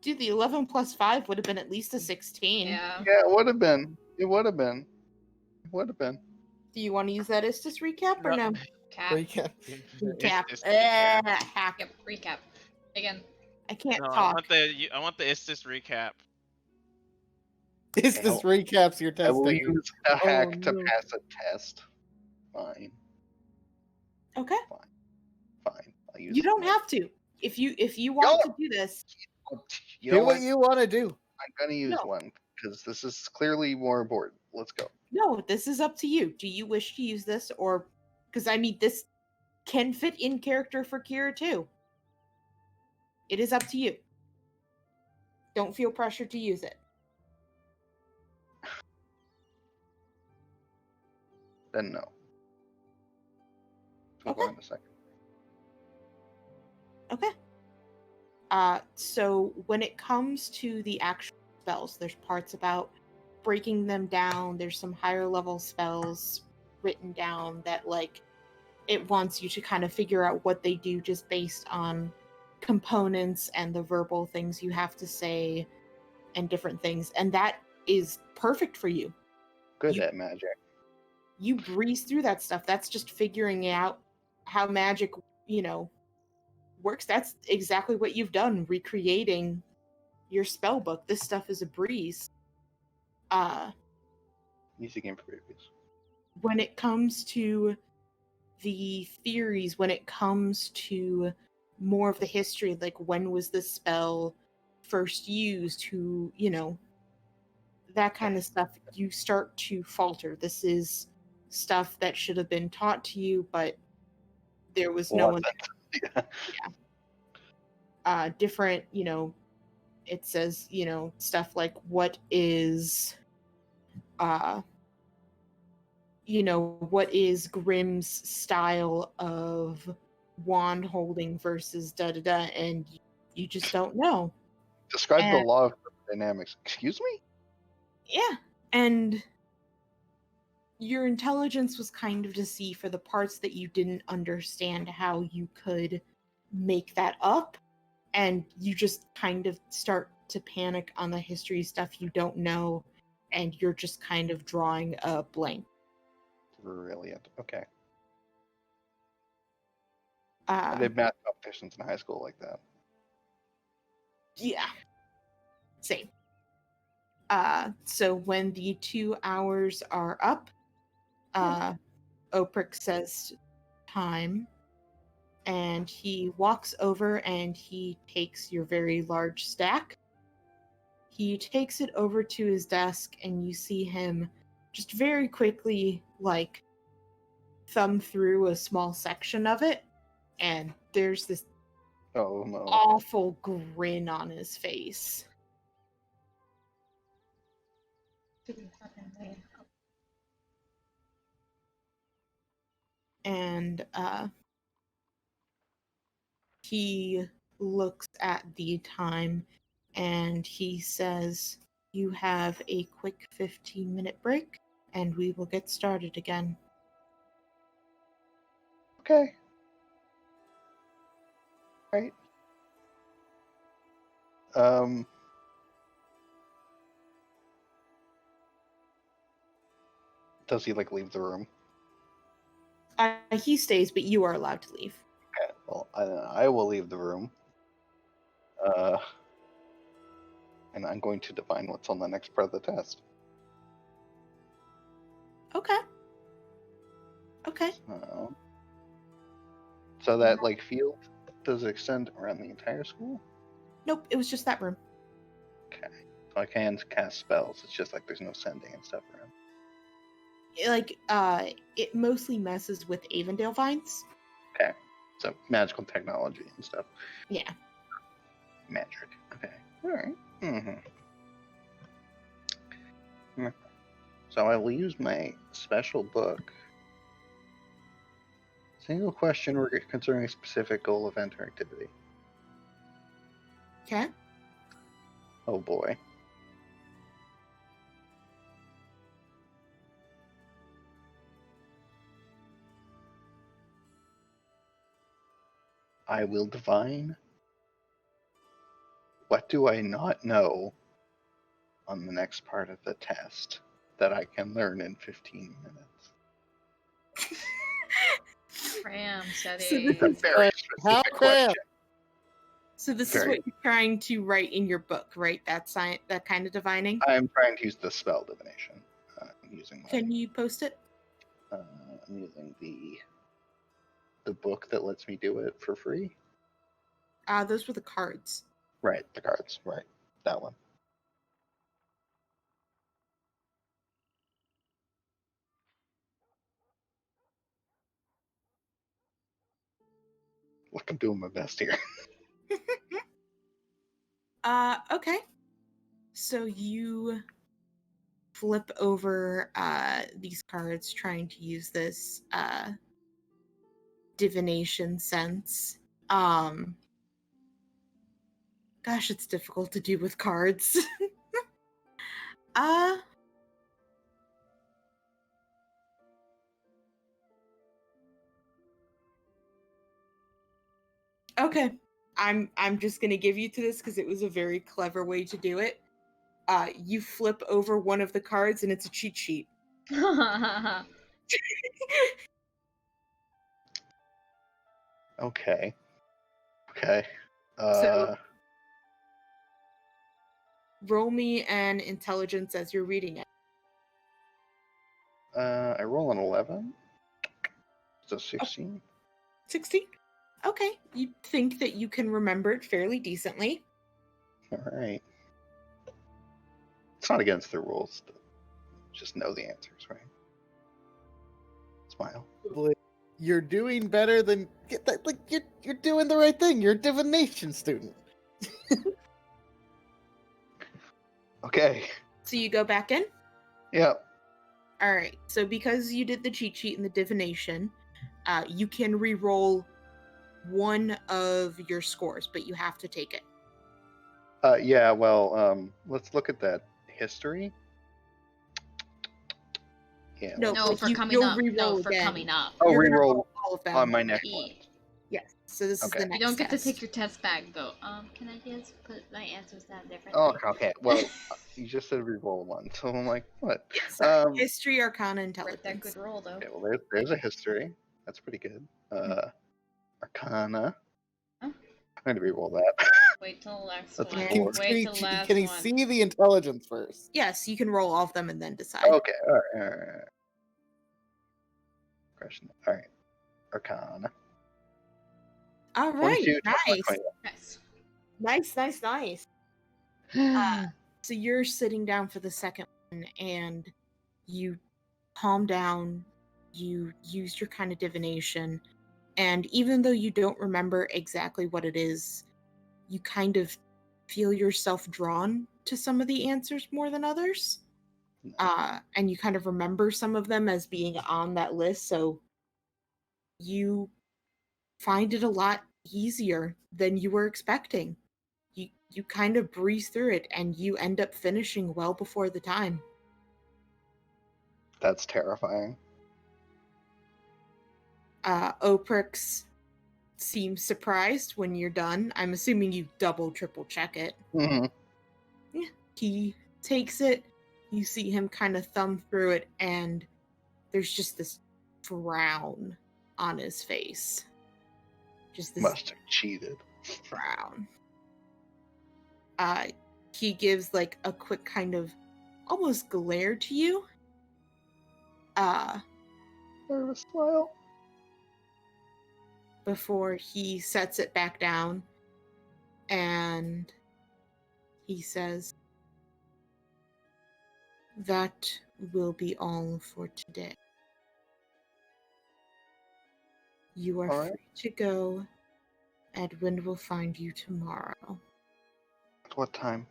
Dude, the 11 plus 5 would have been at least a 16. Yeah. Yeah, it would have been. It would have been. It would have been. Do you want to use that Istis recap or no? Cap. recap. Recap. Istis recap. Hack. Yep, recap. Again. I can't No, talk. I want the Istis recap. This recaps your I will testing. use a hack to no. pass a test. Fine. Okay. Fine. I'll use You don't my- have to. If you want to do this, You know Do what what? you want to do. I'm going to use No. one because this is clearly more important. Let's go. no, this is up to you. Do you wish to use this or because I mean this can fit in character for Kira too. It is up to you. Don't feel pressured to use it. Then no. Move Okay. on a second. Okay. So when it comes to the actual spells, there's parts about breaking them down. There's some higher level spells written down that like it wants you to kind of figure out what they do just based on components and the verbal things you have to say and different things. And that is perfect for you. Good You- at magic. You breeze through that stuff. That's just figuring out how magic, works. That's exactly what you've done, recreating your spell book. This stuff is a breeze. Easy game for babies. When it comes to the theories, when it comes to more of the history, like when was this spell first used, who, that kind of stuff, you start to falter. This is stuff that should have been taught to you, but there was no one. Yeah. Different, it says, stuff like what is what is Grimm's style of wand holding versus da da da, and you just don't know. Describe the And- law of dynamics. Excuse me? Yeah, and your intelligence was kind of to see for the parts that you didn't understand how you could make that up, and you just kind of start to panic on the history stuff you don't know, and you're just kind of drawing a blank. Brilliant. Okay. Uh, I did math competitions in high school like that. Yeah. Same. So when the 2 hours are up, Oprix says time. And he walks over and he takes your very large stack. He takes it over to his desk, and you see him just very quickly, like, thumb through a small section of it, and there's this Oh no. awful grin on his face. And he looks at the time and he says, "You have a quick 15-minute break, and we will get started again." Okay. Right. Does he like leave the room? He stays, but you are allowed to leave. Okay. Well, I will leave the room. And I'm going to divine what's on the next part of the test. Okay. Okay. So that like field, does it extend around the entire school? Nope, it was just that room. Okay. So I can cast spells. It's just like there's no sending and stuff around. Like, it mostly messes with Avondale vines. Okay. So magical technology and stuff. Yeah. Magic. Okay. Alright. Mm-hmm. So I will use my special book. Single question concerning a specific goal, event, or activity. Okay. Oh boy. I will divine. What do I not know on the next part of the test that I can learn in 15 minutes? Cram setting. So It's a very specific question. So this is what you're trying to write in your book, right? That kind of divining? I'm trying to use the spell divination. I'm using Can you post it? I'm using the book that lets me do it for free. Those were the cards. Right, the cards. Right, that one. Look, I'm doing my best here. Okay. So you flip over these cards trying to use this divination sense. Gosh, it's difficult to do with cards. Okay. I'm just gonna give you to this because it was a very clever way to do it. You flip over one of the cards and it's a cheat sheet. Okay. Okay. So roll me an intelligence as you're reading it. I roll an 11. So 16. 16? Okay. You think that you can remember it fairly decently. Alright. It's not against the rules to just know the answers, right? Smile. You're doing better than like you're doing the right thing. You're a divination student. Okay. So you go back in? Yep. Alright. So because you did the cheat sheet and the divination, you can re-roll one of your scores, but you have to take it. Yeah, well, let's look at that history. Yeah. No, No, but for coming you'll up. No, re-roll for again. coming up. Oh, You're gonna reroll roll all of them. on my next one. Yes. So this is Okay. the You next don't get to test. take your test back though. Can I just put my answers down differently? Oh, okay. Well, you just said reroll one, so I'm like, what? Sorry. History, Arcana, Write that Intelligence. good roll though. Okay, well, there's a history. That's pretty good. Arcana. Huh? I'm going to reroll that. Wait till the last That's one. a 4. Wait till the last Can he one. see the intelligence first? Yes, you can roll all of them and then decide. Okay, alright. Question. Alright. Arcana. All right, 22, nice. 21. Nice. So you're sitting down for the second one, and you calm down. You use your kind of divination, and even though you don't remember exactly what it is, you kind of feel yourself drawn to some of the answers more than others. And you kind of remember some of them as being on that list, so you find it a lot easier than you were expecting. You kind of breeze through it, and you end up finishing well before the time. That's terrifying. Oprix seems surprised when you're done. I'm assuming you double, triple check it. Mm-hmm. Yeah. He takes it. You see him kind of thumb through it, and there's just this frown on his face. Just this Must have cheated. frown. He gives like a quick kind of almost glare to you. Nervous smile. Before he sets it back down, and he says, "That will be all for today. You are All right. free to go. Edwin will find you tomorrow. At what time?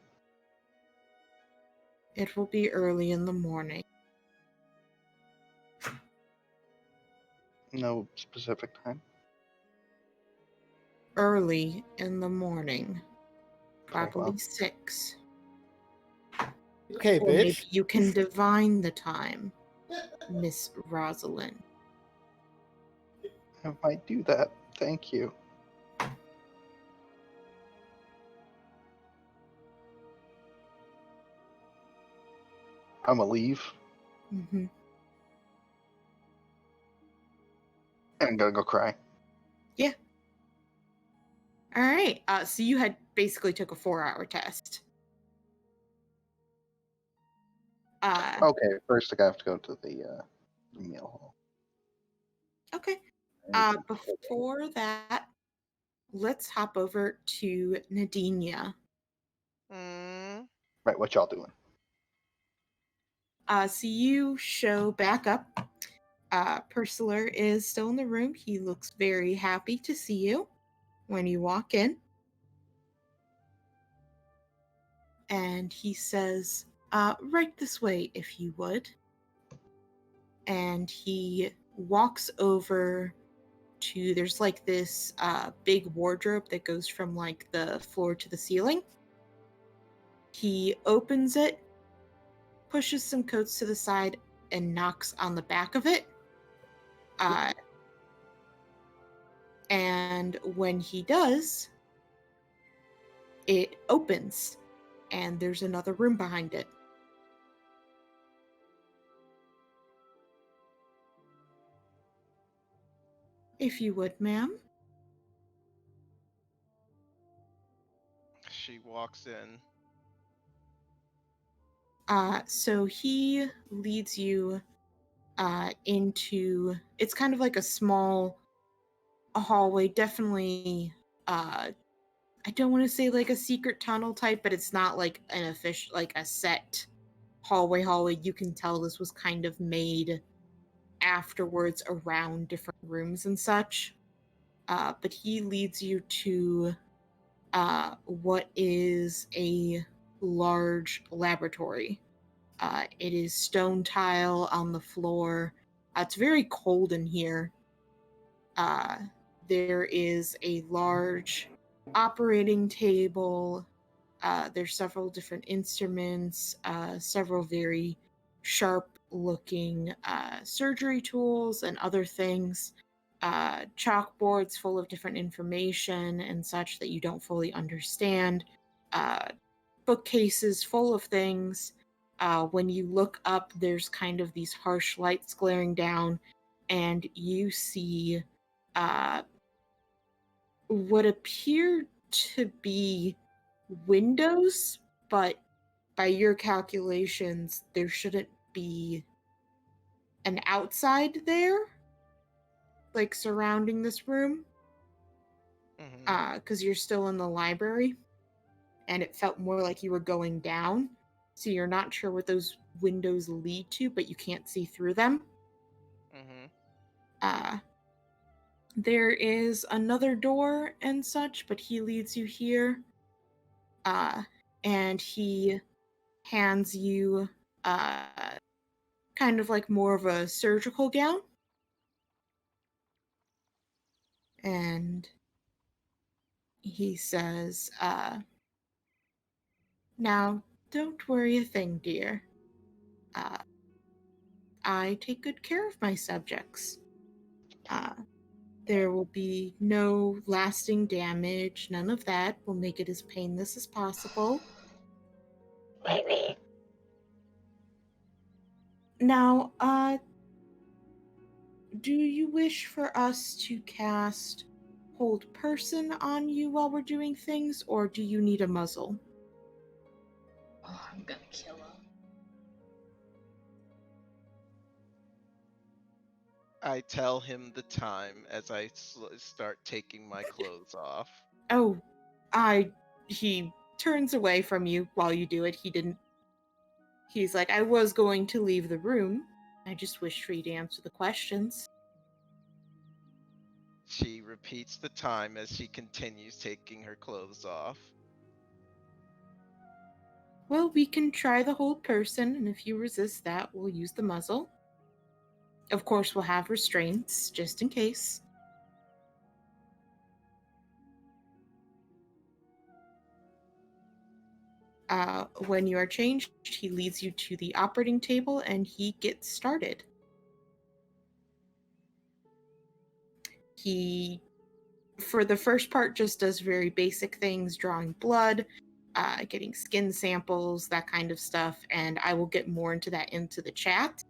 It will be early in the morning." No specific time. Early in the morning. Very Probably well. 6. Okay, Or maybe bitch. you can divine the time, Miss Rosalind. I might do that. Thank you. I'm gonna leave. Mm-hmm. And I'm gonna go cry. Yeah. All right. So you had basically took a 4-hour test. Okay, first I have to go to the meal hall. Okay. Before that, let's hop over to Nadinia. Right, what y'all doing? So you show back up. Pursuler is still in the room. He looks very happy to see you when you walk in. And he says, right this way, if you would. And he walks over to, there's like this big wardrobe that goes from like the floor to the ceiling. He opens it, pushes some coats to the side, and knocks on the back of it. And when he does, it opens, and there's another room behind it. If you would, ma'am. She walks in. So he leads you into, it's kind of like a small hallway, definitely I don't want to say like a secret tunnel type, but it's not like an official, like a set hallway. You can tell this was kind of made afterwards around different rooms and such. But he leads you to what is a large laboratory. It is stone tile on the floor. It's very cold in here. There is a large operating table. There's several different instruments, several very sharp looking surgery tools and other things. Chalkboards full of different information and such that you don't fully understand. Bookcases full of things. When you look up, there's kind of these harsh lights glaring down, and you see what appear to be windows, but by your calculations, there shouldn't be an outside there, like surrounding this room. because you're still in the library, and it felt more like you were going down, so you're not sure what those windows lead to, but you can't see through them. There is another door and such, but he leads you here, and he hands you kind of like more of a surgical gown, and he says, now, don't worry a thing, dear. I take good care of my subjects. There will be no lasting damage, none of that. We'll make it as painless as possible. Maybe. Now, do you wish for us to cast Hold Person on you while we're doing things, or do you need a muzzle? Oh, I'm gonna kill him. I tell him the time as I start taking my clothes off. Oh, he turns away from you while you do it. He's like, I was going to leave the room. I just wish for you to answer the questions. She repeats the time as she continues taking her clothes off. Well, we can try the Hold Person, and if you resist that, we'll use the muzzle. Of course, we'll have restraints, just in case. When you are changed, he leads you to the operating table, and he gets started. He, for the first part, just does very basic things, drawing blood, getting skin samples, that kind of stuff, and I will get more into that into the chat.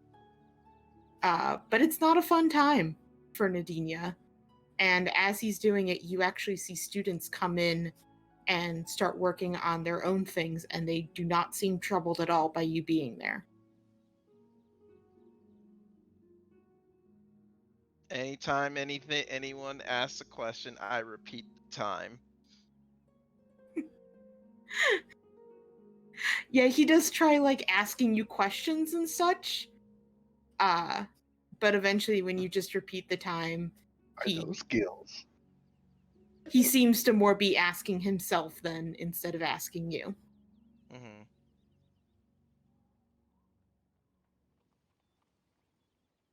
But it's not a fun time for Nadinia. And as he's doing it, you actually see students come in and start working on their own things, and they do not seem troubled at all by you being there. Anytime anyone asks a question, I repeat the time. Yeah, he does try like asking you questions and such. But eventually when you just repeat the time, Those skills. he seems to more be asking himself than instead of asking you.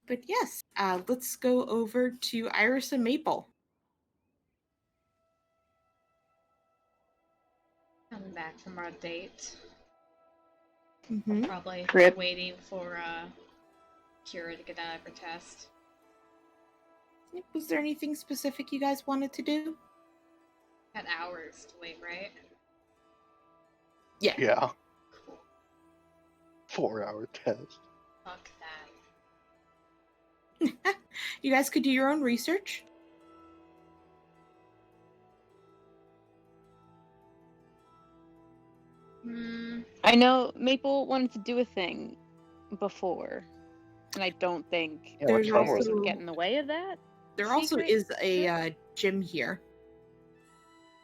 But yes, let's go over to Iris and Maple. Coming back from our date. Mm-hmm. Probably Rip. waiting for Kira to get out of her test. Was there anything specific you guys wanted to do? Had hours to wait, right? Yeah. Yeah. Cool. 4-hour test. Fuck that. You guys could do your own research. I know Maple wanted to do a thing before, and I don't think There's Iris also would get in the way of that. there also secret is trip? a gym here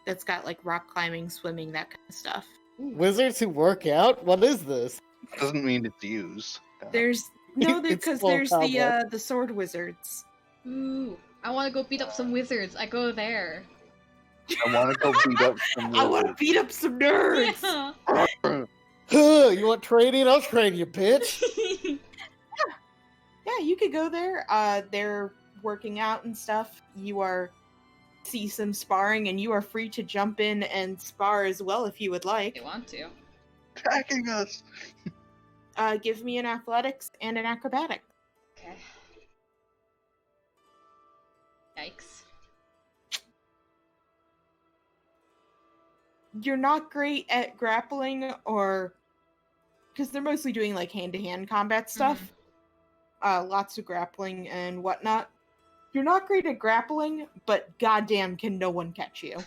that's got like rock climbing, swimming, that kind of stuff. Wizards who work out? What is this? Doesn't mean it's used. There's no, It's because full there's combo. the sword wizards. Ooh, I want to go beat up some wizards. I go there. I want to go beat up some I want to wizards. beat up some nerds. Yeah. You want training? I'll train you, bitch. Yeah, you could go there. They're working out and stuff. You see some sparring, and you are free to jump in and spar as well if you would like. You want to? Attacking us. Give me an athletics and an acrobatic. Okay. Yikes. You're not great at grappling, or because they're mostly doing like hand-to-hand combat stuff. Lots of grappling and whatnot. You're not great at grappling, but goddamn can no one catch you.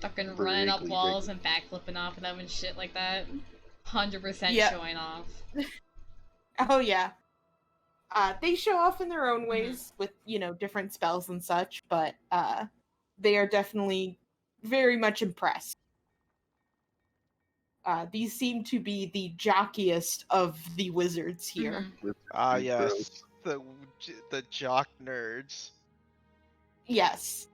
Fucking running up walls and backflipping off of them and shit like that. 100% Yep. showing off. Oh yeah. They show off in their own ways with, different spells and such, but they are definitely very much impressed. These seem to be the jockiest of the wizards here. Ah, yes. The jock nerds. Yes.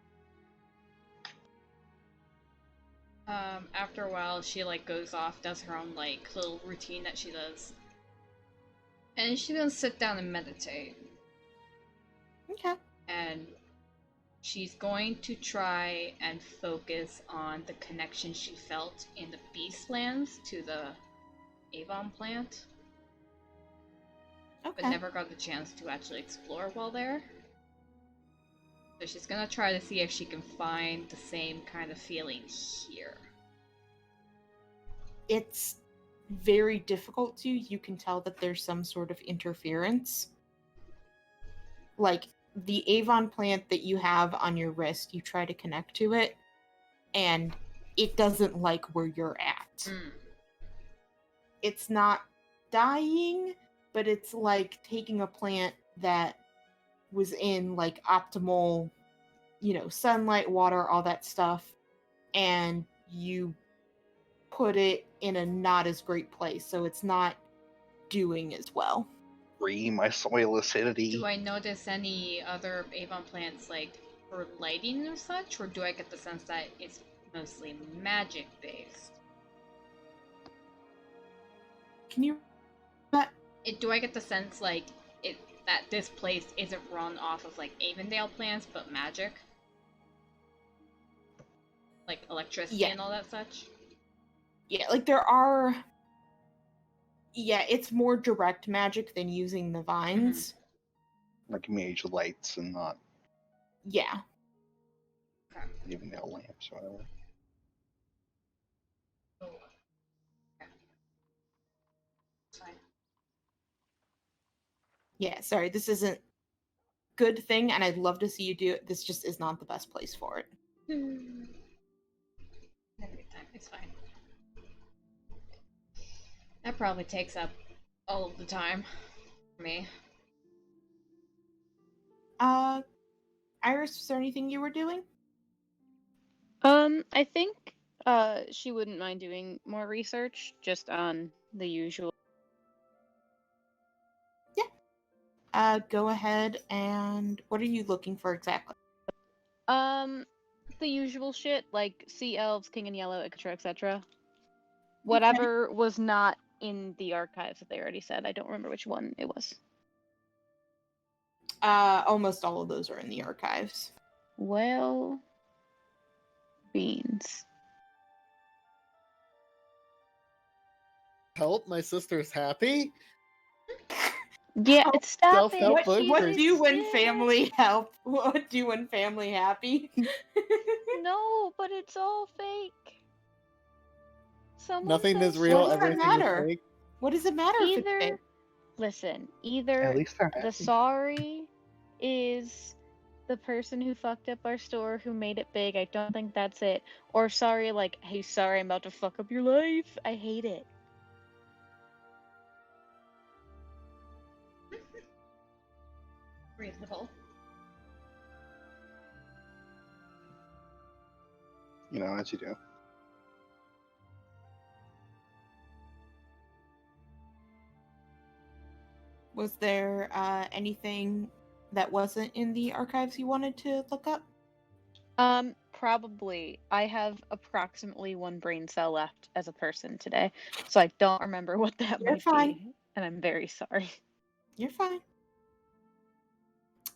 After a while, she goes off, does her own little routine that she does, and she's gonna sit down and meditate. Okay. And she's going to try and focus on the connection she felt in the Beastlands to the Avon plant, but never got the chance to actually explore while there. So she's gonna try to see if she can find the same kind of feeling here. It's very difficult to. You can tell that there's some sort of interference. Like, the Avon plant that you have on your wrist, you try to connect to it, and it doesn't like where you're at. It's not dying, but it's like taking a plant that was in optimal, sunlight, water, all that stuff, and you put it in a not as great place, so it's not doing as well. My soil acidity. Do I notice any other Avon plants for lighting or such, or do I get the sense that it's mostly magic based? Can you? Do I get the sense that this place isn't run off of Avondale plants, but magic, like electricity and all that such? Yeah, there are. Yeah, it's more direct magic than using the vines. Like mage lights and not. Yeah. Okay. Even nail lamps or whatever. Oh. Okay. Fine. Yeah, sorry, this isn't good thing, and I'd love to see you do it. This just is not the best place for it. Every time, it's fine. That probably takes up all of the time for me. Iris, was there anything you were doing? I think she wouldn't mind doing more research just on the usual. Yeah. Go ahead, and what are you looking for exactly? The usual shit, like sea elves, king in yellow, etc., etc. Whatever was not in the archives that they already said. I don't remember which one it was. Almost all of those are in the archives. Well, beans. Help, my sister's happy? Yeah, it's stopping. What do when family help? What do when family happy? No, but it's all fake. Nothing is real, everything is fake. What does it matter if it's fake? Listen, either the sorry is the person who fucked up our store who made it big. I don't think that's it. Or sorry, hey, sorry, I'm about to fuck up your life. I hate it. Reasonable. As you do. Was there anything that wasn't in the archives you wanted to look up? Probably. I have approximately one brain cell left as a person today, so I don't remember what that might be, and I'm very sorry. You're fine.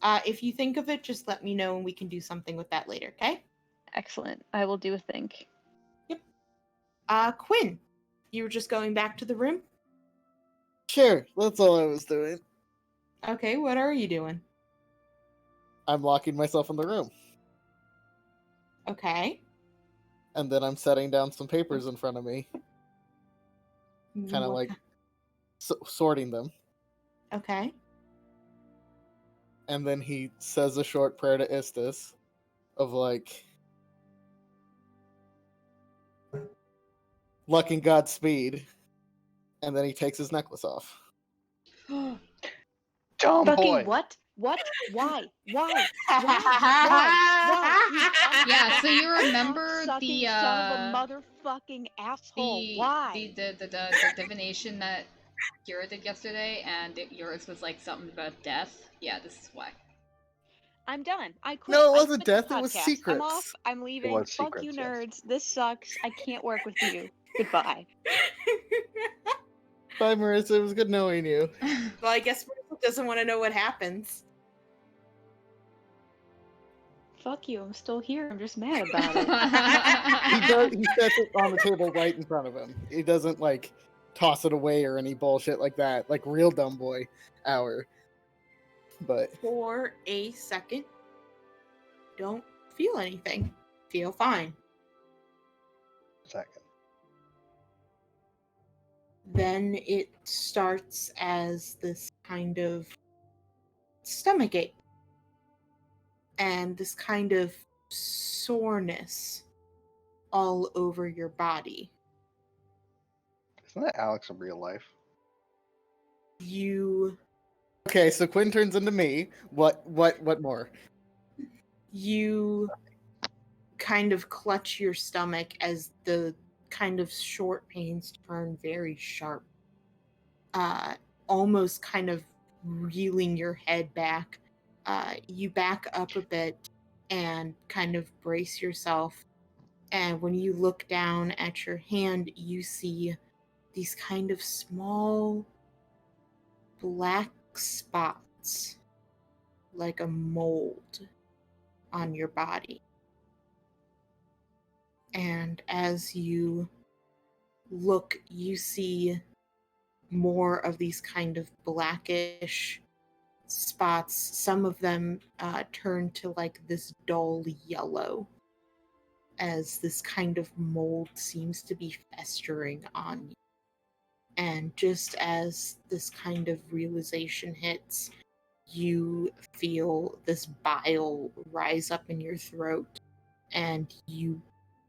If you think of it, just let me know and we can do something with that later, okay? Excellent. I will do a think. Yep. Quinn, you were just going back to the room? Sure, that's all I was doing. Okay, what are you doing? I'm locking myself in the room. Okay. And then I'm setting down some papers in front of me. Kind of sorting them. Okay. And then he says a short prayer to Istis of luck and Godspeed. And then he takes his necklace off. Done. dumb Fucking boy. what? What? Why? Why? Why? You Yeah, so you unsucking, remember cock-sucking the son of a motherfucking asshole. Why? the divination that Kira did yesterday, and yours was like something about death? Yeah, this is why. I'm done. I quit. No, it I wasn't quit the death. It was podcast. I'm off. secrets. I'm It leaving. was Fuck you, secrets, yes. nerds. This sucks. I can't work with you. Goodbye. Bye, Marissa. It was good knowing you. Well, I guess Marissa doesn't want to know what happens. Fuck you. I'm still here. I'm just mad about it. He does. He sets it on the table right in front of him. He doesn't like toss it away or any bullshit like that. Like real dumb boy hour. But For a second, don't feel anything. Feel fine. Second. Then it starts as this kind of stomach ache and this kind of soreness all over your body. Isn't that Alex in real life? You okay, so Quinn turns into me. What more? you kind of clutch your stomach as the kind of short pains turn very sharp. Almost kind of reeling your head back. You back up a bit and kind of brace yourself. And when you look down at your hand, you see these kind of small black spots, like a mold on your body. And as you look, you see more of these kind of blackish spots. Some of them turn to like this dull yellow as this kind of mold seems to be festering on you. And just as this kind of realization hits, you feel this bile rise up in your throat and you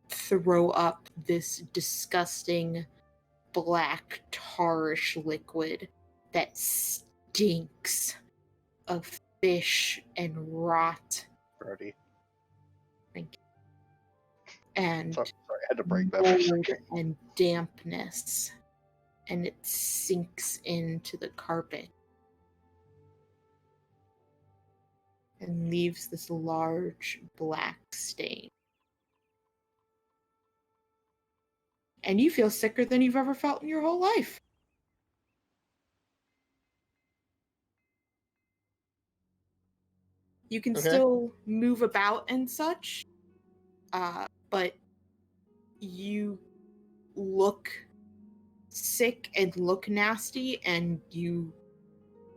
throw up this disgusting black tarish liquid that stinks of fish and rot. Brody. Thank you. And Sorry, I had to break that for a mold second. and dampness, and it sinks into the carpet and leaves this large black stain. And you feel sicker than you've ever felt in your whole life. You can Okay. still move about and such, but you look sick and look nasty, and you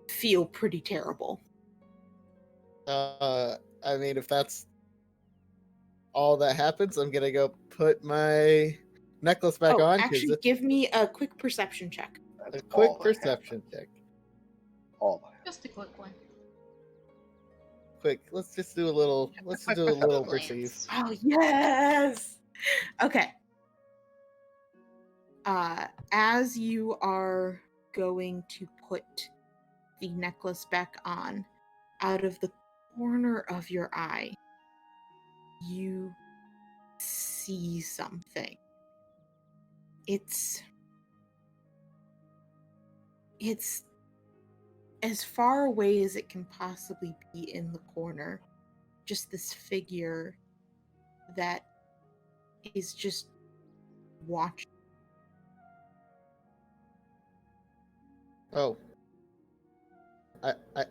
feel pretty terrible. I mean, if that's all that happens, I'm gonna go put my necklace back on. Actually, give me a quick perception check. A That's quick all that perception happened. check. All that. Just a quick one. Quick, let's just do a little. Let's just do a little Glance. perceive. Oh, yes! Okay. As you are going to put the necklace back on, out of the corner of your eye, you see something. It's as far away as it can possibly be in the corner. Just this figure that is just watching. Oh.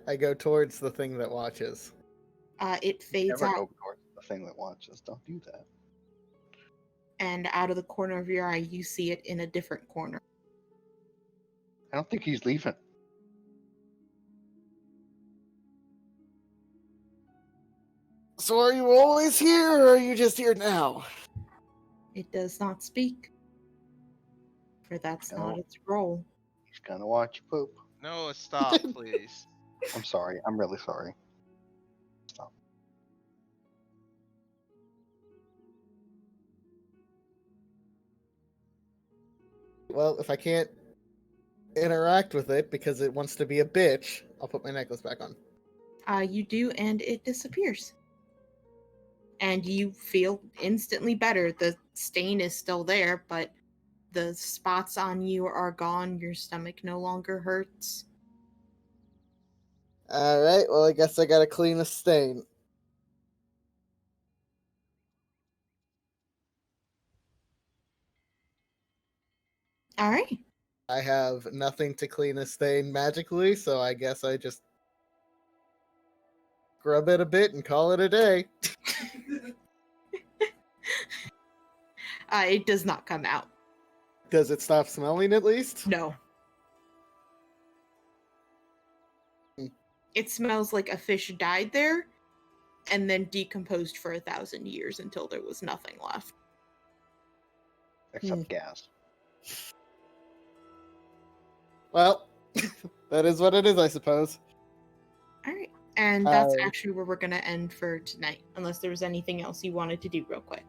I go towards the thing that watches. It fades Never out, go towards the thing that watches. Don't do that. and out of the corner of your eye, you see it in a different corner. I don't think he's leaving. So are you always here, or are you just here now? It does not speak, for that's No. not its role. He's gonna watch you poop. No, stop, please. I'm sorry. I'm really sorry. Stop. Well, if I can't interact with it because it wants to be a bitch, I'll put my necklace back on. You do, and it disappears. And you feel instantly better. The stain is still there, but the spots on you are gone. Your stomach no longer hurts. Alright, well, I guess I gotta clean the stain. All right. I have nothing to clean the stain magically, so I guess I just scrub it a bit and call it a day. It does not come out. Does it stop smelling at least? No. It smells like a fish died there and then decomposed for 1,000 years until there was nothing left. Except gas. Well, that is what it is, I suppose. All right. And that's actually where we're going to end for tonight, unless there was anything else you wanted to do real quick.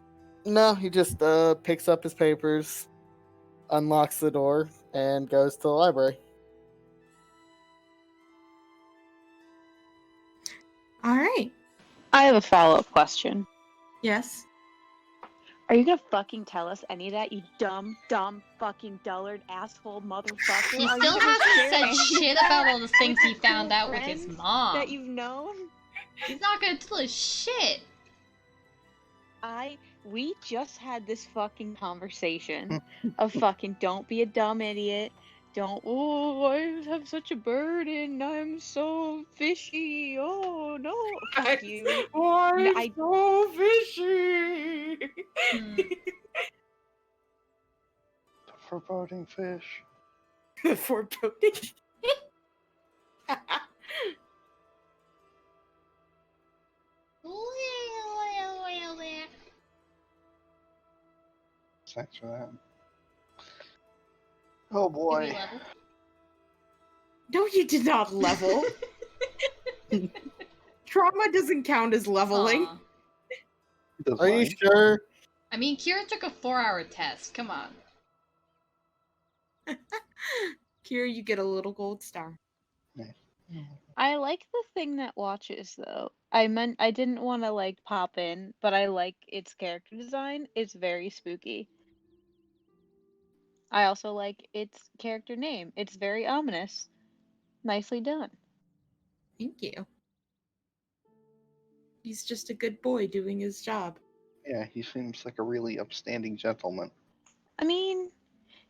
No, he just picks up his papers, unlocks the door, and goes to the library. All right. I have a follow-up question. Yes. Are you gonna fucking tell us any of that, you dumb, fucking dullard, asshole, motherfucker? He Are still you gonna hasn't share said any shit of that about all the things he with your found cool out with his friends mom. that you've known? He's not gonna tell us shit. We just had this fucking conversation of fucking don't be a dumb idiot. I have such a burden. I'm so fishy. Oh, no. Fuck you. I'm so fishy. The foreboding fish. The foreboding. Thanks for that. Oh boy. No, you did not level. Trauma doesn't count as leveling. Aw. Are you sure? I mean, Kira took a 4-hour test. Come on. Kira, you get a little gold star. I like the thing that watches though. I didn't want to like pop in, but I like its character design. It's very spooky. I also like its character name. It's very ominous. Nicely done. Thank you. He's just a good boy doing his job. Yeah, he seems like a really upstanding gentleman. I mean,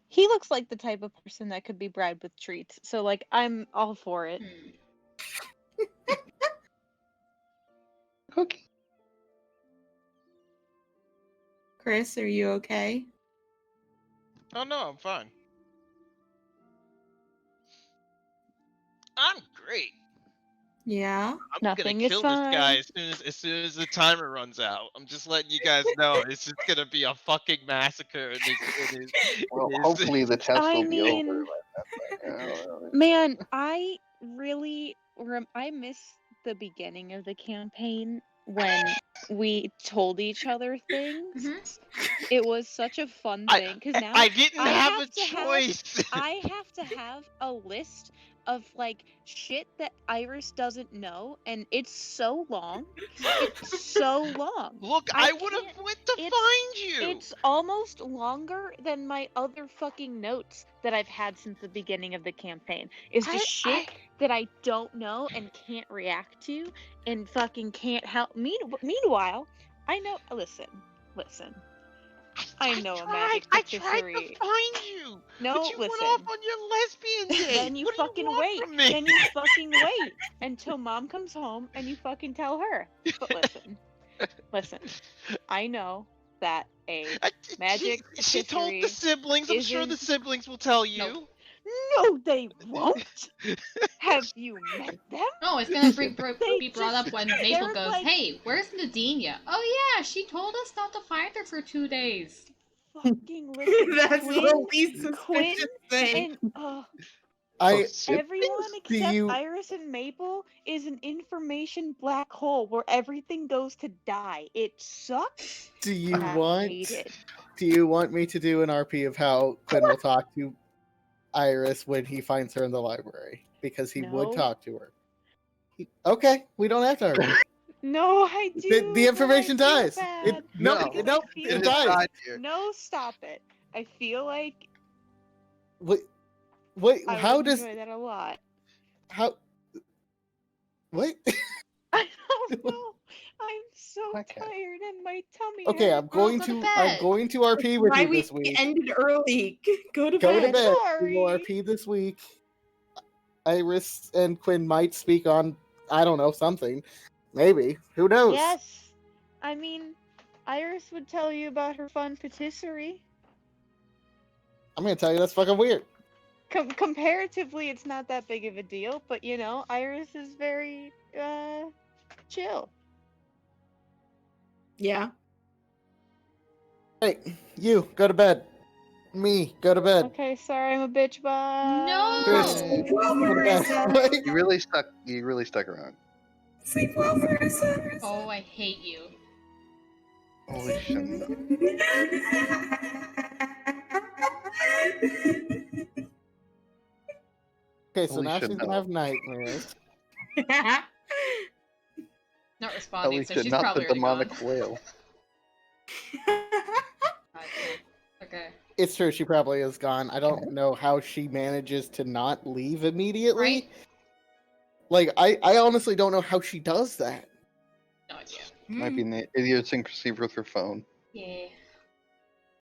he looks like the type of person that could be bribed with treats. So like I'm all for it. Cookie. Chris, are you okay? Oh no, I'm fine. I'm great. Yeah. I'm Nothing gonna is kill this guy fine. as soon as the timer runs out. I'm just letting you guys know it's just gonna be a fucking massacre. Well, hopefully the test I will be over. mean, By then. man, I really I miss the beginning of the campaign when we told each other things. It was such a fun thing because now I didn't have a to choice. I have to have a list of like shit that Iris doesn't know, and it's so long. It's so long. Look, I would have went to find you. It's almost longer than my other fucking notes that I've had since the beginning of the campaign. It's just shit that I don't know and can't react to and fucking can't help. Meanwhile, I know. Listen. I know a magic patisserie. I tried to find you. No, but you listen. went off on your lesbian date. Then you what fucking do you want wait. from me? Then you fucking wait until mom comes home and you fucking tell her. But listen. I know that a magic She told the siblings. I'm sure the siblings will tell you. No, they won't. Have you met them? No, it's gonna be brought up when Maple goes, like- "Hey, where's Nadinia?" Oh yeah, she told us not to find her for 2 days. Fucking listen. That's Quinn, the least Quinn suspicious thing. and Oh, everyone Do except you- Iris and Maple is an information black hole where everything goes to die. It sucks. Do you and I want? hate it. Do you want me to do an RP of how Quinn will talk to Iris when he finds her in the library because he would No. talk to her. Okay, we don't have to argue. No, I do. The but I information feel dies. bad. No, Because no, I feel it It dies. died here. No, stop it. I feel like Wait, I how would does enjoy that a lot. how? What? I don't know. I'm so Okay. tired and my tummy Okay, hurts. I'm going go to to bed. RP with Why you we this week. ended early. Go to Go to bed. bed. We will Sorry. RP this week. Iris and Quinn might speak on, I don't know, something. Maybe. Who knows? Yes. I mean, Iris would tell you about her fun patisserie. I'm gonna tell you that's fucking weird. Comparatively, it's not that big of a deal, but you know, Iris is very chill. Yeah. Hey, you go to bed. Me, go to bed. Okay, sorry, I'm a bitch. Bye. No! Chris, Yay. Well, go to bed. Marissa. What? You really stuck. You really stuck around. Sleep well, Marissa. Oh, I hate you. Holy shit. Okay, so Holy now shit, she's no. gonna have nightmares. Not At responding, least so you're she's not the probably already gone. demonic whale. Okay. It's true, she probably is gone. I don't know how she manages to not leave immediately. Right? Like, I honestly don't know how she does that. No idea. Might be an idiosyncrasy with her phone. Yeah.